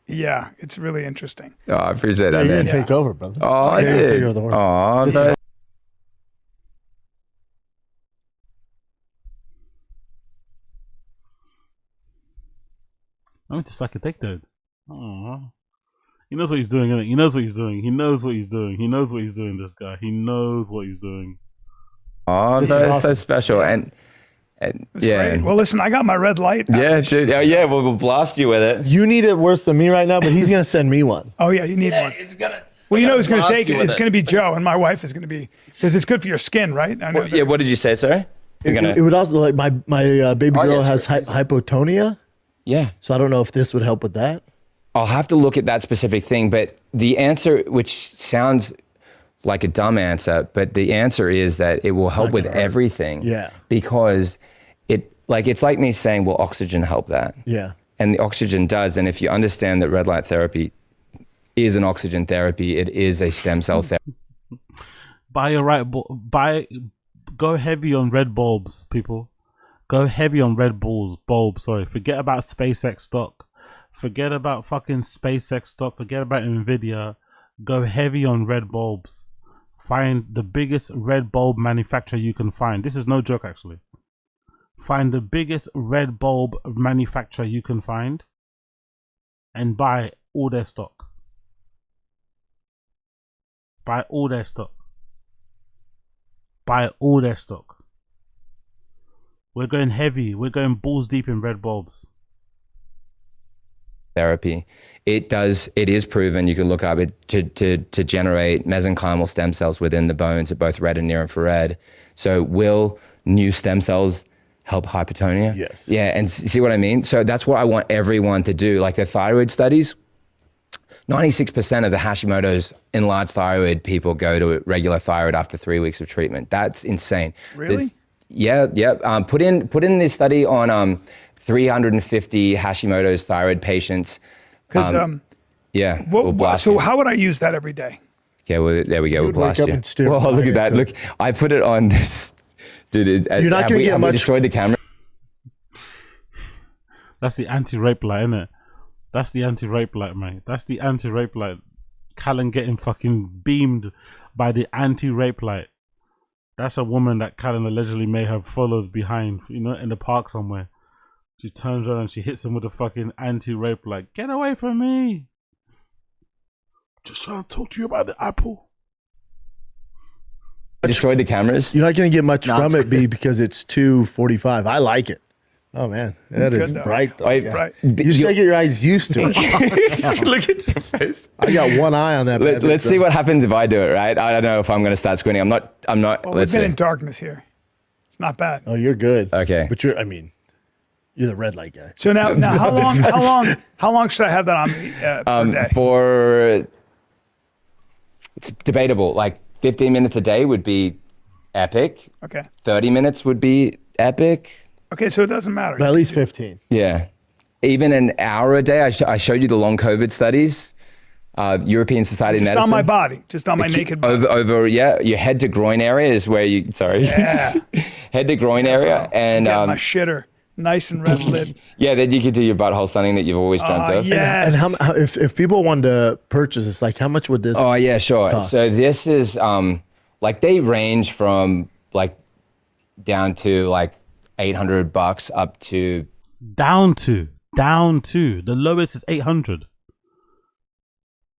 yeah, it's really interesting. Oh, I appreciate that, man. Take over, brother. Oh, I did. Take over the world. Oh, I went to suck a dick, dude. Aww. He knows what he's doing, innit? He knows what he's doing. He knows what he's doing. He knows what he's doing, this guy. He knows what he's doing. Oh, that's awesome. So special. And yeah. Great. Well, listen, I got my red light. Yeah, dude. Oh, yeah, we'll blast you with it. You need it worse than me right now, but he's going to send me one. Oh, yeah, you need one. Well, you know who's going to take it? It's going to be Joe, and my wife is going to be, because it's good for your skin, right? I know yeah, what did you say, sorry? It would also, like, my baby girl has hypotonia. Yeah. So I don't know if this would help with that. I'll have to look at that specific thing, but the answer, which sounds like a dumb answer, but the answer is that it will help with everything. Yeah. Because it's like me saying, will oxygen help that? Yeah. And the oxygen does. And if you understand that red light therapy is an oxygen therapy, it is a stem cell therapy. Go heavy on red bulbs, people. Go heavy on red bulbs. Sorry. Forget about SpaceX stock. Forget about fucking SpaceX stock. Forget about Nvidia. Go heavy on red bulbs. Find the biggest red bulb manufacturer you can find. This is no joke, actually. Find the biggest red bulb manufacturer you can find and buy all their stock. Buy all their stock. Buy all their stock. We're going heavy. We're going balls deep in red bulbs. Therapy. It is proven, you can look up it, to generate mesenchymal stem cells within the bones at both red and near infrared. So will new stem cells help hypotonia? Yes. Yeah, and see what I mean? So that's what I want everyone to do. Like the thyroid studies, 96% of the Hashimoto's enlarged thyroid people go to regular thyroid after 3 weeks of treatment. That's insane. Really? Yeah. Put in this study on 350 Hashimoto's thyroid patients. Yeah. So how would I use that every day? Yeah, well, there we go. We'll blast you. Well, look at that. Look, I put it on this. Dude, you're not going to get much. We destroyed the camera. That's the anti-rape light, isn't it? That's the anti-rape light, mate. That's the anti-rape light. Callan getting fucking beamed by the anti-rape light. That's a woman that Callan allegedly may have followed behind, you know, in the park somewhere. She turns around and she hits him with a fucking anti-rape light. Get away from me! Just trying to talk to you about the apple. I destroyed the cameras. You're not going to get much from it, B, because it's 2:45. I like it. Oh man, that is bright though. Yeah. Right. You just gotta get your eyes used to it. Look at your face. I got one eye on that. Let's see what happens if I do it. Right? I don't know if I'm going to start squinting. I'm not. Well, we've been in darkness here. It's not bad. Oh, you're good. Okay. But you're the red light guy. So now, how long should I have that on me per day? It's debatable. Like 15 minutes a day would be epic. Okay. 30 minutes would be epic. Okay, so it doesn't matter. But at least 15. Yeah. Even an hour a day. I showed you the long COVID studies. European Society of Just Medicine. on my body, just on my naked body. Over, yeah, your head to groin area is where you, sorry. Yeah. Head to groin area. And Get my shitter nice and red lid. yeah, then you could do your butthole sunning that you've always dreamt of. Yes. And how if people wanted to purchase this, like how much would this Oh yeah, sure. cost? So this is like they range from like down to like $800 up to Down to the lowest is 800.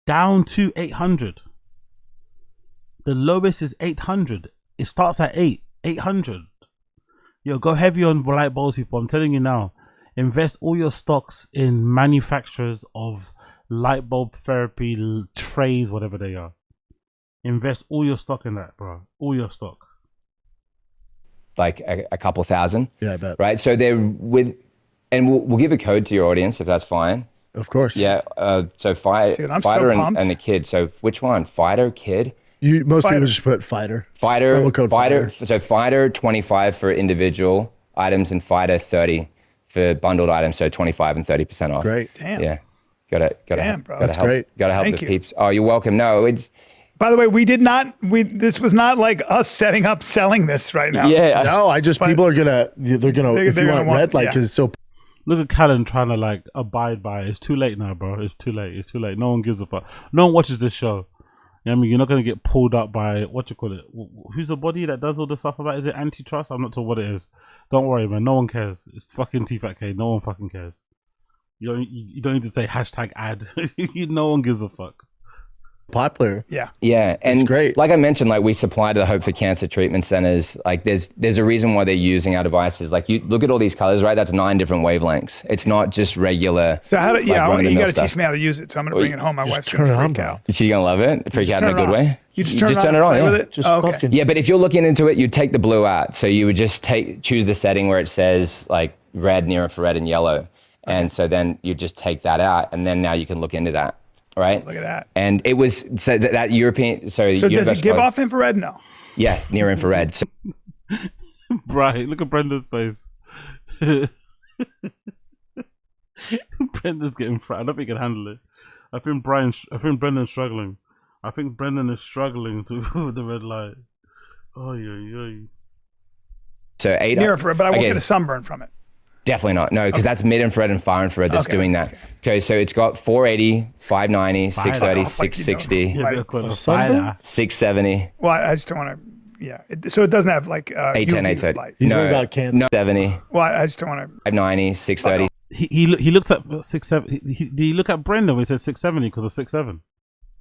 Down to 800. The lowest is 800. It starts at 800. Yo, go heavy on light bulbs, people. I'm telling you now. Invest all your stocks in manufacturers of light bulb therapy trays, whatever they are. Invest all your stock in that, bro. All your stock. like a couple thousand. Yeah, I bet. Right. So they're with, and we'll give a code to your audience if that's fine. Of course. Yeah. So Dude, I'm so fighter pumped. and the kid. So which one? Fighter, kid? Most Fighter. people just put fighter. Fighter, Promo code fighter. fighter. So fighter 25 for individual items and fighter 30 for bundled items. So 25 and 30% off. Great. Damn. Yeah. Gotta Damn, bro. gotta That's help. great. Gotta help Thank the you. peeps. Oh, you're welcome. No, it's By the way, this was not like us setting up selling this right now. yeah. No, people are gonna if you gonna want want- red light yeah. because it's so Look at Callan trying to like abide by it. It's too late now, bro. It's too late. It's too late. No one gives a fuck. No one watches this show. You know what I mean, you're not gonna get pulled up by what you call it. Who's the body that does all the stuff about? Is it antitrust? I'm not sure what it is. Don't worry, man. No one cares. It's fucking T-Fat-K. No one fucking cares. You don't need to say hashtag ad. No one gives a fuck. popular. Yeah. Yeah, and great. like I mentioned, like we supply to the Hope for Cancer treatment centers. Like there's a reason why they're using our devices. Like you look at all these colors, right? That's 9 different wavelengths. It's not just regular. So how do you got run-of-the-mill to stuff. teach me how to use it. So I'm gonna bring it home. My wife's turn gonna it on, freak bro. out. Is she gonna love it? Freak out in a turn it good on. way. You just turn it turn on it on. and play Yeah. with it? Just Oh, okay. fucking Yeah, but if you're looking into it, you'd take the blue out. So you would just choose the setting where it says like red, near infrared, and yellow. And so then you just take that out, and then now you can look into that, right? Look at that. And it was so that European. So does it give off infrared? No. Yes, near infrared. So, Right. Look at Brenda's face. Brenda's getting fat. I don't think he can handle it. I think Brendan's struggling. I think Brendan is struggling with the red light. Oh yeah. so 8 Near infrared, but I won't okay, get a sunburn from it. Definitely not. No, because that's mid infrared and far infrared that's Okay, doing that. Okay, so it's got 480, 590, 630, Like, you know, 660, Yeah, Right. they're called a sunburn? fighter. 670, Well, I just don't want to. Yeah. So it doesn't have like 810, UV 830. light. He's worried about cancer. No, 70, Well, I just don't want to. 590, 630, He looks at 670. Did he look at Brendan when he said 670 because of 67?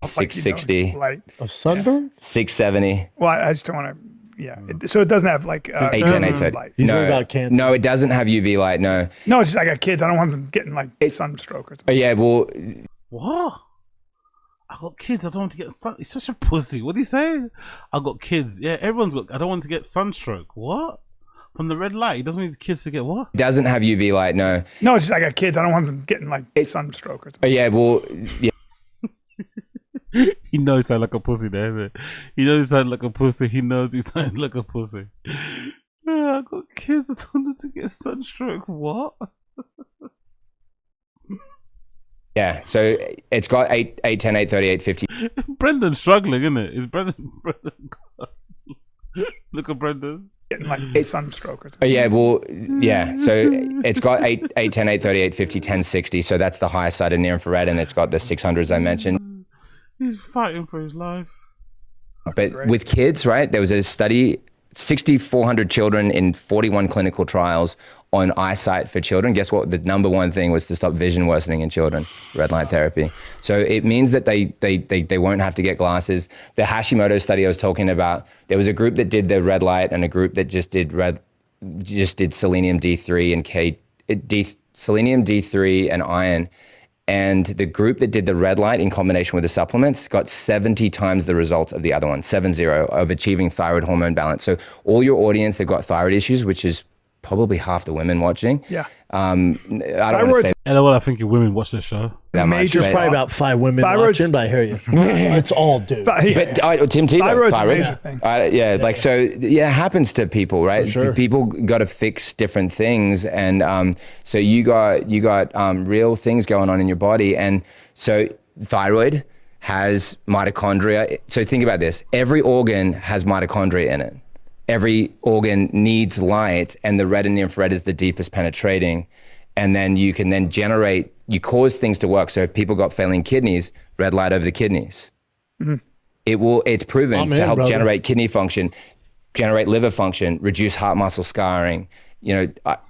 660, Light. A sunburn? 670, Well, I just don't want to. Yeah. So it doesn't have like 810, 830. light. He's worried about cancer. No, it doesn't have UV light. No. No, it's just I got kids. I don't want them getting like sunstroke or Oh, something. yeah, well, What? I got kids. I don't want to get sun. He's such a pussy. What do you say? I got kids. Yeah, everyone's got. I don't want to get sunstroke. What? From the red light. He doesn't want his kids to get what? it doesn't have UV light. No. No, it's just I got kids. I don't want them getting like sunstroke or Oh, something. yeah, well, yeah. He knows he sound like a pussy there, isn't it? He knows he sound like a pussy. He knows he sound like a pussy. Yeah, I got kids. I don't want them to get sunstroke. What? Yeah, so it's got 8, 10, 830, 850. Brendan's struggling, isn't it? Is Brendan? Look at Brendan. Getting like sunstroke or Oh, something. yeah, well, yeah. So it's got 8, 10, 830, 850, 1060. So that's the high side of near infrared, and it's got the 600s I mentioned. He's fighting for his life. But with kids, right, there was a study, 6,400 children in 41 clinical trials on eyesight for children. Guess what? The number one thing was to stop vision worsening in children, red light therapy. So it means that they won't have to get glasses. The Hashimoto study I was talking about, there was a group that did the red light and a group that just did selenium D3 and selenium D3 and iron. And the group that did the red light in combination with the supplements got 70 times the results of the other one, 70, of achieving thyroid hormone balance. So all your audience, they've got thyroid issues, which is probably half the women watching. Yeah. I don't want to say LOL, I think women watch this show. that much. Major There's probably about 5 women Thyroid's- watching, but I hear you. It's all dudes. But Tim Tebow, Thyroid's a thyroid. major thing. It happens to people, right? Sure. People got to fix different things, and so you got real things going on in your body, and so thyroid has mitochondria. So think about this: every organ has mitochondria in it. Every organ needs light, and the red and the infrared is the deepest penetrating, and then you can then generate. You cause things to work. So if people got failing kidneys, red light over the kidneys. Mm-hmm. It's proven to help generate kidney function, generate liver function, reduce heart muscle scarring,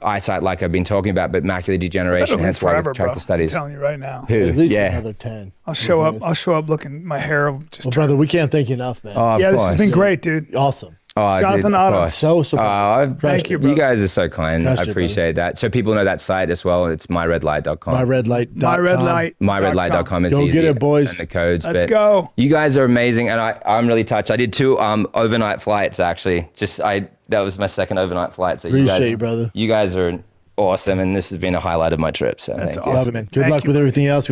eyesight like I've been talking about, but macular degeneration, hence why we track the studies. I'm telling you right now. At least another 10. I'll show up looking, my hair will just brother, we can't thank you enough, man. Oh, yeah, this has been great, dude. Awesome. Oh, Jonathan Otto. So surprised. Thank you, bro. You guys are so kind. Trust I you, appreciate that. So people know that site as well. It's myredlight.com. myredlight.com. It's Go easy. get it, boys. And the codes. Let's go. You guys are amazing, and I'm really touched. I did 2 overnight flights actually. That was my second overnight flight. So Appreciate you, brother. You guys are awesome, and this has been a highlight of my trip. So That's thank awesome. you. Love it, man. Good luck with everything else.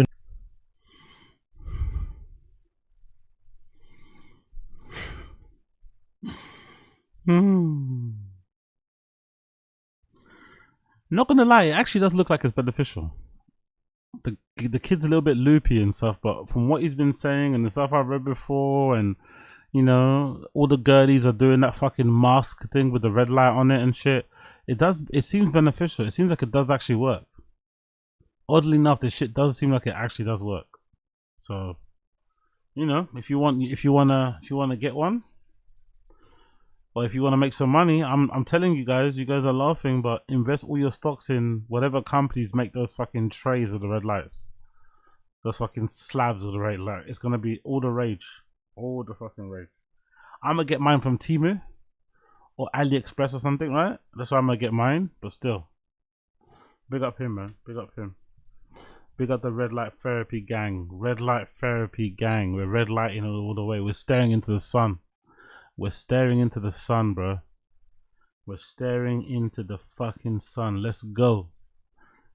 Not gonna lie, it actually does look like it's beneficial. The kid's a little bit loopy and stuff, but from what he's been saying and the stuff I've read before, and all the girlies are doing that fucking mask thing with the red light on it and shit. It seems beneficial. It seems like it does actually work. Oddly enough, this shit does seem like it actually does work. So, if you wanna get one, or if you want to make some money, I'm telling you guys are laughing, but invest all your stocks in whatever companies make those fucking trays with the red lights. Those fucking slabs with the red light. It's gonna be all the rage. All the fucking rage. I'm gonna get mine from Temu or AliExpress or something, right? That's why I'm gonna get mine, but still. Big up him, man. Big up him. Big up the red light therapy gang. Red light therapy gang. We're red lighting all the way. We're staring into the sun. We're staring into the sun, bro. We're staring into the fucking sun. Let's go.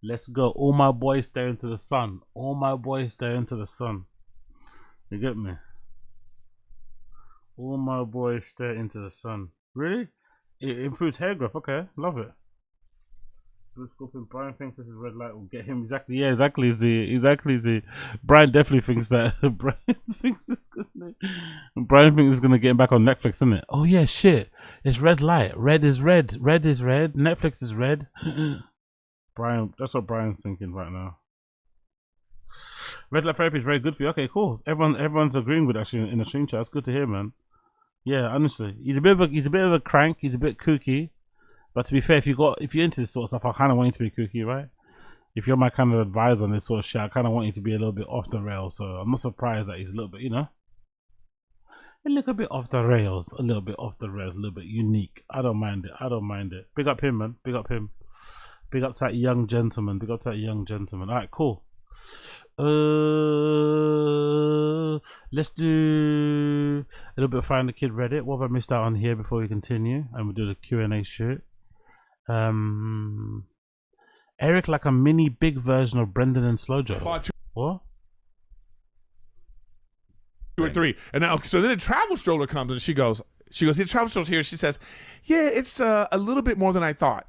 Let's go. All my boys stare into the sun. All my boys stare into the sun. You get me? All my boys stare into the sun. Really? It improves hair growth. Okay, love it. Brian thinks this is red light will get him exactly. Yeah, exactly. Z. Brian definitely thinks that. Brian thinks it's gonna get him back on Netflix, isn't it? Oh yeah, shit. It's red light. Red is red. Red is red. Netflix is red. Brian, that's what Brian's thinking right now. Red light therapy is very good for you. Okay, cool. Everyone's agreeing with actually in the stream chat. That's good to hear, man. Yeah, honestly, he's a bit of a crank. He's a bit kooky. But to be fair, if you're into this sort of stuff, I kind of want you to be kooky, right? If you're my kind of advisor on this sort of shit, I kind of want you to be a little bit off the rails. So I'm not surprised that he's a little bit, a little bit off the rails, a little bit off the rails, a little bit unique. I don't mind it. Big up him, man. Big up him. Big up to that young gentleman. All right, cool. Let's do a little bit of Find the Kid Reddit. What have I missed out on here before we continue? And we'll do the Q&A shit. Eric like a mini big version of Brendan and Slojo. What? 2 or 3, and now so then a travel stroller comes and she goes, the travel stroller's here. She says, yeah, it's a little bit more than I thought.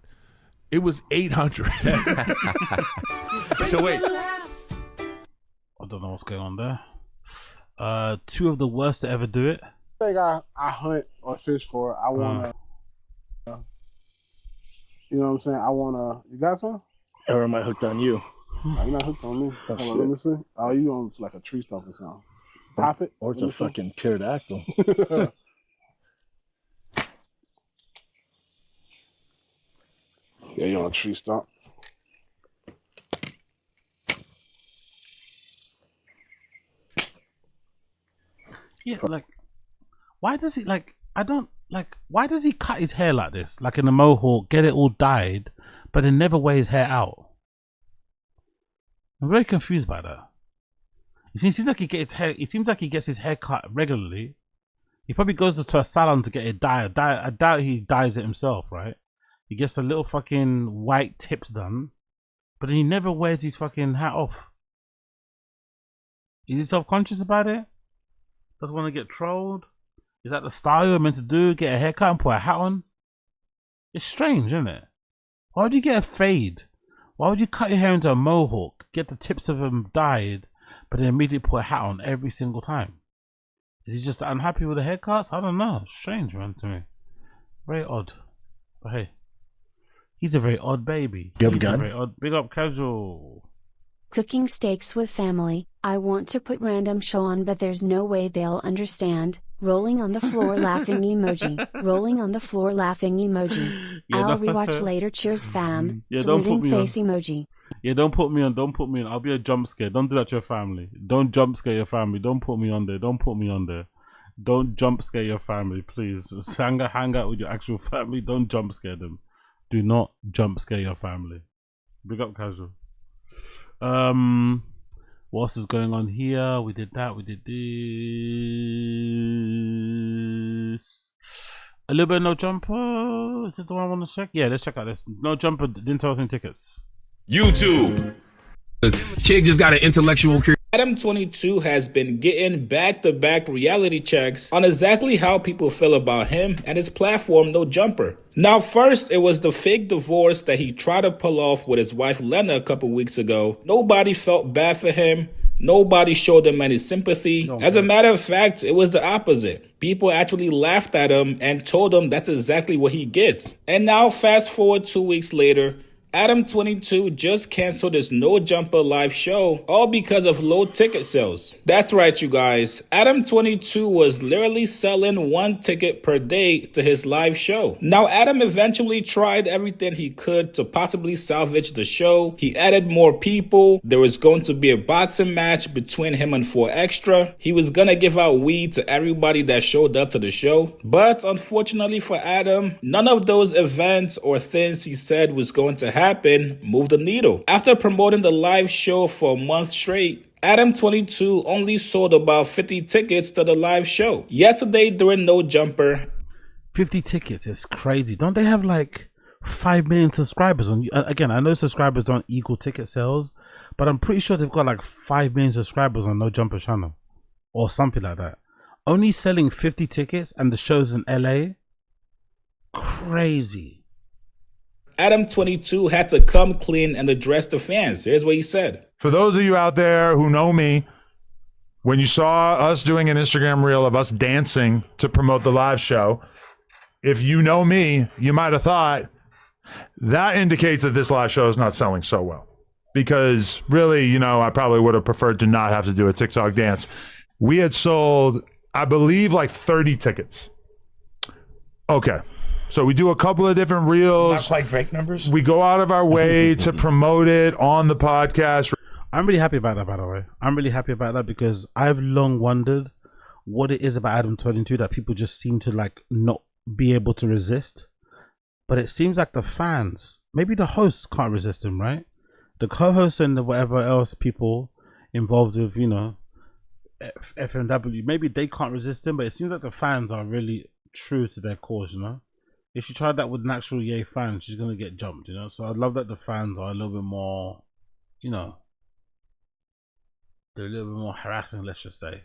It was 800. So wait. I don't know what's going on there. 2 of the worst to ever do it. I think I hunt or fish for. I wanna, you know what I'm saying? I wanna. You got some? Or am I hooked on you? You're not hooked on me. Oh, Hold on, let me see. Oh, you on like a tree stump or something? Pop it? Or it's a fucking pterodactyl. Yeah, you're on a tree stump. Yeah, like, why does he why does he cut his hair like this, like in a mohawk, get it all dyed, but then never wear his hair out? I'm very confused by that. It seems like he gets his hair cut regularly. He probably goes to a salon to get it dyed. I doubt he dyes it himself, right? He gets a little fucking white tips done, but then he never wears his fucking hat off. Is he self-conscious about it? Doesn't want to get trolled? Is that the style you're meant to do? Get a haircut and put a hat on? It's strange, isn't it? Why would you get a fade? Why would you cut your hair into a mohawk, get the tips of them dyed, but then immediately put a hat on every single time? Is he just unhappy with the haircuts? I don't know. Strange, man, to me. Very odd. But hey, he's a very odd baby. You have He's a gun? very odd. Big up casual. Cooking steaks with family. I want to put random show on, but there's no way they'll understand. Rolling on the floor laughing emoji. Rolling on the floor laughing emoji. Yeah, I'll don't- rewatch later. Cheers, fam. Yeah, don't Saluting put me on. face emoji. Yeah, don't put me on. Don't put me on. I'll be a jump scare. Don't do that to your family. Don't jump scare your family. Don't put me on there. Don't put me on there. Don't jump scare your family, please. Just hang out with your actual family. Don't jump scare them. Do not jump scare your family. Big up casual. What else is going on here? We did that. We did this. A little bit of No Jumper. Is this the one I want to check? Yeah, let's check out this. No Jumper didn't tell us any tickets. YouTube. Chigs just got an intellectual Adam 22 has been getting back-to-back reality checks on exactly how people feel about him and his platform No Jumper. Now first, it was the fake divorce that he tried to pull off with his wife Lena a couple weeks ago. Nobody felt bad for him. Nobody showed him any sympathy. As a matter of fact, it was the opposite. People actually laughed at him and told him that's exactly what he gets. And now fast forward 2 weeks later, Adam 22 just canceled his No Jumper live show, all because of low ticket sales. That's right, you guys. Adam 22 was literally selling 1 ticket per day to his live show. Now, Adam eventually tried everything he could to possibly salvage the show. He added more people. There was going to be a boxing match between him and 4 Extra. He was gonna give out weed to everybody that showed up to the show. But unfortunately for Adam, none of those events or things he said was going to happen moved the needle. After promoting the live show for a month straight, Adam 22 only sold about 50 tickets to the live show. Yesterday during No Jumper, 50 tickets is crazy. Don't they have like 5 million subscribers on? Again, I know subscribers don't equal ticket sales, but I'm pretty sure they've got like 5 million subscribers on No Jumper channel or something like that. Only selling 50 tickets and the show's in LA. Crazy. Adam 22 had to come clean and address the fans. Here's what he said. For those of you out there who know me, when you saw us doing an Instagram reel of us dancing to promote the live show, if you know me, you might have thought that indicates that this live show is not selling so well. Because really, you know, I probably would have preferred to not have to do a TikTok dance. We had sold, I believe, like 30 tickets. Okay. So we do a couple of different reels. Not quite Drake numbers. We go out of our way to promote it on the podcast. I'm really happy about that, by the way. I'm really happy about that because I've long wondered what it is about Adam 22 that people just seem to like not be able to resist. But it seems like the fans, maybe the hosts can't resist him, right? The co-hosts and the whatever else people involved with, you know, FMW, maybe they can't resist him, but it seems like the fans are really true to their cause, you know? If she tried that with an actual Yay fan, she's going to get jumped, you know? So I love that the fans are a little bit more, you know, they're a little bit more harassing, let's just say.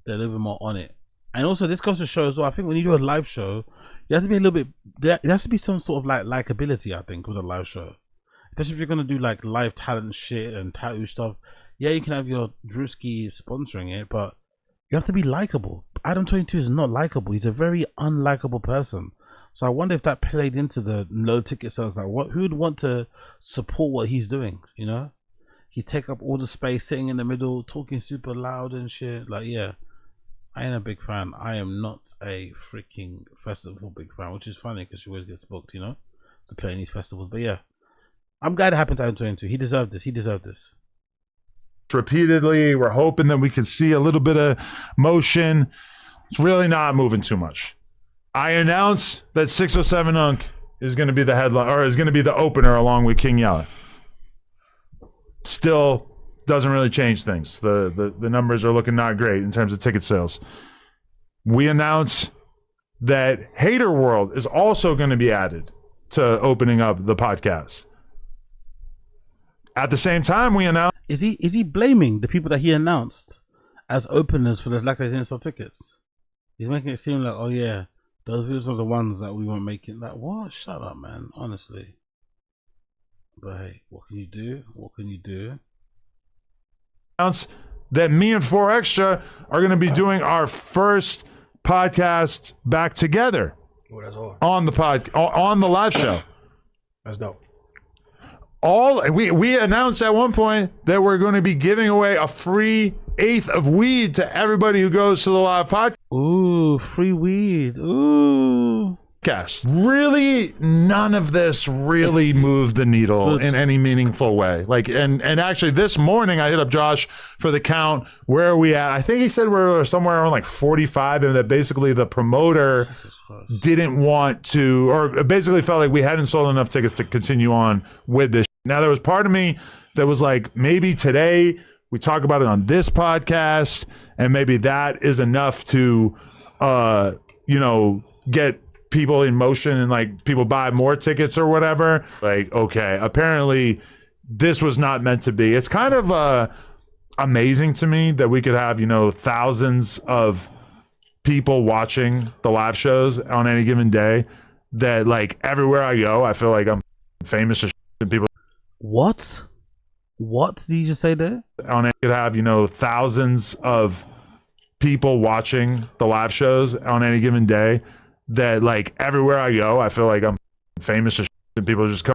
They're a little bit more on it. And also, this goes to show as well, I think when you do a live show, you have to be a little bit, there has to be some sort of like likability, I think, with a live show. Especially if you're going to do like live talent shit and tattoo stuff. Yeah, you can have your Drewski sponsoring it, but you have to be likable. Adam 22 is not likable. He's a very unlikable person. So I wonder if that played into the low ticket sales. Like, who would want to support what he's doing? You know, he take up all the space, sitting in the middle, talking super loud and shit. Like, yeah, I ain't a big fan. I am not a freaking festival big fan, which is funny because she always gets booked, you know, to play in these festivals. But yeah, I'm glad it happened to Adam 22. He deserved this. He deserved this. Repeatedly, we're hoping that we can see a little bit of motion. It's really not moving too much. I announce that 607 Unk is going to be the headline, or is going to be the opener along with King Yella. Still doesn't really change things. The numbers are looking not great in terms of ticket sales. We announce that Hater World is also going to be added to opening up the podcast. At the same time, we announced. Is he blaming the people that he announced as openers for the lack they didn't sell tickets? He's making it seem like, oh yeah, those are the ones that we weren't making. Like, what? Shut up, man. Honestly. But hey, what can you do? What can you do? That me and 4Extra are going to be doing our first podcast back together. Oh, that's hard. On the live show. That's dope. We announced at one point that we're going to be giving away a free eighth of weed to everybody who goes to the live podcast. Ooh, free weed. Ooh. Really, none of this really moved the needle in any meaningful way. Like, and actually, this morning I hit up Josh for the count. Where are we at? I think he said we're somewhere around like 45, and that basically the promoter didn't want to, or basically felt like we hadn't sold enough tickets to continue on with this. Now, there was part of me that was like, maybe today we talk about it on this podcast, and maybe that is enough to, get people in motion and like people buy more tickets or whatever. Like, okay, apparently this was not meant to be. It's kind of amazing to me that we could have, thousands of people watching the live shows on any given day, that like everywhere I go, I feel like I'm famous as and people. What did you just say there? On it could have, thousands of people watching the live shows on any given day, that like everywhere I go, I feel like I'm famous as and people just come.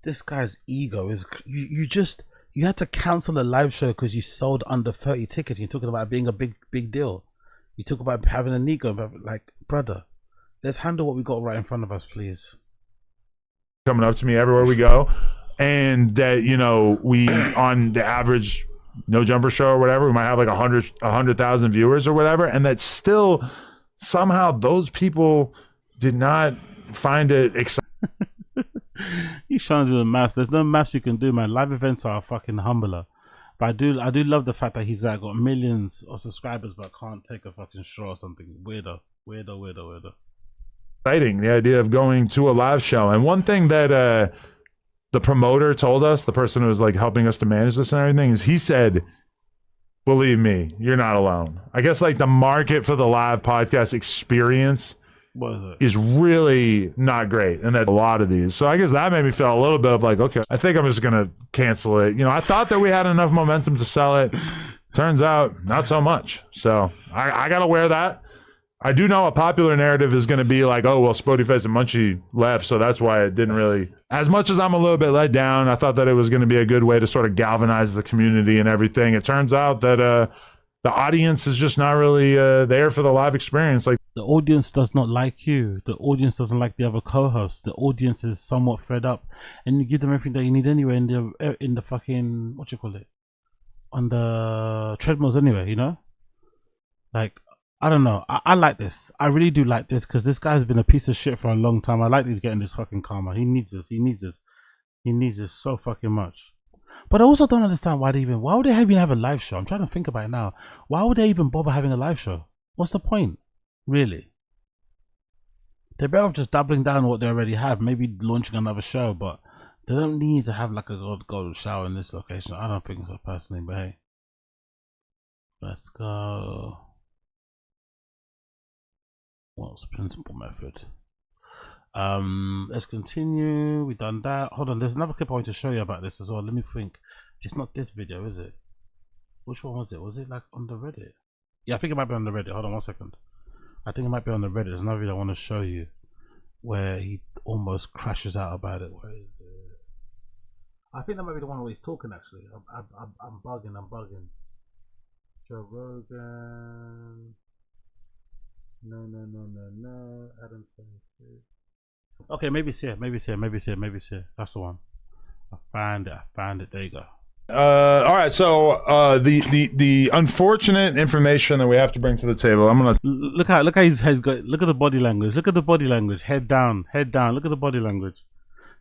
This guy's ego is you had to cancel a live show because you sold under 30 tickets. You're talking about being a big deal. You talk about having an ego, but like, brother, let's handle what we got right in front of us, please. Coming up to me everywhere we go, and that we on the average No Jumper show or whatever, we might have like 100,000 viewers or whatever, and that still somehow those people did not find it exciting. He's trying to do the maths. There's no maths you can do, man. Live events are a fucking humbler. But I do love the fact that he's got millions of subscribers but can't take a fucking straw or something. Weirdo. Exciting, the idea of going to a live show. And one thing that the promoter told us, the person who was like helping us to manage this and everything, is he said, believe me, you're not alone. I guess like the market for the live podcast experience is really not great, and that a lot of these. So I guess that made me feel a little bit of like, okay, I think I'm just gonna cancel it. I thought that we had enough momentum to sell it. Turns out not so much. So I gotta wear that. I do know a popular narrative is going to be like, oh, well, Spody Face and Munchie left, so that's why it didn't really. As much as I'm a little bit let down, I thought that it was going to be a good way to sort of galvanize the community and everything. It turns out that the audience is just not really there for the live experience. Like, the audience does not like you. The audience doesn't like the other co-hosts. The audience is somewhat fed up, and you give them everything that you need anyway in the fucking, what you call it, on the treadmills anyway. Like. I don't know. I like this. I really do like this, because this guy's been a piece of shit for a long time. I like he's getting this fucking karma. He needs this. He needs this so fucking much. But I also don't understand why would they even have a live show? I'm trying to think about it now. Why would they even bother having a live show? What's the point? Really? They're better off just doubling down on what they already have, maybe launching another show, but they don't need to have like a gold shower in this location. I don't think so personally, but hey. Let's go. What's principal method? Let's continue. We done that. Hold on, there's another clip I want to show you about this as well. Let me think. It's not this video, is it? Which one was it? Was it like on the Reddit? Yeah, I think it might be on the Reddit. Hold on 1 second. I think it might be on the Reddit. There's another video I want to show you where he almost crashes out about it. Where is it? I think that might be the one where he's talking actually. I'm bugging. Joe Rogan. No. Adam. Okay, maybe it's here. That's the one. I found it. There you go. All right. So the unfortunate information that we have to bring to the table. I'm gonna look how he's got. Look at the body language. Head down. Look at the body language.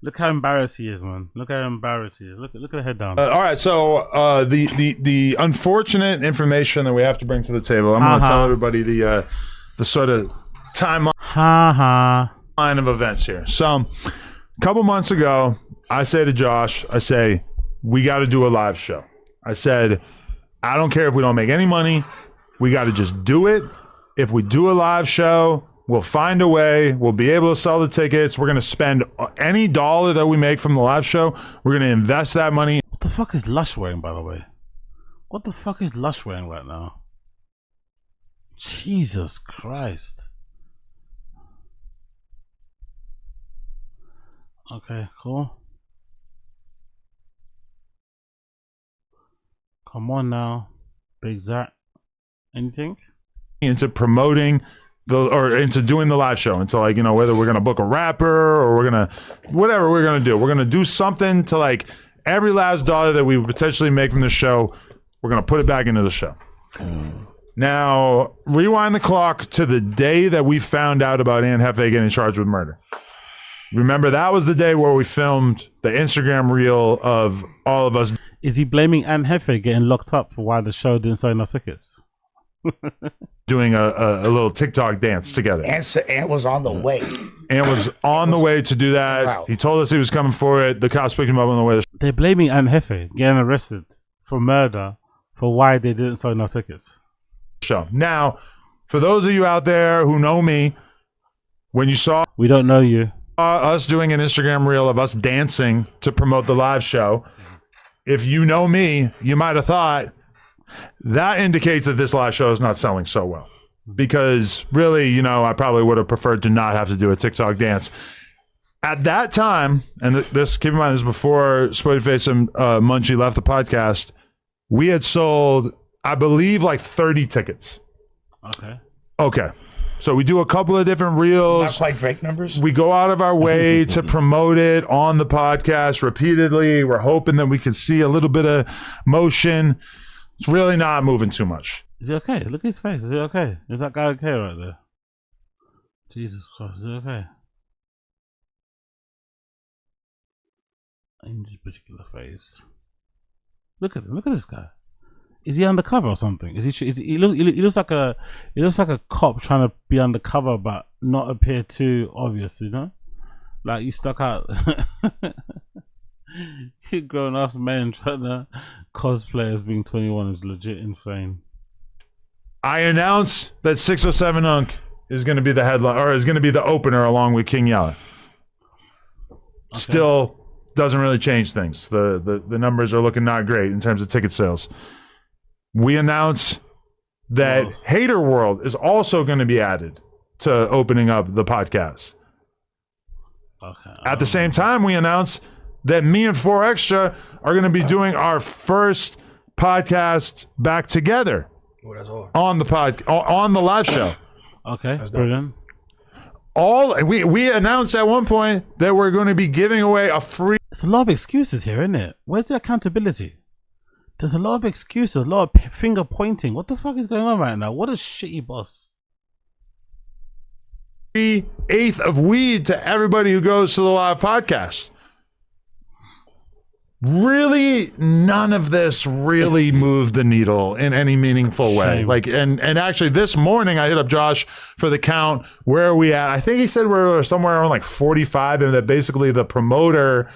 Look how embarrassed he is, man. Look how embarrassed he is. Look at the head down. All right. So the unfortunate information that we have to bring to the table. I'm gonna tell everybody the sort of timeline line of events here. So a couple months ago, I say to Josh, we got to do a live show. I said, I don't care if we don't make any money. We got to just do it. If we do a live show, we'll find a way. We'll be able to sell the tickets. We're going to spend any dollar that we make from the live show. We're going to invest that money. What the fuck is Lush wearing, by the way? What the fuck is Lush wearing right now? Jesus Christ. Okay, cool. Come on now, Big Zach. Anything? Into promoting or into doing the live show, into like, whether we're gonna book a rapper or we're gonna whatever we're gonna do. We're gonna do something to like every last dollar that we would potentially make from the show, we're gonna put it back into the show. Now, rewind the clock to the day that we found out about Ann Hefe getting charged with murder. Remember, that was the day where we filmed the Instagram reel of all of us. Is he blaming Ann Hefe getting locked up for why the show didn't sell enough tickets? Doing a little TikTok dance together. Ant was on the way. Ant was on the way to do that. Wow. He told us he was coming for it. The cops picked him up on the way. They're blaming Ann Hefe getting arrested for murder for why they didn't sell enough tickets. Show. Now, for those of you out there who know me, when you saw... We don't know you. Us doing an Instagram reel of us dancing to promote the live show, if you know me, you might have thought that indicates that this live show is not selling so well. Because really, I probably would have preferred to not have to do a TikTok dance. At that time, and this, keep in mind, this is before Spoiled Face and Munchie left the podcast, we had sold, I believe, like 30 tickets. Okay. So we do a couple of different reels. Not quite Drake numbers. We go out of our way to promote it on the podcast repeatedly. We're hoping that we can see a little bit of motion. It's really not moving too much. Is he okay? Look at his face. Is he okay? Is that guy okay right there? Jesus Christ, is he okay? In this particular face. Look at him. Look at this guy. Is he undercover or something? He looks like a cop trying to be undercover but not appear too obvious, Like you stuck out. You grown ass men trying to cosplay as being 21 is legit insane. I announce that 607 Unk is going to be the headline, or is going to be the opener along with King Yella. Still doesn't really change things. The numbers are looking not great in terms of ticket sales. We announce that Hater World is also going to be added to opening up the podcast. At the same time, we announce that me and 4 Extra are going to be doing our first podcast back together on the live show. Okay, brilliant. We announced at one point that we're going to be giving away a free... It's a lot of excuses here, isn't it? Where's the accountability? There's a lot of excuses, a lot of finger pointing. What the fuck is going on right now? What a shitty boss. 1/8 of weed to everybody who goes to the live podcast. Really, none of this really moved the needle in any meaningful way. And actually this morning I hit up Josh for the count. Where are we at? I think he said we're somewhere around like 45, and that basically the promoter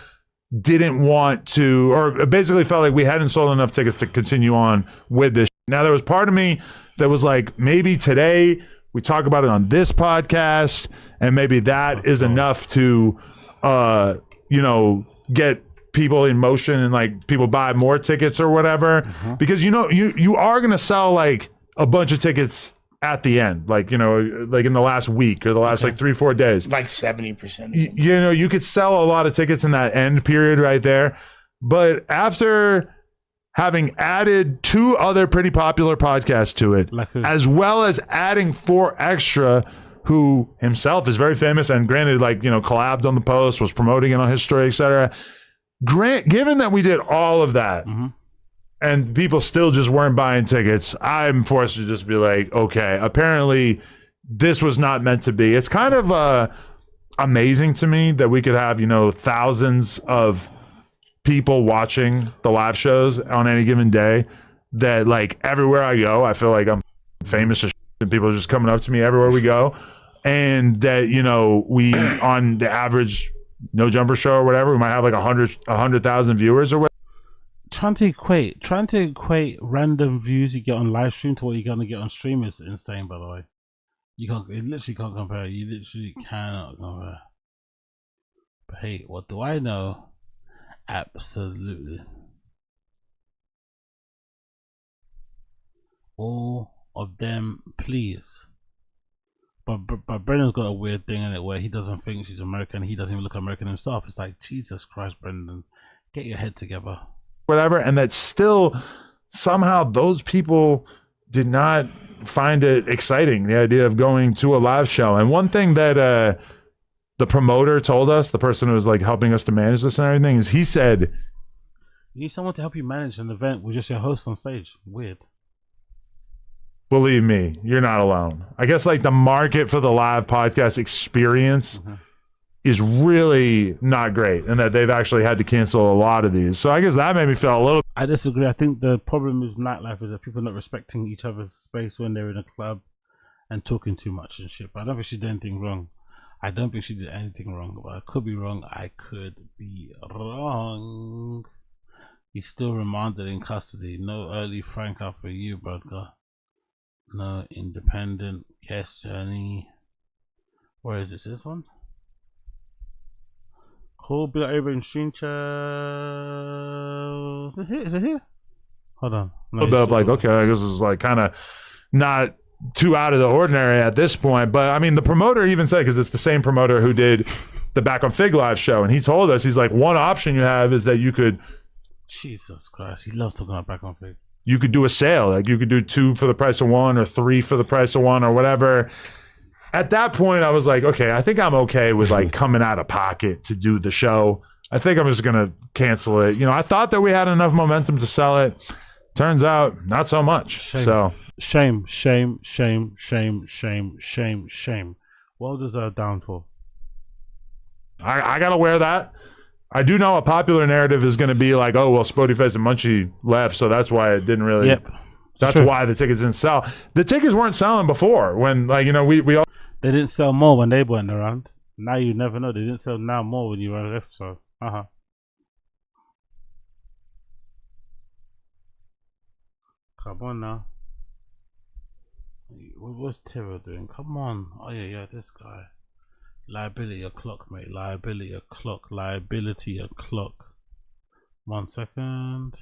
didn't want to, or basically felt like we hadn't sold enough tickets to continue on with this. Now, there was part of me that was like, maybe today we talk about it on this podcast, and maybe that is enough to, get people in motion and like people buy more tickets or whatever. Because, you are going to sell like a bunch of tickets at the end, like in the last week or the last like 3-4 days, like 70%. You could sell a lot of tickets in that end period right there. But after having added 2 other pretty popular podcasts to it, as well as adding 4 Extra, who himself is very famous and granted, collabed on the post, was promoting it on his story, etc. Given that we did all of that, and people still just weren't buying tickets, I'm forced to just be like, okay, apparently this was not meant to be. It's kind of amazing to me that we could have, thousands of people watching the live shows on any given day, that like everywhere I go, I feel like I'm famous as shit, and people are just coming up to me everywhere we go. and that, you know, we on the average no jumper show or whatever, we might have like 100,000 viewers or whatever. Trying to equate random views you get on live stream to what you're gonna get on stream is insane, by the way. It literally can't compare. You literally cannot compare. But hey, what do I know? Absolutely. All of them, please. But Brendan's got a weird thing in it where he doesn't think she's American. He doesn't even look American himself. It's like, Jesus Christ, Brendan, get your head together. Whatever, and that still somehow those people did not find it exciting, the idea of going to a live show. And one thing that the promoter told us, the person who was like helping us to manage this and everything, is he said, you need someone to help you manage an event with just your host on stage. Weird. Believe me, you're not alone. I guess like the market for the live podcast experience is really not great, and that they've actually had to cancel a lot of these. So I guess that made me feel a little. I disagree. I think the problem with nightlife is that people are not respecting each other's space when they're in a club and talking too much and shit. But I don't think she did anything wrong. I don't think she did anything wrong, but I could be wrong. I could be wrong. He's still remanded in custody. No early Frank out for you, brother. No independent case journey. Where is this? This one? Cool. Be over in stream chat. Is it here? Is it here? Hold on. A little bit of like, okay, I guess this is like kind of not too out of the ordinary at this point. But I mean, the promoter even said, because it's the same promoter who did the Back on Fig live show, and he told us, he's like, one option you have is that you could. Jesus Christ, he loves talking about Back on Fig. You could do a sale, like you could do 2 for the price of 1 or 3 for the price of 1 or whatever. At that point, I was like, okay, I think I'm okay with like coming out of pocket to do the show. I think I'm just gonna cancel it. You know, I thought that we had enough momentum to sell it. Turns out, not so much. Shame. So shame. Well deserved downfall. I gotta wear that. I do know a popular narrative is going to be like, oh, well, Spotify's and Munchie left, so that's why it didn't really. Yep. That's true. why the tickets didn't sell. The tickets weren't selling before when, like, you know, we all. They didn't sell more when they weren't around. Now you never know. They didn't sell now more when you were left, so. Come on now. What's Tiro doing? Come on. Oh, yeah, this guy. Liability o'clock, mate. Liability o'clock. 1 second.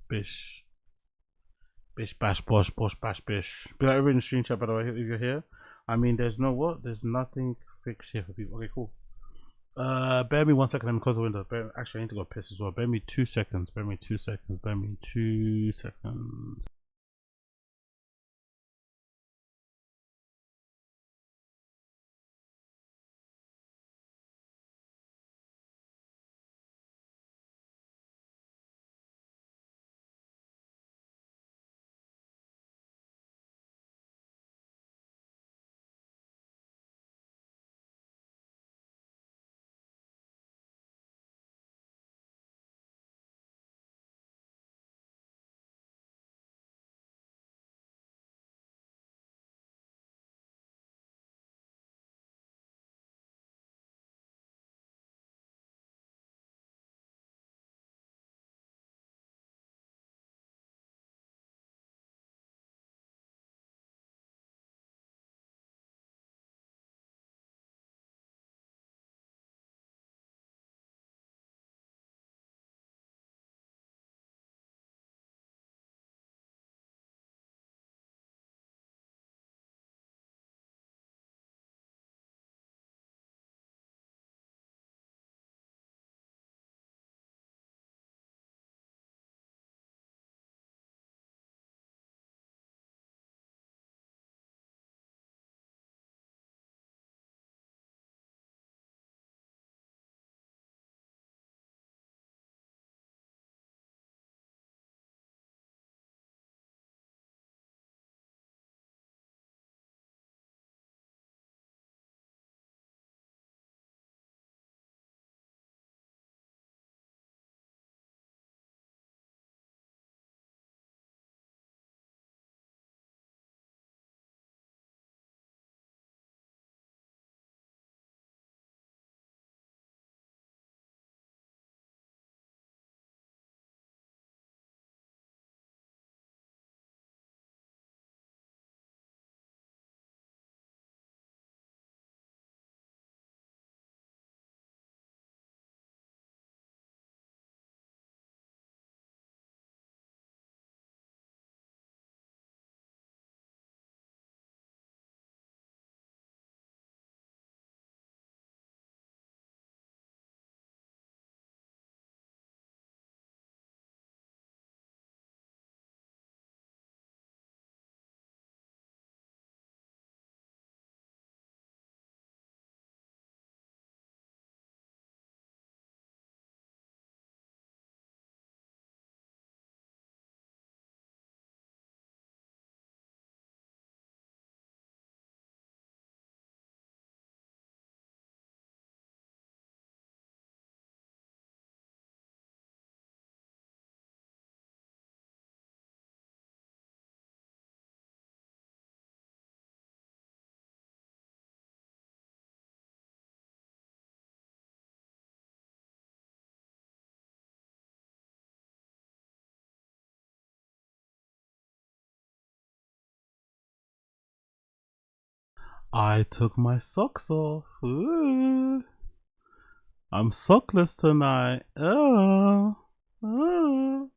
Bish, bash, bosh, bash, bish. Be like in the stream chat, by the way, if you're here. I mean, there's nothing fixed here for people. Okay, cool. Bear me 1 second. Let me close the window. Actually, I need to go piss as well. Bear me 2 seconds. Bear me 2 seconds. I took my socks off. Ooh. I'm sockless tonight. Oh. Oh.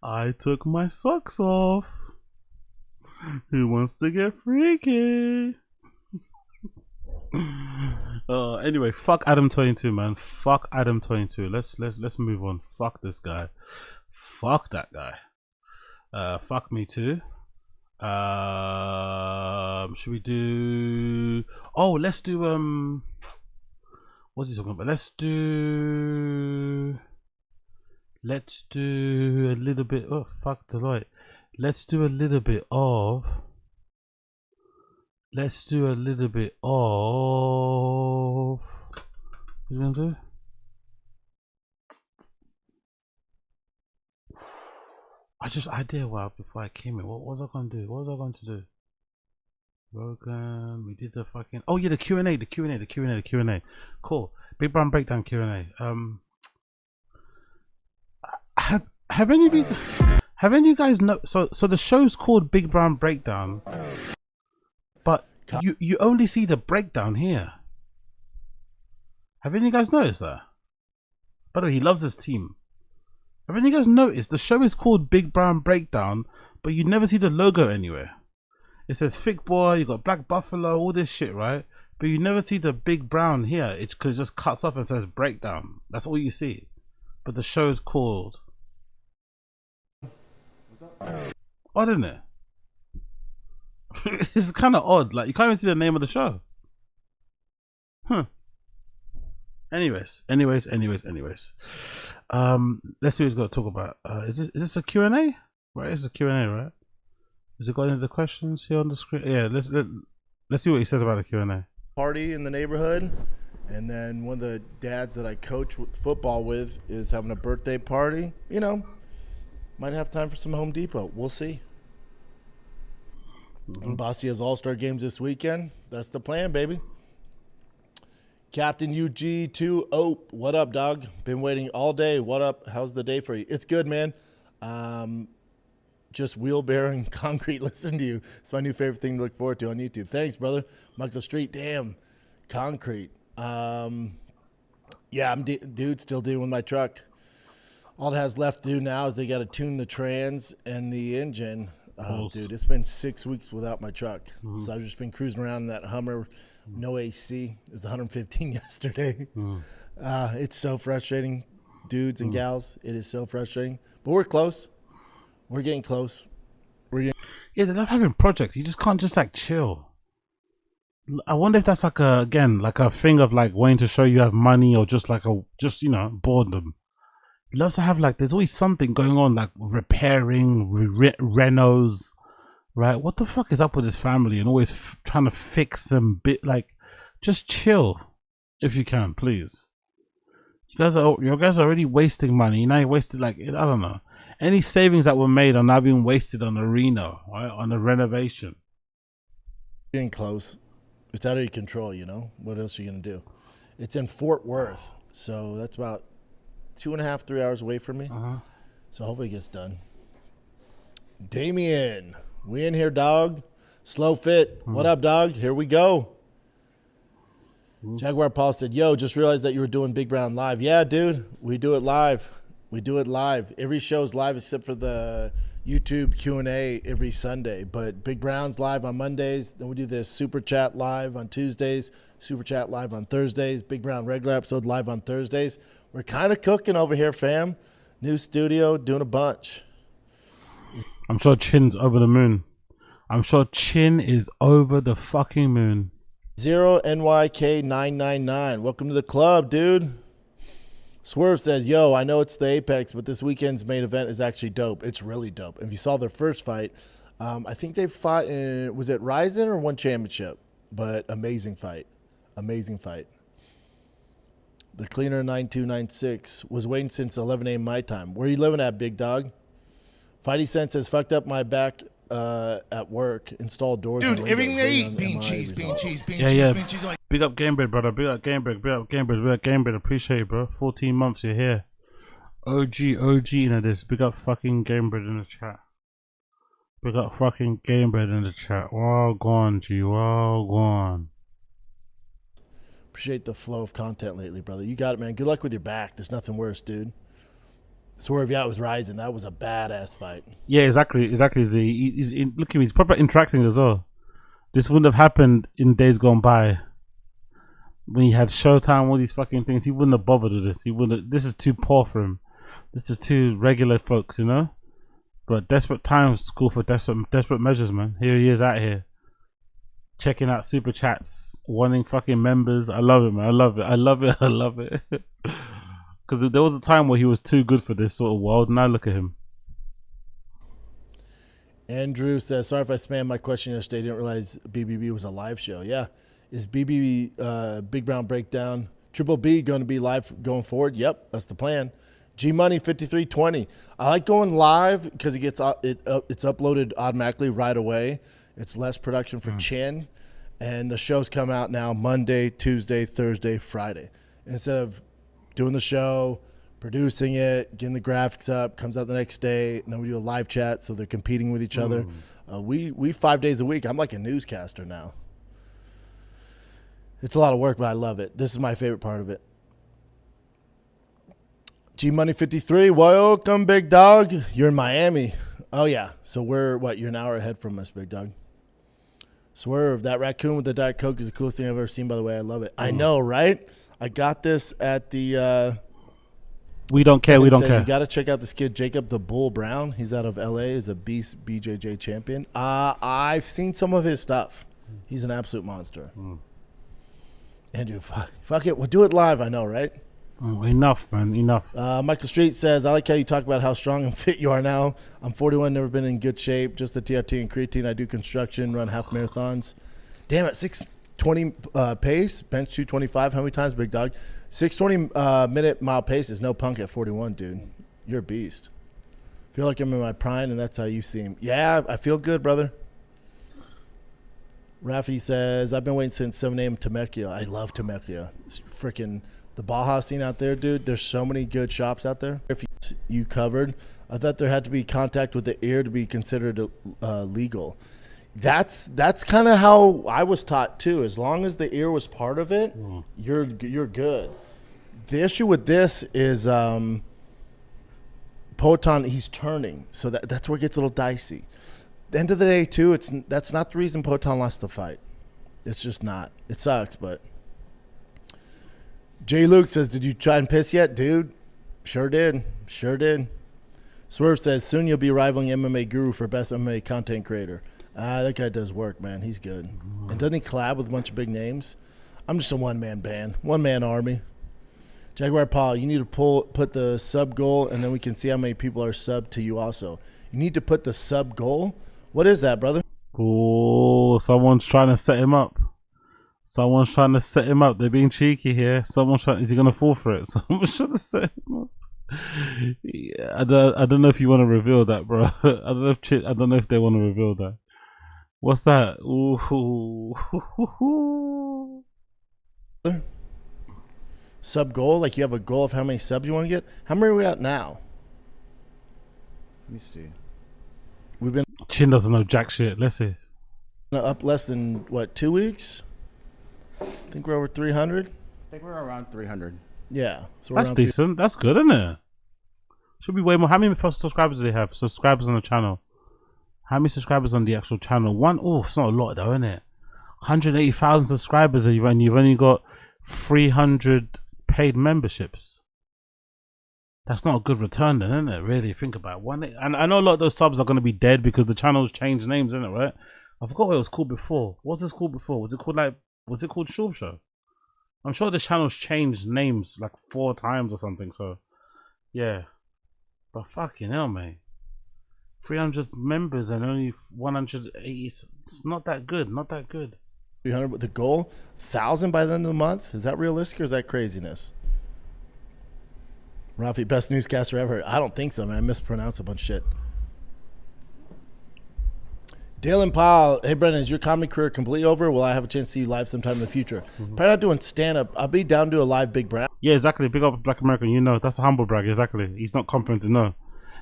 I took my socks off. Who wants to get freaky? Anyway, fuck Adam 22, man. Fuck Adam 22. Let's move on. Fuck this guy. Fuck that guy. Fuck me too. Should we do? Oh, let's do what's he talking about? Let's do a little bit. Oh, fuck the light. Let's do a little bit of. What you gonna do? I just idea before I came in. What was I gonna do? Rogan, we did the fucking. Oh yeah, the Q&A. Cool. Big Brown Breakdown Q&A. Have any of you guys know? So the show's called Big Brown Breakdown, but you only see the breakdown here. Have any of you guys noticed that? By the way, he loves his team. Have any of you guys noticed the show is called Big Brown Breakdown, but you never see the logo anywhere? It says Thick Boy, you got Black Buffalo, all this shit, right? But you never see the Big Brown here. It just cuts off and says Breakdown. That's all you see. But the show is called. Odd, isn't it? It's kind of odd. Like, you can't even see the name of the show. Huh. Anyways. Let's see what he's got to talk about. Is this a Q&A? Right, it's a Q&A, right? Has it got any of the questions here on the screen? Yeah, let's see what he says about the Q&A. Party in the neighborhood, and then one of the dads that I coach football with is having a birthday party. You know, might have time for some Home Depot. We'll see. And Bossy has all-star games this weekend. That's the plan, baby. Captain UG2 Ope, what up, dog? Been waiting all day. What up? How's the day for you? It's good, man. Just wheel-bearing concrete. Listen to you. It's my new favorite thing to look forward to on YouTube. Thanks, brother. Michael Street, damn. Concrete. Yeah, I'm still dealing with my truck. All it has left to do now is they got to tune the trans and the engine. Dude, it's been 6 weeks without my truck. So I've just been cruising around in that Hummer. No AC. It was 115 yesterday. It's so frustrating, dudes and gals. It is so frustrating. But we're close. We're getting close. Yeah, they love having projects. You just can't just like chill. I wonder if that's like a thing of like wanting to show you have money, or just like boredom. He loves to have like, there's always something going on, like repairing, renos. Right, what the fuck is up with this family and always trying to fix them just chill if you can, please. You guys are already wasting money. Now you wasted I don't know. Any savings that were made are now being wasted on a reno, right? On a renovation. Getting close. It's out of your control, you know? What else are you gonna do? It's in Fort Worth, so that's about 2.5, 3 hours away from me. So hopefully it gets done. Damien. We in here, dog. Slow fit. What up, dog? Here we go. Jaguar Paul said, yo, just realized that you were doing Big Brown live. Yeah, dude. We do it live. Every show's live except for the YouTube Q&A every Sunday. But Big Brown's live on Mondays. Then we do this Super Chat live on Tuesdays. Super Chat live on Thursdays. Big Brown regular episode live on Thursdays. We're kind of cooking over here, fam. New studio, doing a bunch. I'm sure Chin's over the moon. I'm sure Chin is over the fucking moon. 0NYK999. Welcome to the club, dude. Swerve says, yo, I know it's the Apex, but this weekend's main event is actually dope. It's really dope. If you saw their first fight, I think they fought in, was it Ryzen or One Championship? But amazing fight. Amazing fight. The Cleaner 9296 was waiting since 11 a.m. my time. Where are you living at, big dog? Fighty Sense has fucked up my back at work. Installed doors. Dude, everything they eat, bean cheese. Big up Gamebred, brother. Big up Gamebred. Appreciate it, bro. 14 months, you're here. OG into this. Big up fucking Gamebred in the chat. We got fucking Gamebred in the chat. Well gone, G. Well gone. Appreciate the flow of content lately, brother. You got it, man. Good luck with your back. There's nothing worse, dude. Swerve, yeah, it was Rising. That was a badass fight. Yeah, exactly. Z. Look at me. He's proper interacting as well. This wouldn't have happened in days gone by. When he had Showtime, all these fucking things, he wouldn't have bothered with this. He wouldn't. This is too poor for him. This is too regular, folks. You know. But desperate times call for desperate measures, man. Here he is out here, checking out super chats, wanting fucking members. I love it, man. I love it. Because there was a time where he was too good for this sort of world. Now look at him. Andrew says, sorry if I spammed my question yesterday. Didn't realize BBB was a live show. Yeah. Is BBB Big Brown Breakdown Triple B going to be live going forward? Yep, that's the plan. G Money 5320. I like going live because it's uploaded automatically right away. It's less production for Chin, and the shows come out now Monday, Tuesday, Thursday, Friday. Instead of doing the show, producing it, getting the graphics up, comes out the next day, and then we do a live chat, so they're competing with each other. We 5 days a week. I'm like a newscaster now. It's a lot of work, but I love it. This is my favorite part of it. G Money 53, welcome, big dog. You're in Miami. Oh yeah, so we're you're an hour ahead from us, big dog. Swerve, that raccoon with the Diet Coke is the coolest thing I've ever seen. By the way, I love it. I know, right? I got this at the. We don't care. We don't care. You got to check out this kid, Jacob the Bull Brown. He's out of LA. He's a beast BJJ champion. I've seen some of his stuff. He's an absolute monster. Andrew, fuck it. We'll do it live. I know, right? Enough, man. Enough. Michael Street says, I like how you talk about how strong and fit you are now. I'm 41, never been in good shape. Just the TRT and creatine. I do construction, run half marathons. Damn it, 6:20 pace, bench 225. How many times, big dog? 6:20 minute mile pace is no punk at 41, dude. You're a beast. Feel like I'm in my prime, and that's how you seem. Yeah, I feel good, brother. Rafi says, I've been waiting since 7 a.m. Temecula. I love Temecula. It's freaking the Baja scene out there, dude. There's so many good shops out there. If you covered, I thought there had to be contact with the ear to be considered legal. That's kind of how I was taught too. As long as the ear was part of it, you're good. The issue with this is Poatan, he's turning, so that's where it gets a little dicey. The end of the day too, that's not the reason Poatan lost the fight. It's just not. It sucks, but Jay Luke says, did you try and piss yet, dude? Sure did. Swerve says, soon you'll be rivaling MMA Guru for best MMA content creator. That guy does work, man. He's good. And doesn't he collab with a bunch of big names? I'm just a one-man band, one-man army. Jaguar Paul, you need to put the sub goal, and then we can see how many people are subbed to you also. You need to put the sub goal. What is that, brother? Oh, someone's trying to set him up. They're being cheeky here. Is he going to fall for it? Someone's trying to set him up. Yeah, I don't know if you want to reveal that, bro. I don't know if they want to reveal that. What's that? Ooh. Sub goal? Like you have a goal of how many subs you want to get? How many are we at now? Let me see. We've been Chin doesn't know jack shit. Let's see. Up less than 2 weeks? I think we're over 300. I think we're around 300. Yeah, so that's decent. That's good, isn't it? Should be way more. How many subscribers do they have? Subscribers on the channel. How many subscribers on the actual channel? It's not a lot though, isn't it? 180,000 subscribers, and you've only got 300 paid memberships. That's not a good return then, isn't it? Really, think about it. And I know a lot of those subs are going to be dead because the channel's changed names, isn't it, right? I forgot what it was called before. What was this called before? Was it called Schaub Show? I'm sure the channel's changed names like 4 times or something, so yeah. But fucking hell, mate. 300 members and only 180. It's not that good. 300 with the goal. 1,000 by the end of the month. Is that realistic or is that craziness? Rafi, best newscaster ever. I don't think so, man. I mispronounced a bunch of shit. Dalen Powell, hey Brendan, is your comedy career completely over? Will I have a chance to see you live sometime in the future? Probably not doing stand-up. I'll be down to a live Big Brown. Yeah, exactly. Big up Black American. That's a humble brag. Exactly. He's not confident to know.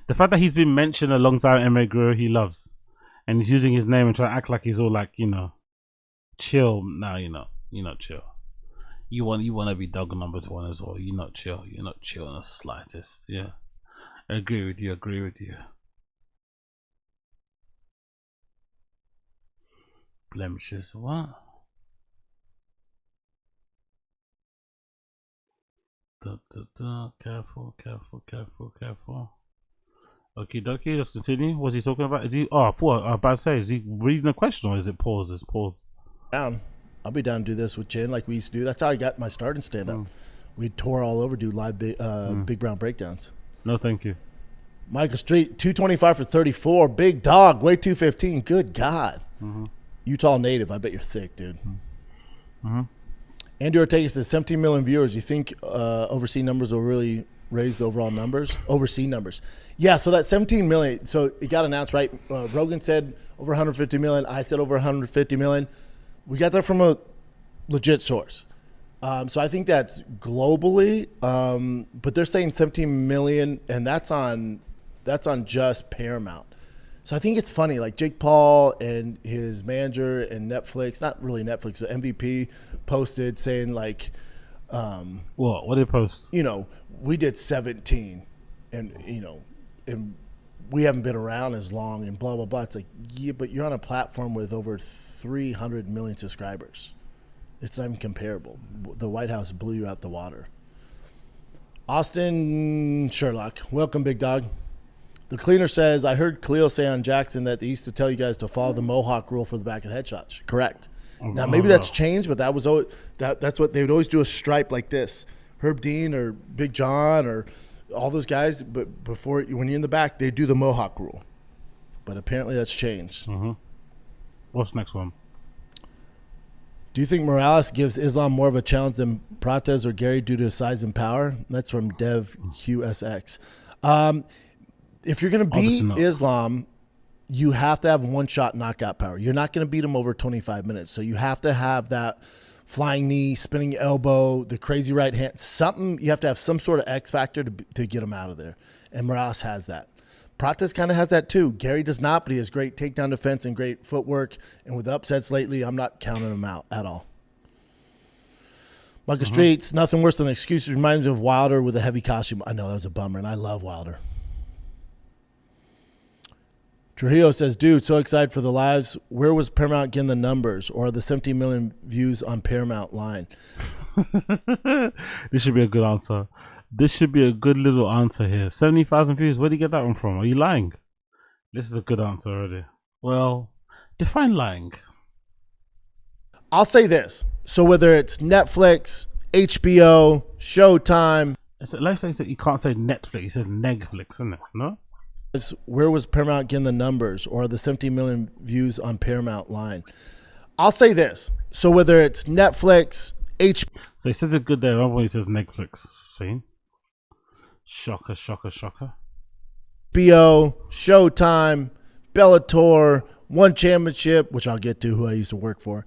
The fact that he's been mentioned alongside MMA Guru, he loves. and he's using his name and trying to act like he's all like, chill. Now you're not chill. You want to be dog number 1 as well. You're not chill. You're not chill in the slightest. Yeah, I agree with you. Blemishes. What? Careful. Okie dokie, let's continue. What's he talking about? Is he? Oh, I was about to say, is he reading a question or is it pause? It's pause. Down. I'll be down to do this with Chin like we used to do. That's how I got my start in stand up. We tore all over, do live big brown breakdowns. No, thank you. Michael Street, 225 for 34. Big dog, weight 215. Good God. Utah native. I bet you're thick, dude. Andrew Ortega says 17 million viewers. You think overseas numbers will really raise the overall numbers? Overseas numbers. Yeah, so that 17 million, so it got announced, right? Rogan said over 150 million. I said over 150 million. We got that from a legit source. So I think that's globally, but they're saying 17 million, and that's on just Paramount. So I think it's funny, like Jake Paul and his manager and Netflix, not really Netflix, but MVP posted saying like, what did they post? We did 17, and and we haven't been around as long, and blah blah blah. It's like, yeah, but you're on a platform with over 300 million subscribers. It's not even comparable. The White House blew you out the water. Austin Sherlock, welcome, big dog. The cleaner says, I heard Khalil say on Jackson that they used to tell you guys to follow the Mohawk rule for the back of the headshots. Correct. Now, maybe that's changed, but that was that's what they would always do, a stripe like this. Herb Dean or Big John or all those guys, but when you're in the back, they do the Mohawk rule. But apparently that's changed. What's the next one? Do you think Morales gives Islam more of a challenge than Prates or Gary due to his size and power? That's from Dev QSX. If you're going to beat Islam, you have to have one-shot knockout power. You're not going to beat him over 25 minutes. So you have to have that flying knee, spinning elbow, the crazy right hand, something. You have to have some sort of X factor to get him out of there. And Morales has that. Prates kind of has that too. Gary does not, but he has great takedown defense and great footwork. And with upsets lately, I'm not counting him out at all. Michael Streets, nothing worse than an excuse. Reminds me of Wilder with a heavy costume. I know, that was a bummer, and I love Wilder. Trujillo says, dude, so excited for the lives. Where was Paramount getting the numbers or the 17 million views on Paramount line? This should be a good answer. This should be a good little answer here. 70,000 views. Where did you get that one from? Are you lying? This is a good answer already. Well, define lying. I'll say this. So whether it's Netflix, HBO, Showtime. It's like saying you can't say Netflix. You said Negflix, isn't it? No? Where was Paramount getting the numbers or the 17 million views on Paramount line? I'll say this. So whether it's Netflix, HBO. So he says it good there. Remember when he says Netflix? See? Shocker. HBO, Showtime, Bellator, One Championship, which I'll get to, who I used to work for,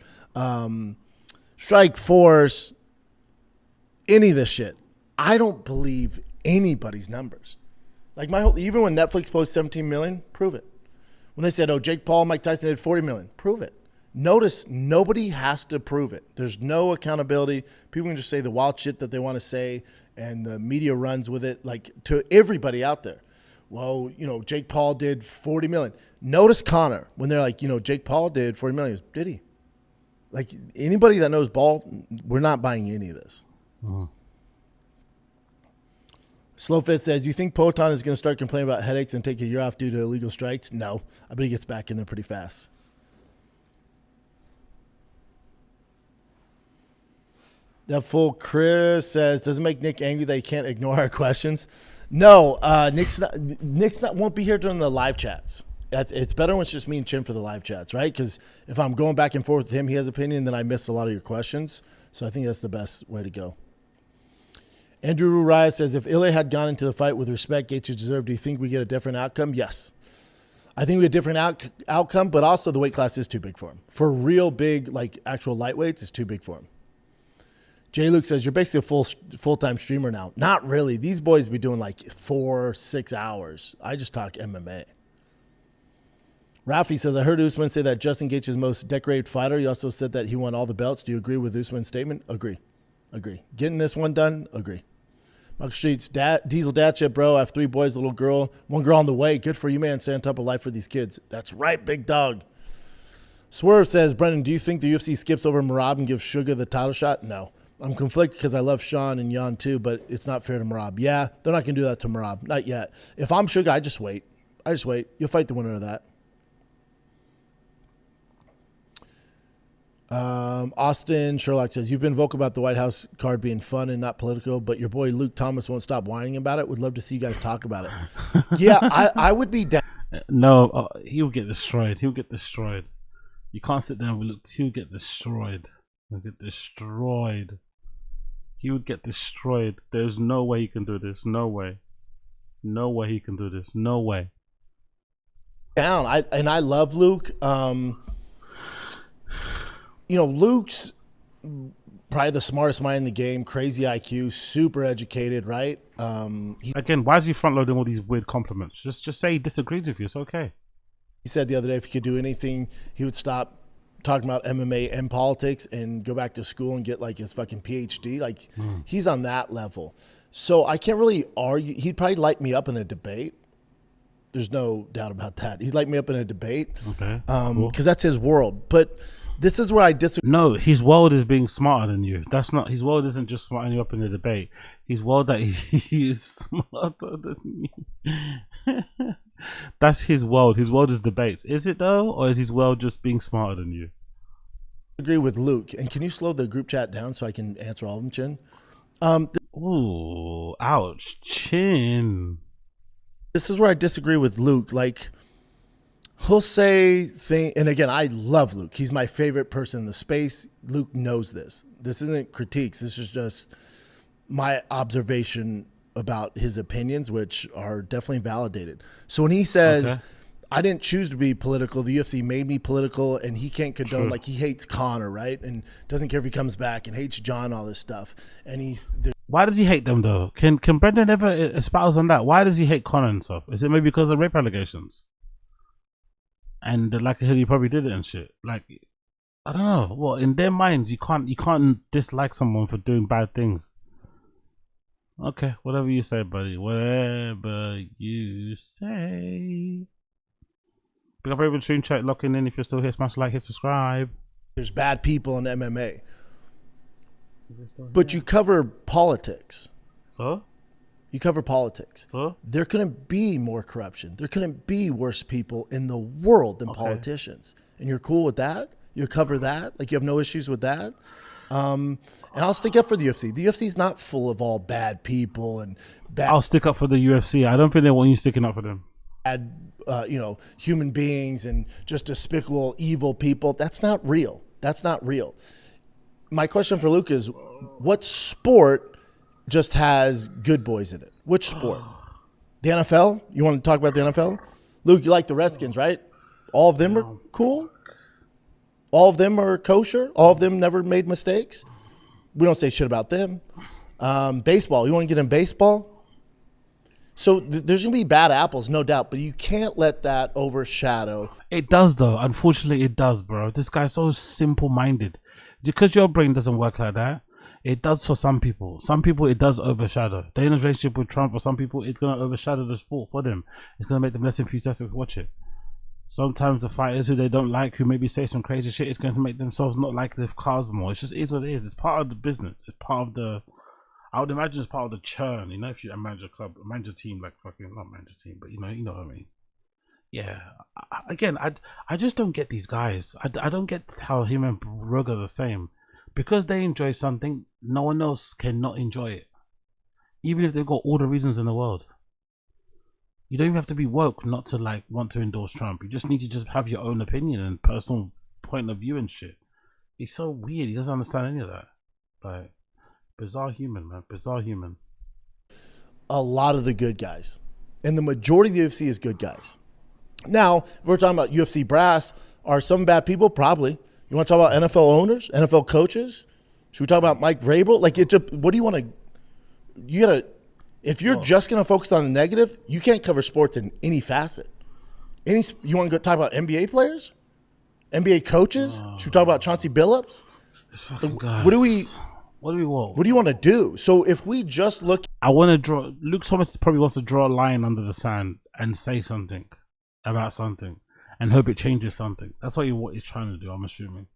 Strike Force, any of this shit. I don't believe anybody's numbers. Like even when Netflix posts 17 million, prove it. When they said, Jake Paul, Mike Tyson did 40 million, prove it. Notice nobody has to prove it. There's no accountability. People can just say the wild shit that they want to say, and the media runs with it, like to everybody out there. Well, Jake Paul did 40 million. Notice Connor when they're like, Jake Paul did 40 million. Did he? Like anybody that knows ball, we're not buying any of this. Slowfit says, you think Poton is going to start complaining about headaches and take a year off due to illegal strikes? No. I bet he gets back in there pretty fast. That fool Chris says, does it make Nick angry that he can't ignore our questions? No. Nick's not won't be here during the live chats. It's better when it's just me and Chin for the live chats, right? Because if I'm going back and forth with him, he has opinion, then I miss a lot of your questions. So I think that's the best way to go. Andrew Raya says, if Ilya had gone into the fight with respect Gaethje deserved, do you think we get a different outcome? Yes. I think we get a different outcome, but also the weight class is too big for him. For real big, like actual lightweights, it's too big for him. Jay Luke says, you're basically a full-time streamer now. Not really. These boys be doing like 4-6 hours. I just talk MMA. Rafi says, I heard Usman say that Justin Gaethje is the most decorated fighter. He also said that he won all the belts. Do you agree with Usman's statement? Agree. Getting this one done? Agree. Michael Streets, Diesel dad shit, bro. I have 3 boys, a little girl, 1 girl on the way. Good for you, man. Stay on top of life for these kids. That's right, big dog. Swerve says, Brendan, do you think the UFC skips over Merab and gives Sugar the title shot? No. I'm conflicted because I love Sean and Jan too, but it's not fair to Merab. Yeah, they're not going to do that to Merab. Not yet. If I'm Sugar, I just wait. You'll fight the winner of that. Austin Sherlock says, you've been vocal about the White House card being fun and not political, but your boy Luke Thomas won't stop whining about it. Would love to see you guys talk about it. Yeah, I would be down. No, he'll get destroyed. You can't sit down with Luke. He'll get destroyed. He would get destroyed. There's no way he can do this. No way he can do this. No way. Down. I love Luke. Luke's probably the smartest mind in the game, crazy IQ, super educated, right? Again, why is he front loading all these weird compliments? Just say he disagrees with you. It's okay. He said the other day if he could do anything, he would stop talking about MMA and politics and go back to school and get like his fucking PhD. He's on that level. So I can't really argue. He'd probably light me up in a debate. There's no doubt about that. He'd light me up in a debate. Okay. Because that's his world. But this is where I disagree. No, his world is being smarter than you. That's not, his world isn't just smarting you up in the debate. His world that he is smarter than you. That's his world. His world is debates. Is it though? Or is his world just being smarter than you? I agree with Luke. And can you slow the group chat down so I can answer all of them, Chin? Ooh, ouch, Chin. This is where I disagree with Luke. He'll say things, and again, I love Luke. He's my favorite person in the space. Luke knows this. This isn't critiques. This is just my observation about his opinions, which are definitely validated. So when he says, I didn't choose to be political, the UFC made me political, and he can't condone, he hates Conor, right? And doesn't care if he comes back and hates John, all this stuff. And why does he hate them though? Can Brendan ever espouse on that? Why does he hate Conor and stuff? Is it maybe because of rape allegations? And the likelihood he probably did it and shit. I don't know. Well, in their minds, you can't dislike someone for doing bad things. Okay, whatever you say, buddy. Whatever you say. Pick up every stream chat, locking in. If you're still here, smash like, hit subscribe. There's bad people in MMA. But you cover politics. So? You cover politics. So? There couldn't be more corruption. There couldn't be worse people in the world than politicians. And you're cool with that? You cover that? You have no issues with that? And I'll stick up for the UFC. The UFC is not full of all bad people and bad. I'll stick up for the UFC. I don't think they want you sticking up for them. Bad, human beings and just despicable, evil people. That's not real. My question for Luke is, what sport just has good boys in it? Which sport? The NFL? You want to talk about the NFL? Luke, you like the Redskins, right? All of them are cool? All of them are kosher? All of them never made mistakes? We don't say shit about them. Baseball. You want to get in baseball? So there's going to be bad apples, no doubt, but you can't let that overshadow. It does, though. Unfortunately, it does, bro. This guy's so simple-minded. Because your brain doesn't work like that, it does for some people. Some people, it does overshadow. They're in a relationship with Trump. For some people, it's going to overshadow the sport for them. It's going to make them less enthusiastic to watch it. Sometimes the fighters who they don't like, who maybe say some crazy shit, it's going to make themselves not like the cars more. It just is what it is. It's part of the business. It's part of the... I would imagine it's part of the churn. If you manage a club, manage a team, not manage a team, but you know what I mean. Yeah. I just don't get these guys. I don't get how him and Rogue are the same. Because they enjoy something, no one else cannot enjoy it. Even if they've got all the reasons in the world. You don't even have to be woke not to want to endorse Trump. You just need to just have your own opinion and personal point of view and shit. He's so weird. He doesn't understand any of that. Bizarre human, man. Bizarre human. A lot of the good guys. And the majority of the UFC is good guys. Now, if we're talking about UFC brass, are some bad people? Probably. You want to talk about NFL owners, NFL coaches? Should we talk about Mike Vrabel? What do you want to? If you're just going to focus on the negative, you can't cover sports in any facet. You want to go talk about NBA players? NBA coaches? Should we talk about Chauncey Billups? What do we want? What do you want to do? So if we just look, I want to draw. Luke Thomas probably wants to draw a line under the sand and say something about something and hope it changes something. That's what he's trying to do, I'm assuming.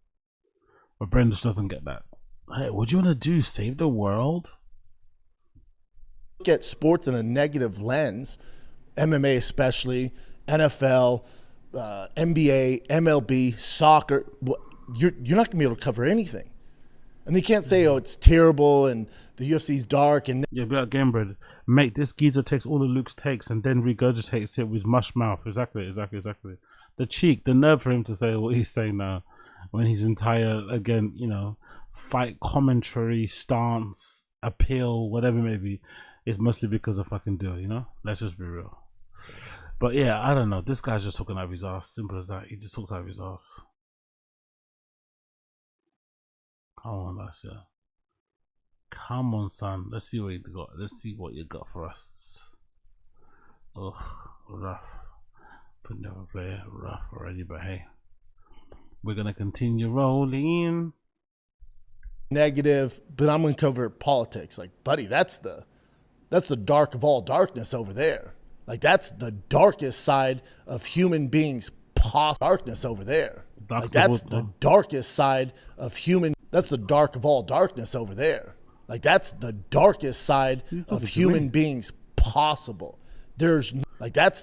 But Brendan just doesn't get that. Hey, what do you want to do? Save the world? Look at sports in a negative lens, MMA especially, NFL, NBA, MLB, soccer. You're not going to be able to cover anything. And they can't say, oh, it's terrible and the UFC's dark. And yeah, be like Gamebred. Mate, this geezer takes all of Luke's takes and then regurgitates it with mush mouth. Exactly. The cheek, the nerve for him to say what he's saying now when his entire, again, fight commentary, stance, appeal, whatever it may be, is mostly because of fucking deal, Let's just be real. But yeah, I don't know. This guy's just talking out of his ass. Simple as that. He just talks out of his ass. Come on, that's yeah. Come on, son. Let's see what you got. Let's see what you got for us. Ugh, rough. Put never play rough already, but hey, we're gonna continue rolling. Negative, but I'm gonna cover politics. Like, buddy, that's the dark of all darkness over there. Like, that's the darkest side of human beings. Darkness over there. Like, that's the darkest side of human. That's the dark of all darkness over there. Like, that's the darkest side of human beings possible. That's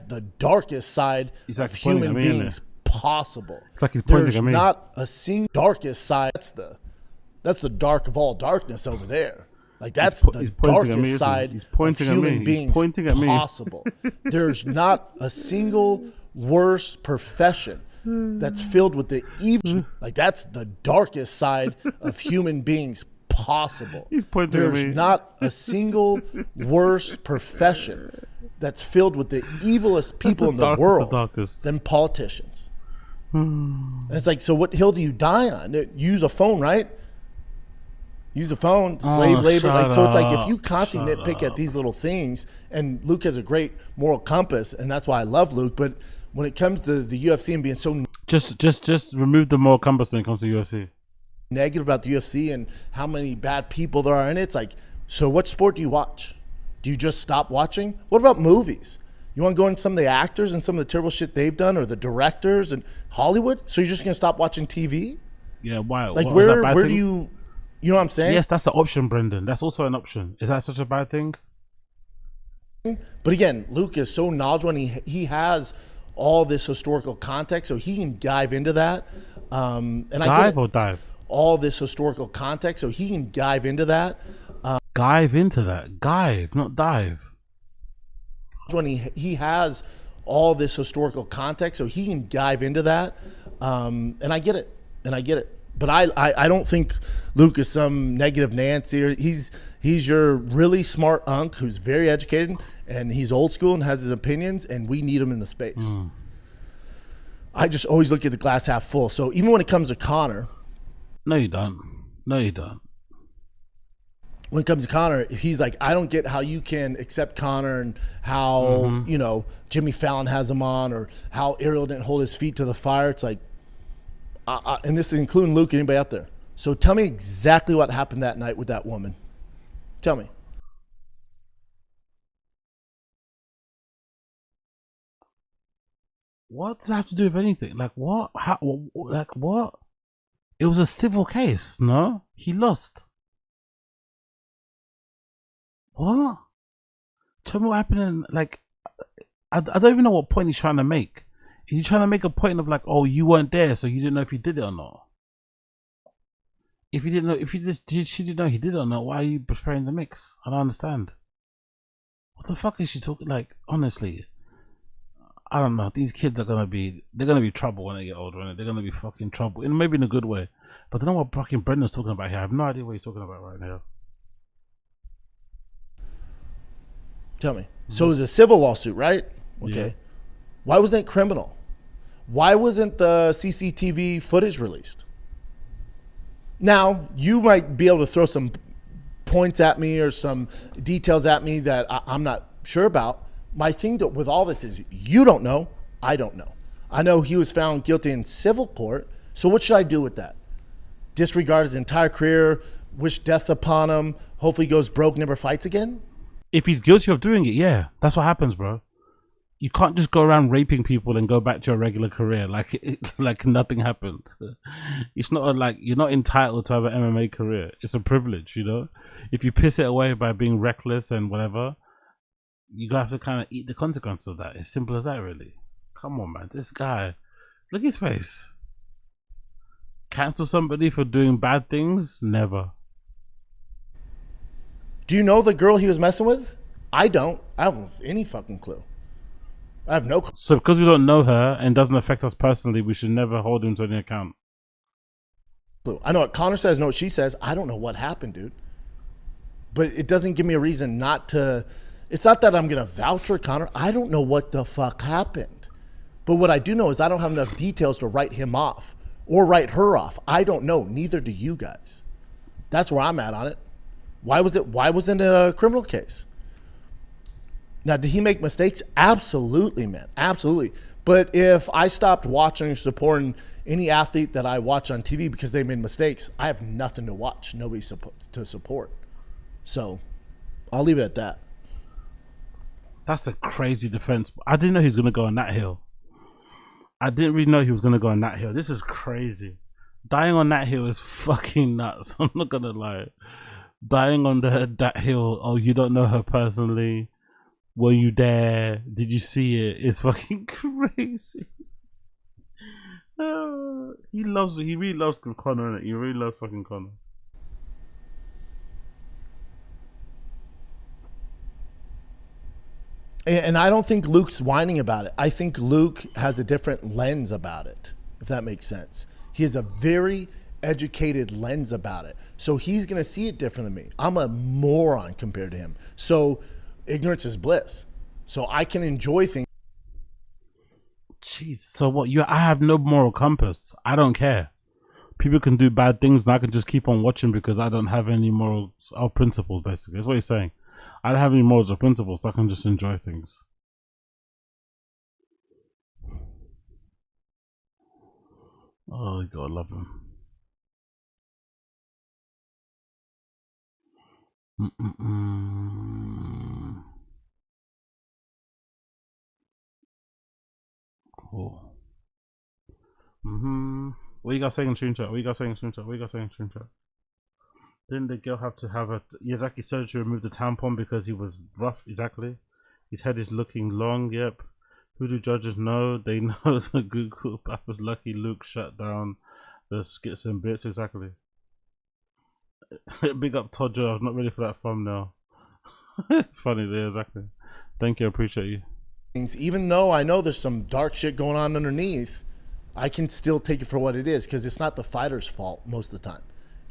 the darkest side of human beings possible. It's like he's pointing There's at me. not a single darkest side. That's the dark of all darkness over there. Like, that's the darkest side of human beings possible. There's not a single worse profession that's filled with the evil. Like, that's the darkest side of human beings possible. He's pointing at me. There's not a single worse profession that's filled with the evilest people in the world than politicians. And it's like, so what hill do you die on? Use a phone, right? Use a phone, slave labor. Like, so it's like, if you constantly nitpick at these little things, and Luke has a great moral compass, and that's why I love Luke, but when it comes to the UFC and being so just remove the moral compass when it comes to UFC. Negative about the UFC and how many bad people there are in it, it's like, so what sport do you watch? Do you just stop watching? What about movies? You want to go into some of the actors and some of the terrible shit they've done, or the directors in Hollywood? So you're just going to stop watching TV? Yeah, why? Like, where do you know what I'm saying? Yes, that's the option, Brendan. That's also an option. Is that such a bad thing? But again, Luke is so knowledgeable, and he has all this historical context, so he can dive into that. Dive? All this historical context, so he can dive into that. Dive into that. Dive, not dive. When he has all this historical context, so he can dive into that. And I get it. But I don't think Luke is some negative Nancy. He's your really smart unk who's very educated, and he's old school and has his opinions, and we need him in the space. I just always look at the glass half full. So even when it comes to Conor. No, you don't. When it comes to Conor, he's like, I don't get how you can accept Conor and how, Jimmy Fallon has him on, or how Ariel didn't hold his feet to the fire. It's like, and this is including Luke, anybody out there. So tell me exactly what happened that night with that woman. Tell me. What does that have to do with anything? Like, what? How? Like, what? It was a civil case, no? He lost. What? Tell me what happened. Like, I don't even know what point he's trying to make. Is he trying to make a point of like, oh, you weren't there, so you didn't know if he did it or not? If you didn't know, she didn't know he did it or not, why are you preparing the mix? I don't understand. What the fuck is she talking? Like, honestly, I don't know. These kids they're gonna be trouble when they get older, and they're gonna be fucking trouble, and maybe in a good way. But I don't know what fucking Brendan's talking about here. I have no idea what he's talking about right now. Tell me. So it was a civil lawsuit, right? Okay. Yeah. Why wasn't it criminal? Why wasn't the CCTV footage released? Now, you might be able to throw some points at me or some details at me that I'm not sure about. My thing with all this is you don't know. I don't know. I know he was found guilty in civil court. So what should I do with that? Disregard his entire career, wish death upon him, hopefully he goes broke, never fights again? If he's guilty of doing it, yeah, that's what happens, bro. You can't just go around raping people and go back to your regular career like nothing happened. It's not like you're not entitled to have an MMA career. It's a privilege, you know. If you piss it away by being reckless and whatever, you have to kind of eat the consequence of that. It's simple as that, really. Come on, man. This guy, look at his face. Cancel somebody for doing bad things? Never. Do you know the girl he was messing with? I don't. I don't have any fucking clue. I have no clue. So because we don't know her and doesn't affect us personally, we should never hold him to any account. I know what Connor says, know what she says. I don't know what happened, dude. But it doesn't give me a reason not to. It's not that I'm going to vouch for Connor. I don't know what the fuck happened. But what I do know is I don't have enough details to write him off or write her off. I don't know. Neither do you guys. That's where I'm at on it. Why wasn't it a criminal case? Now, did he make mistakes? Absolutely, man. Absolutely. But if I stopped watching or supporting any athlete that I watch on TV because they made mistakes, I have nothing to watch, nobody to support. So I'll leave it at that. That's a crazy defense. I didn't know he was going to go on that hill. I didn't really know he was going to go on that hill. This is crazy. Dying on that hill is fucking nuts. I'm not going to lie. Dying on that hill, oh, you don't know her personally. Were you there? Did you see it? It's fucking crazy. He really loves Connor, innit? He really loves fucking Connor. And I don't think Luke's whining about it. I think Luke has a different lens about it, if that makes sense. He has a very educated lens about it. So he's going to see it different than me. I'm a moron compared to him. So ignorance is bliss. So I can enjoy things. Jeez, so what? I have no moral compass. I don't care. People can do bad things and I can just keep on watching because I don't have any morals or principles, basically. That's what he's saying. I don't have any morals or principles, so I can just enjoy things. Oh, you gotta love him. Cool. What you guys saying in stream chat? What you guys saying in stream chat? What you guys saying in stream chat? Didn't the girl have to have exactly surgery to remove the tampon because he was rough? Exactly. His head is looking long. Yep. Who do judges know? They know the Google. I was lucky Luke shut down the skits and bits. Exactly. Big up Todger. I was not ready for that thumbnail. Funny there. Exactly. Thank you. I appreciate you. Even though I know there's some dark shit going on underneath, I can still take it for what it is because it's not the fighter's fault most of the time.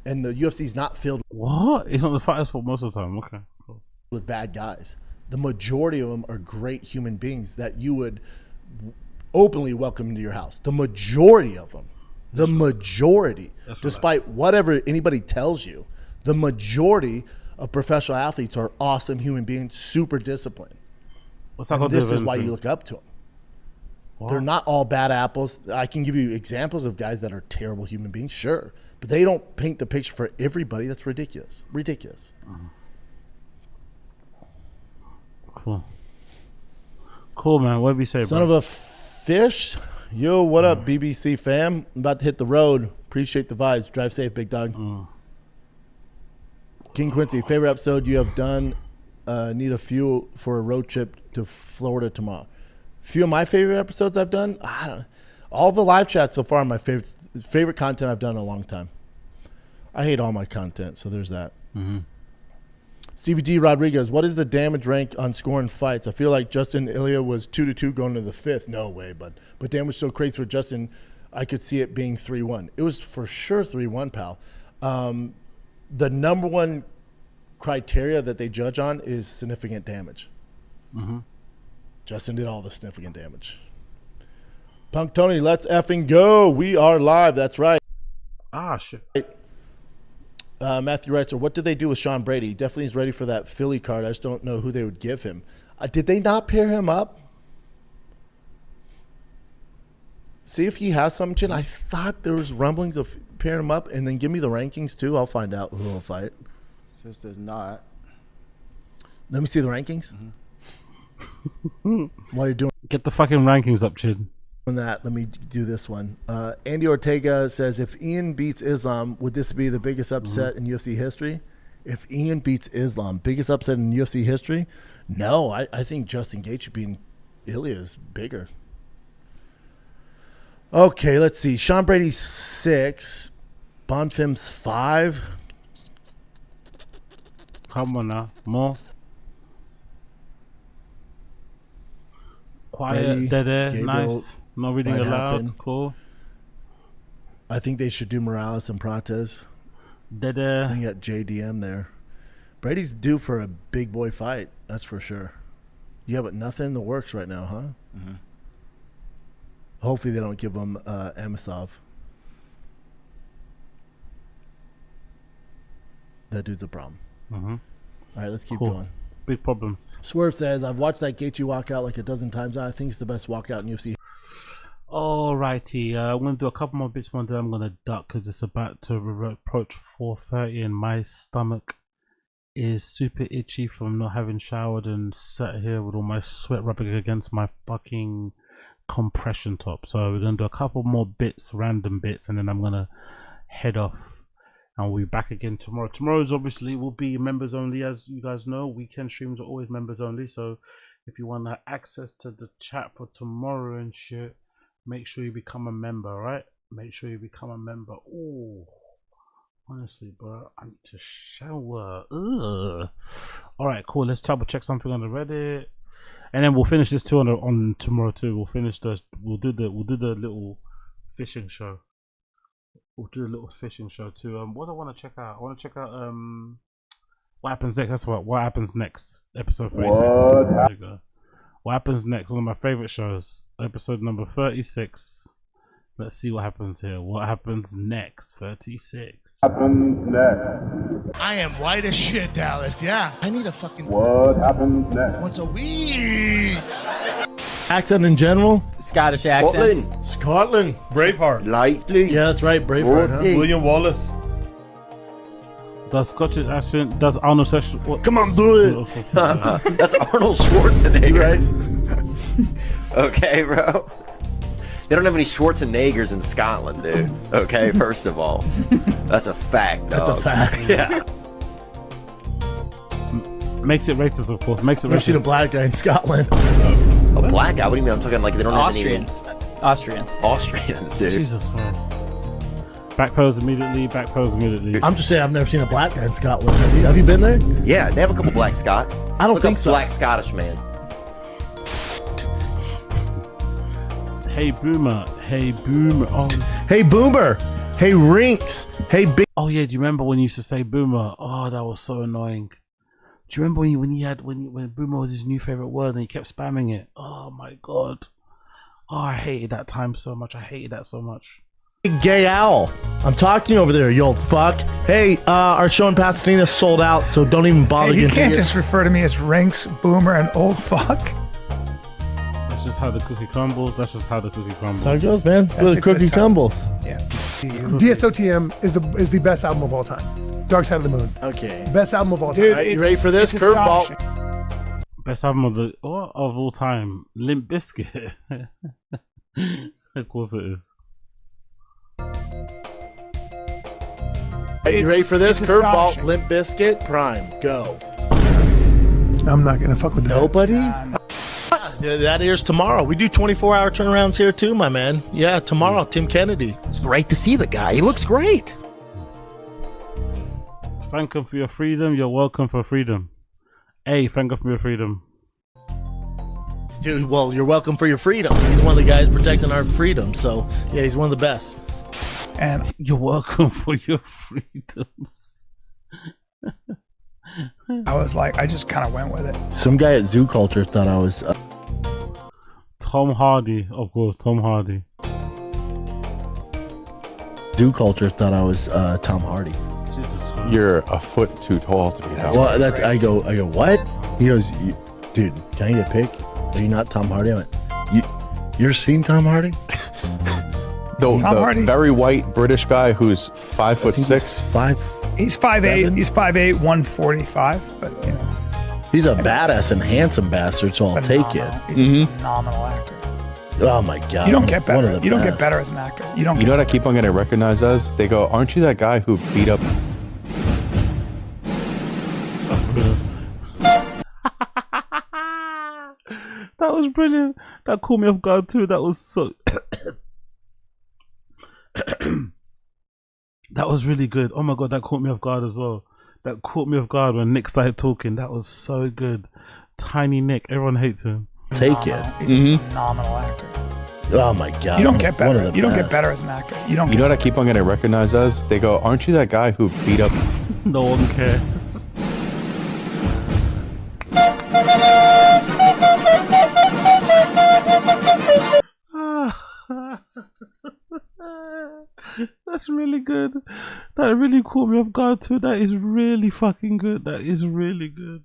And the UFC is not filled. What? It's not the fighter's fault most of the time. Okay. Cool. With bad guys. The majority of them are great human beings that you would openly welcome into your house. The majority of them. The majority. Despite whatever anybody tells you, the majority of professional athletes are awesome human beings, super disciplined. And this is why you look up to them. What? They're not all bad apples. I can give you examples of guys that are terrible human beings, sure. But they don't paint the picture for everybody. That's ridiculous. Ridiculous. Cool. Cool, man. What did we say, Son of a fish. Yo, what up, BBC fam? I'm about to hit the road. Appreciate the vibes. Drive safe, big dog. King Quincy, favorite episode you have done? Need a few for a road trip to Florida tomorrow. Few of my favorite episodes I've done? I don't know. All the live chats so far are my favorite content I've done in a long time. I hate all my content, so there's that. Stevie D. Rodriguez, what is the damage rank on scoring fights? I feel like Justin Ilya was 2-2 going to the 5th. No way, but damage so crazy for Justin, I could see it being 3-1. It was for sure 3-1, pal. The number one criteria that they judge on is significant damage. Justin did all the significant damage. Punk Tony, let's effing go. We are live. That's right. Ah, shit. Matthew writes, what did they do with Sean Brady? He definitely is ready for that Philly card. I just don't know who they would give him. Did they not pair him up? See if he has some chin. I thought there was rumblings of pairing him up, and then give me the rankings too. I'll find out who will fight. Says there's not. Let me see the rankings. While you're doing Get the fucking rankings up, Chid. that, let me do this one. Andy Ortega says, if Ian beats Islam, would this be the biggest upset in UFC history? If Ian beats Islam, biggest upset in UFC history? No, I think Justin Gaethje beating Ilya is bigger. Okay, let's see. Sean Brady's 6. Bonfim's 5. Come on now. More. Quiet, Brady, dead air, Gabriel, nice. No reading might aloud. happen. Cool. I think they should do Morales and Prates. Dead air. I think you got JDM there. Brady's due for a big boy fight. That's for sure. Yeah, but nothing in the works right now, huh? Mm-hmm. Hopefully they don't give him Amosov. That dude's a problem. Mm-hmm. All right, let's keep Cool. going. Big problems. Swerve says, I've watched that Gaethje walkout like a dozen times. I think it's the best walkout in UFC. Alrighty, I'm going to do a couple more bits more, then I'm going to duck because it's about to approach 4:30 and my stomach is super itchy from not having showered and sat here with all my sweat rubbing against my fucking compression top. So we're going to do a couple more bits, random bits, and then I'm going to head off. And we'll be back again tomorrow. Tomorrow's obviously will be members only, as you guys know. Weekend streams are always members only. So if you want access to the chat for tomorrow and shit, make sure you become a member, right? Make sure you become a member. Oh, honestly, bro, I need to shower. Ugh. All right, cool. Let's double check something on the Reddit, and then we'll finish this too on tomorrow too. We'll do the little fishing show. We'll do a little fishing show too. What do I want to check out? I want to check out what happens next. That's what happens next. Episode 36. There you go. What happens next? One of my favorite shows. Episode number 36. Let's see what happens here. What happens next? 36. Happens next. I am white as shit, Dallas. Yeah. I need a fucking. What happens next? Once a week. Accent in general? Scottish accents. Scotland. Braveheart. Lightly. Yeah, that's right. Braveheart. Huh? William Wallace. Does Scottish accent? Does Arnold Sexual? What? Come on, do it. That's Arnold Schwarzenegger. Right? Okay, bro. They don't have any Schwarzeneggers in Scotland, dude. Okay, first of all. That's a fact, dog. That's a fact. Yeah. Makes it racist, of course. Makes it I've racist. seen a black guy in Scotland. A black guy? What do you mean? I'm talking like they don't Austrians. have any... Austrians, dude. Jesus Christ. Back pose immediately. Back pose immediately. I'm just saying I've never seen a black guy in Scotland. Have you been there? Yeah, they have a couple black Scots. I don't Look think up so. Black Scottish man. Hey Boomer. Hey Boomer. Oh. Hey Boomer. Hey Rinks. Hey Big. Oh yeah. Do you remember when you used to say Boomer? Oh, that was so annoying. Do you remember when Boomer was his new favorite word and he kept spamming it? Oh my god. Oh, I hated that time so much. I hated that so much. Gay owl. I'm talking to you over there, you old fuck. Hey, our show in Pasadena sold out, so don't even bother Hey, you getting can't tickets. just refer to me as Rinks, Boomer, and old fuck. That's just how the cookie crumbles. That's just how the cookie crumbles. That's how it goes, man. That's where the a good cookie time. crumbles. Yeah. DSOTM is the best album of all time. Dark Side of the Moon. Okay. Best album of all time. Dude, All right, you ready for this? it's Curveball. Best album of all time. Limp Bizkit. Of course it is. Hey, you ready for this? it's Curveball. astonishing. Limp Bizkit. Prime. Go. I'm not gonna fuck with that. Nobody? Yeah, that airs tomorrow. We do 24-hour turnarounds here too, my man. Yeah, tomorrow, Tim Kennedy. It's great to see the guy. He looks great. Thank him for your freedom. You're welcome for freedom. Hey, thank him for your freedom. Dude, well, you're welcome for your freedom. He's one of the guys protecting our freedom, so yeah, he's one of the best. And you're welcome for your freedoms. I was like, I just kind of went with it. Some guy at Zoo Culture thought I was... Tom Hardy, of course, Tom Hardy. Zoo Culture thought I was Tom Hardy. Jesus Christ. You're a foot too tall to be that. Well, that's I go, what? He goes, dude, can I get a pic? Are you not Tom Hardy? I went, you're seen Tom Hardy? The very white British guy who's 5'6". He's 5'8". He's 5'8", 145. But you know, he's a badass and handsome bastard, so I'll take it. He's a phenomenal actor. Oh my god! You don't get better. You don't get better as an actor. You don't. You know what I keep on getting recognized as? They go, "Aren't you that guy who beat up?" That was brilliant. That caught me off guard too. That was so. That was really good. Oh my god, that caught me off guard as well. That caught me off guard when Nick started talking. That was so good. Tiny Nick. Everyone hates him. Take it. He's a phenomenal actor. Oh my god! You don't get better. You don't get better as an actor. You don't. You know what I keep on getting recognized as? They go, "Aren't you that guy who beat up?" No one cares. That's really good. That really caught me off guard too. That is really fucking good. That is really good.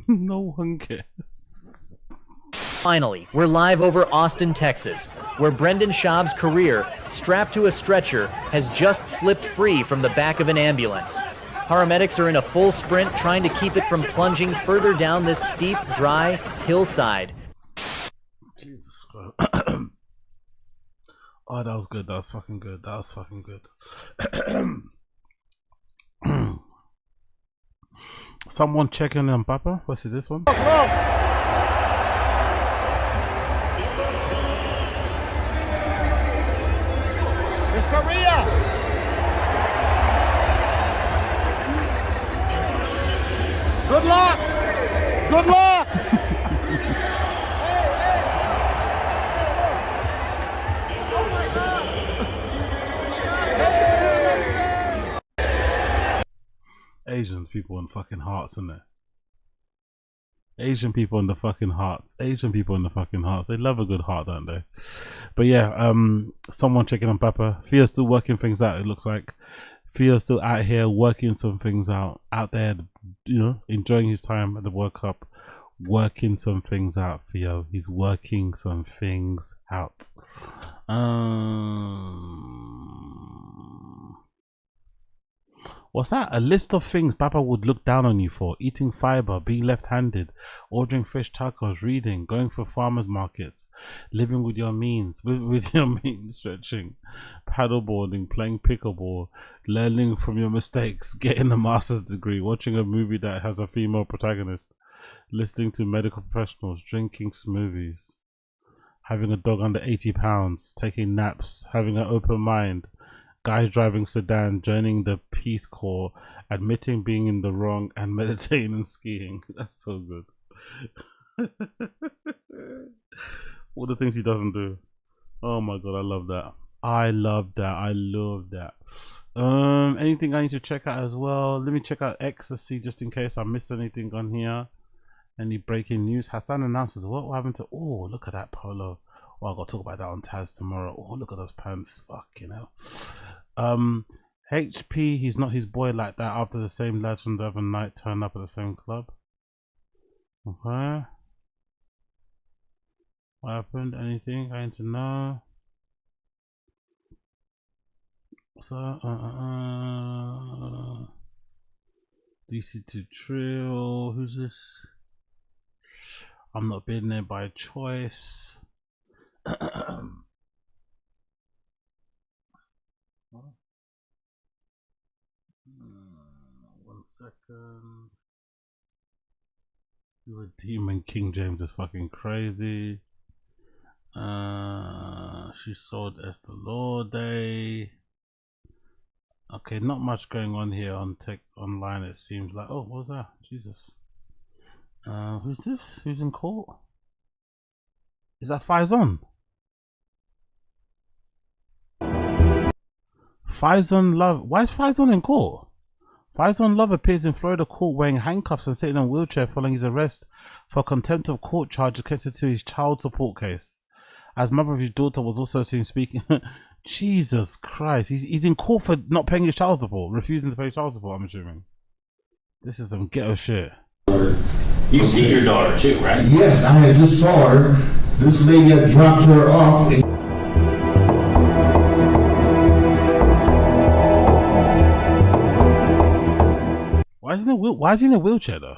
No one cares. Finally, we're live over Austin, Texas, where Brendan Schaub's career, strapped to a stretcher, has just slipped free from the back of an ambulance. Paramedics are in a full sprint trying to keep it from plunging further down this steep, dry hillside. Jesus Christ. Oh, that was good. That was fucking good. That was fucking good. Someone checking on Papa. What's it, this one? Korea! Good luck! Good luck! Asian people in fucking hearts, isn't it? Asian people in the fucking hearts. Asian people in the fucking hearts. They love a good heart, don't they? But yeah, someone checking on Papa. Theo's still working things out, it looks like. Theo's still out here working some things out there, you know, enjoying his time at the World Cup, working some things out. Theo, he's working some things out. What's that? A list of things Papa would look down on you for: eating fiber, being left-handed, ordering fish tacos, reading, going for farmers markets, living with your means, with your means stretching, paddleboarding, playing pickleball, learning from your mistakes, getting a master's degree, watching a movie that has a female protagonist, listening to medical professionals, drinking smoothies, having a dog under 80 pounds, taking naps, having an open mind, guys driving sedan, joining the Peace Corps, admitting being in the wrong, and meditating and skiing. That's so good. All the things he doesn't do. Oh my god, I love that. I love that. I love that. Anything I need to check out as well? Let me check out X to see, just in case I missed anything on here. Any breaking news? Hassan announces what happened to. Oh, look at that polo. Oh, I got to talk about that on Taz tomorrow. Oh, look at those pants. Fucking hell. HP, he's not his boy like that after the same legend of a night turn up at the same club. Okay. What happened? Anything I need to know? So, DC2 Trill. Who's this? I'm not being there by choice. 1 second. You a demon. King James is fucking crazy. She sold Esther Laude. Okay, not much going on here on tech online, it seems like. Oh, what was that? Jesus. Who's this? Who's in court? Is that Faison? Faison Love. Why is Faison in court? Faison Love appears in Florida court wearing handcuffs and sitting in a wheelchair following his arrest for contempt of court charges connected to his child support case. As mother of his daughter was also seen speaking Jesus Christ. He's in court for not paying his child support, refusing to pay child support, I'm assuming. This is some ghetto shit. You see your daughter too, right? Yes, I had just saw her. This lady had dropped her off. Why is he in a wheelchair though?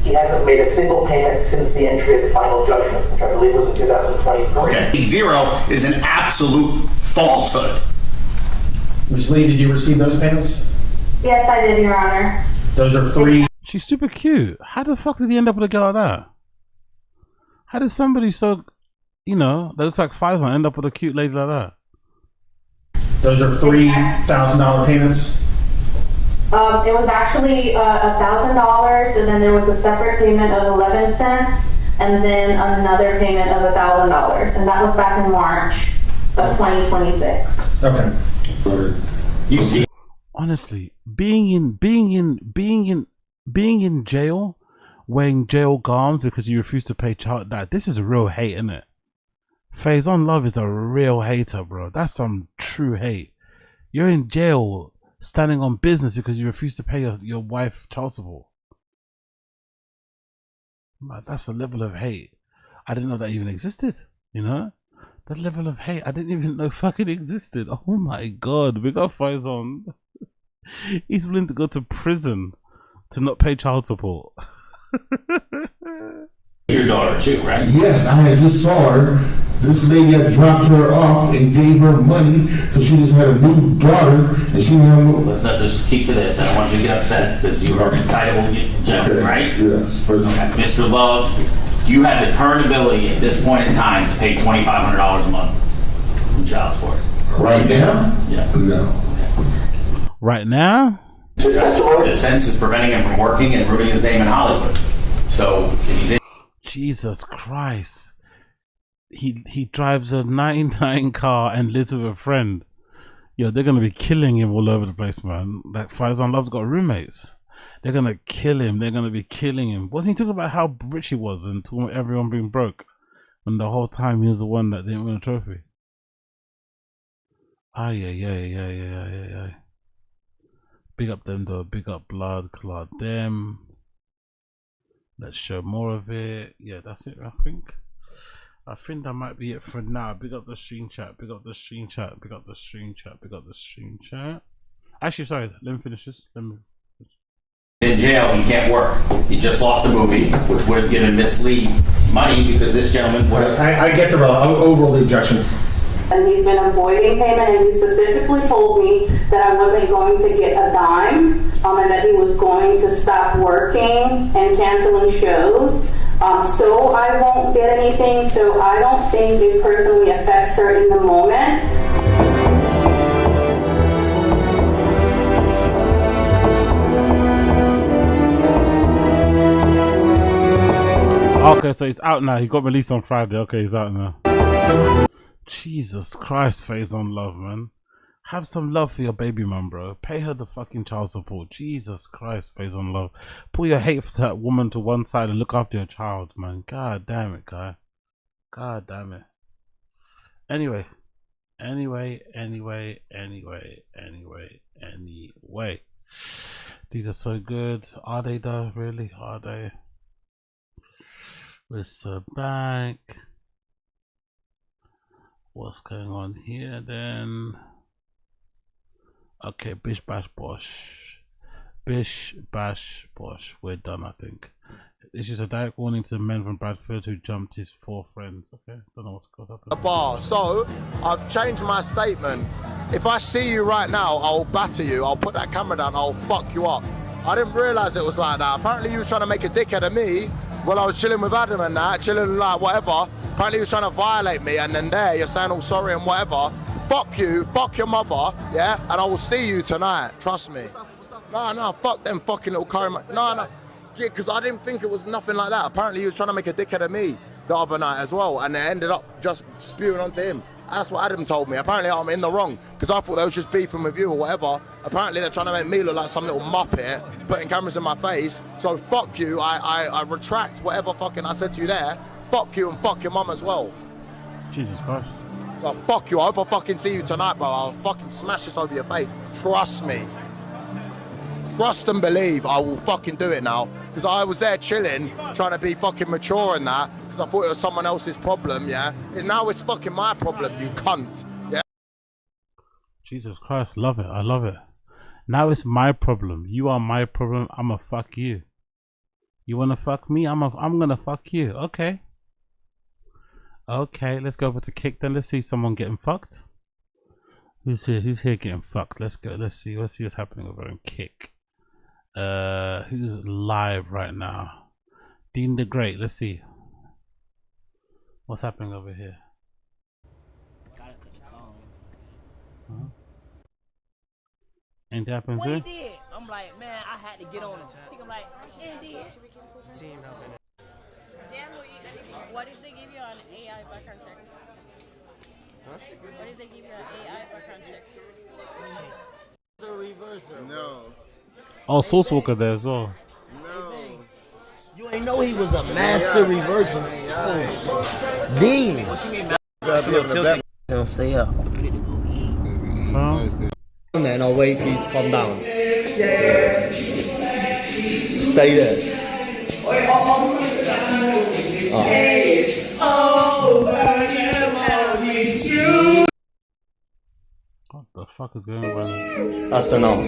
He hasn't made a single payment since the entry of the final judgment, which I believe was in 2023. Okay. 0 is an absolute falsehood. Ms. Lee, did you receive those payments? Yes, I did, Your Honor. Those are 3. She's super cute. How the fuck did he end up with a girl like that? How did somebody so, that looks like Faison end up with a cute lady like that? Those are $3,000 payments? It was actually $1,000, and then there was a separate payment of 11 cents, and then another payment of $1,000, and that was back in March of 2026. Okay. You see, honestly, being in jail, wearing jail garms because you refuse to pay child, this is real hate, isn't it? Faison Love is a real hater, bro. That's some true hate. You're in jail standing on business because you refuse to pay your wife child support. Man, that's a level of hate. I didn't know that even existed, That level of hate, I didn't even know fucking existed. Oh my god, we got Faison. He's willing to go to prison to not pay child support. Your daughter too, right? Yes, I had just saw her. This lady had dropped her off and gave her money because she just had a new daughter and she didn't have no... Let's just keep to this. I don't want you to get upset because you are an excitable gentleman, right? Yes. Okay. Mr. Love, do you have the current ability at this point in time to pay $2,500 a month in child support? Right now? Yeah. No. Okay. Right now? The sentence is preventing him from working and ruining his name in Hollywood. So if he's in... Jesus Christ. He drives a 99 car and lives with a friend. Yo, they're gonna be killing him all over the place, man. Like Faison Love's got roommates. They're gonna kill him. They're gonna be killing him. Wasn't he talking about how rich he was and talking about everyone being broke? And the whole time he was the one that didn't win a trophy. Yeah. Big up them though. Big up Blood Clot them. Let's show more of it. Yeah, that's it, I think that might be it for now. Big up the stream chat. Big up the stream chat. Big up the stream chat. Big up the stream chat. Actually, sorry. Let me finish this. In jail, he can't work. He just lost a movie, which would have given Miss Lee money because this gentleman would have... I get the overall objection. And he's been avoiding payment, and he specifically told me that I wasn't going to get a dime, and that he was going to stop working and canceling shows. So I won't get anything, so I don't think it personally affects her in the moment. Okay, so it's out now. He got released on Friday. Okay, he's out now. Jesus Christ, Faison Love, man. Have some love for your baby mum, bro. Pay her the fucking child support. Jesus Christ, Faison Love. Pull your hate for that woman to one side and look after your child, man. God damn it, guy. God damn it. Anyway. These are so good. Are they though? Really? Are they? We're so back. What's going on here then? Okay, bish bash bosh. Bish bash bosh. We're done, I think. This is a direct warning to men from Bradford who jumped his 4 friends. Okay, don't know what's going to happen. A bar. So I've changed my statement. If I see you right now, I'll batter you. I'll put that camera down. I'll fuck you up. I didn't realise it was like that. Apparently you was trying to make a dickhead of me while I was chilling with Adam and that, chilling like whatever. Apparently he was trying to violate me, and then there you're saying all sorry and whatever. Fuck you, fuck your mother, yeah? And I will see you tonight, trust me. No, fuck them fucking little curry. No, yeah, because I didn't think it was nothing like that. Apparently he was trying to make a dickhead of me the other night as well, and it ended up just spewing onto him. That's what Adam told me. Apparently I'm in the wrong, because I thought they was just beefing with you or whatever. Apparently they're trying to make me look like some little muppet, putting cameras in my face. So fuck you, I retract whatever fucking I said to you there. Fuck you and fuck your mum as well. Jesus Christ. So But fuck you, I hope I fucking see you tonight, bro. I'll fucking smash this over your face. Trust me. Trust and believe I will fucking do it now. Because I was there chilling, trying to be fucking mature and that, because I thought it was someone else's problem, yeah? And now it's fucking my problem, you cunt, yeah? Jesus Christ, love it. I love it. Now it's my problem. You are my problem. I'ma fuck you. You wanna fuck me? I'm gonna fuck you. Okay. Okay, let's go over to Kick then. Let's see someone getting fucked. Who's here? Who's here getting fucked? Let's go. Let's see what's happening over in Kick. Who's live right now? Dean the Great. Let's see. What's happening over here? Huh? Ain't that happening What he here? did? I'm like, man, I had to get on him. I'm like, he did. Team helping. What if they give you an AI background check? Huh? What if they give you an AI background check? The reverser. No. Oh, Source Walker there as well. No. You ain't know he was a master reverser. Dean. What you mean, Don't stay up. We need to go eat. Huh? And then I'll wait for you to calm down. Yeah. Stay there. What the fuck is going on? That's enough.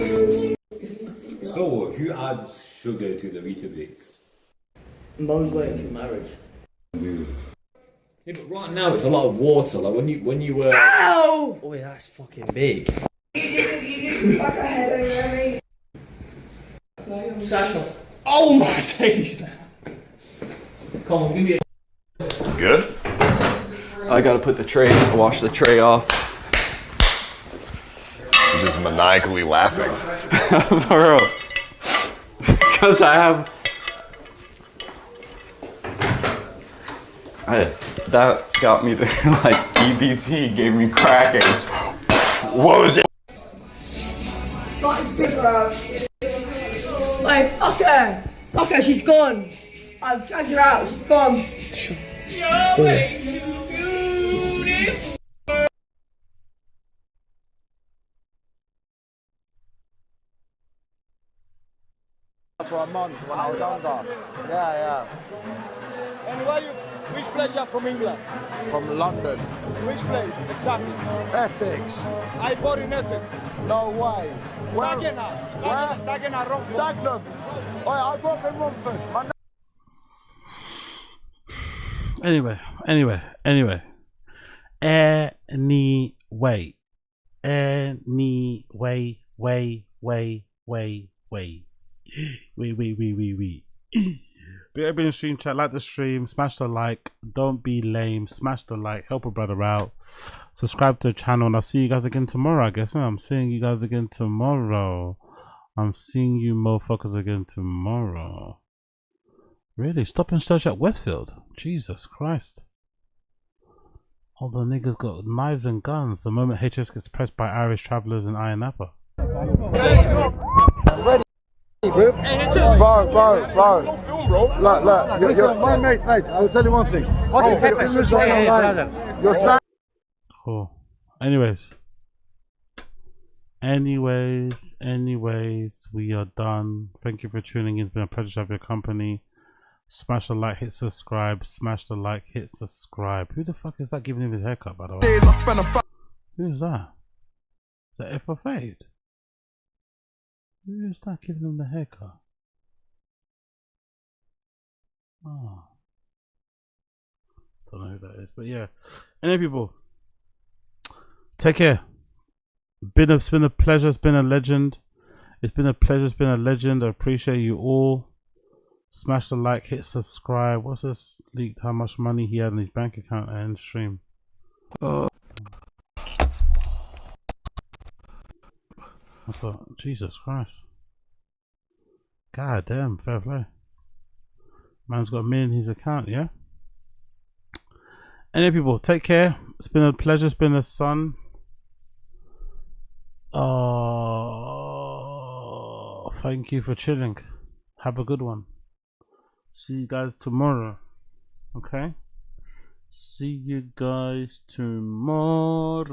So, who adds sugar to the Weetabix? Mo's waiting for marriage. Yeah, but right now it's a lot of water. Like when you were. Ow! Oh, yeah, that's fucking big. Sasha. Oh my days! Come on, give me a. Good? I gotta put the tray, wash the tray off. I'm just maniacally laughing. Bro. Because that got me to, like, EBT gave me crackheads. What was it? That is big, bro. Wait, fuck her! Fuck her, she's gone! I've dragged her out, she's gone. You're way too beautiful. For a month when I was younger. Yeah. And which place you are from England? From London. Which place, exactly? Essex. I born in Essex. No way. Where? Dagenham. Dagenham, Romford. Dagenham. Oh, I grew up in Romford. Anyway. Be open in stream chat, like the stream, smash the like, don't be lame, smash the like, help a brother out, subscribe to the channel, and I'll see you guys again tomorrow, I guess. I'm seeing you guys again tomorrow. I'm seeing you motherfuckers again tomorrow. Really? Stop and search at Westfield? Jesus Christ. All the niggas got knives and guns the moment HS gets pressed by Irish travellers in Iron Napa. Bro. Look, you're mate, I will tell you one thing. What is happening? You're sad. Cool. Anyways, we are done. Thank you for tuning in. It's been a pleasure to have your company. Smash the like, hit subscribe. Smash the like, hit subscribe. Who the fuck is that giving him his haircut, by the way? Who is that? Is that F for Fade? Who is that giving him the haircut? Oh. Don't know who that is, but yeah. Any people, take care. It's been a pleasure. It's been a legend. It's been a pleasure. It's been a legend. I appreciate you all. Smash the like, hit subscribe. What's this leaked? How much money he had in his bank account at end stream? What's up? Jesus Christ. God damn, fair play. Man's got $1 million in his account, yeah? Any people, take care. It's been a pleasure. It's been a sun. Thank you for chilling. Have a good one. See you guys tomorrow. Okay? See you guys tomorrow.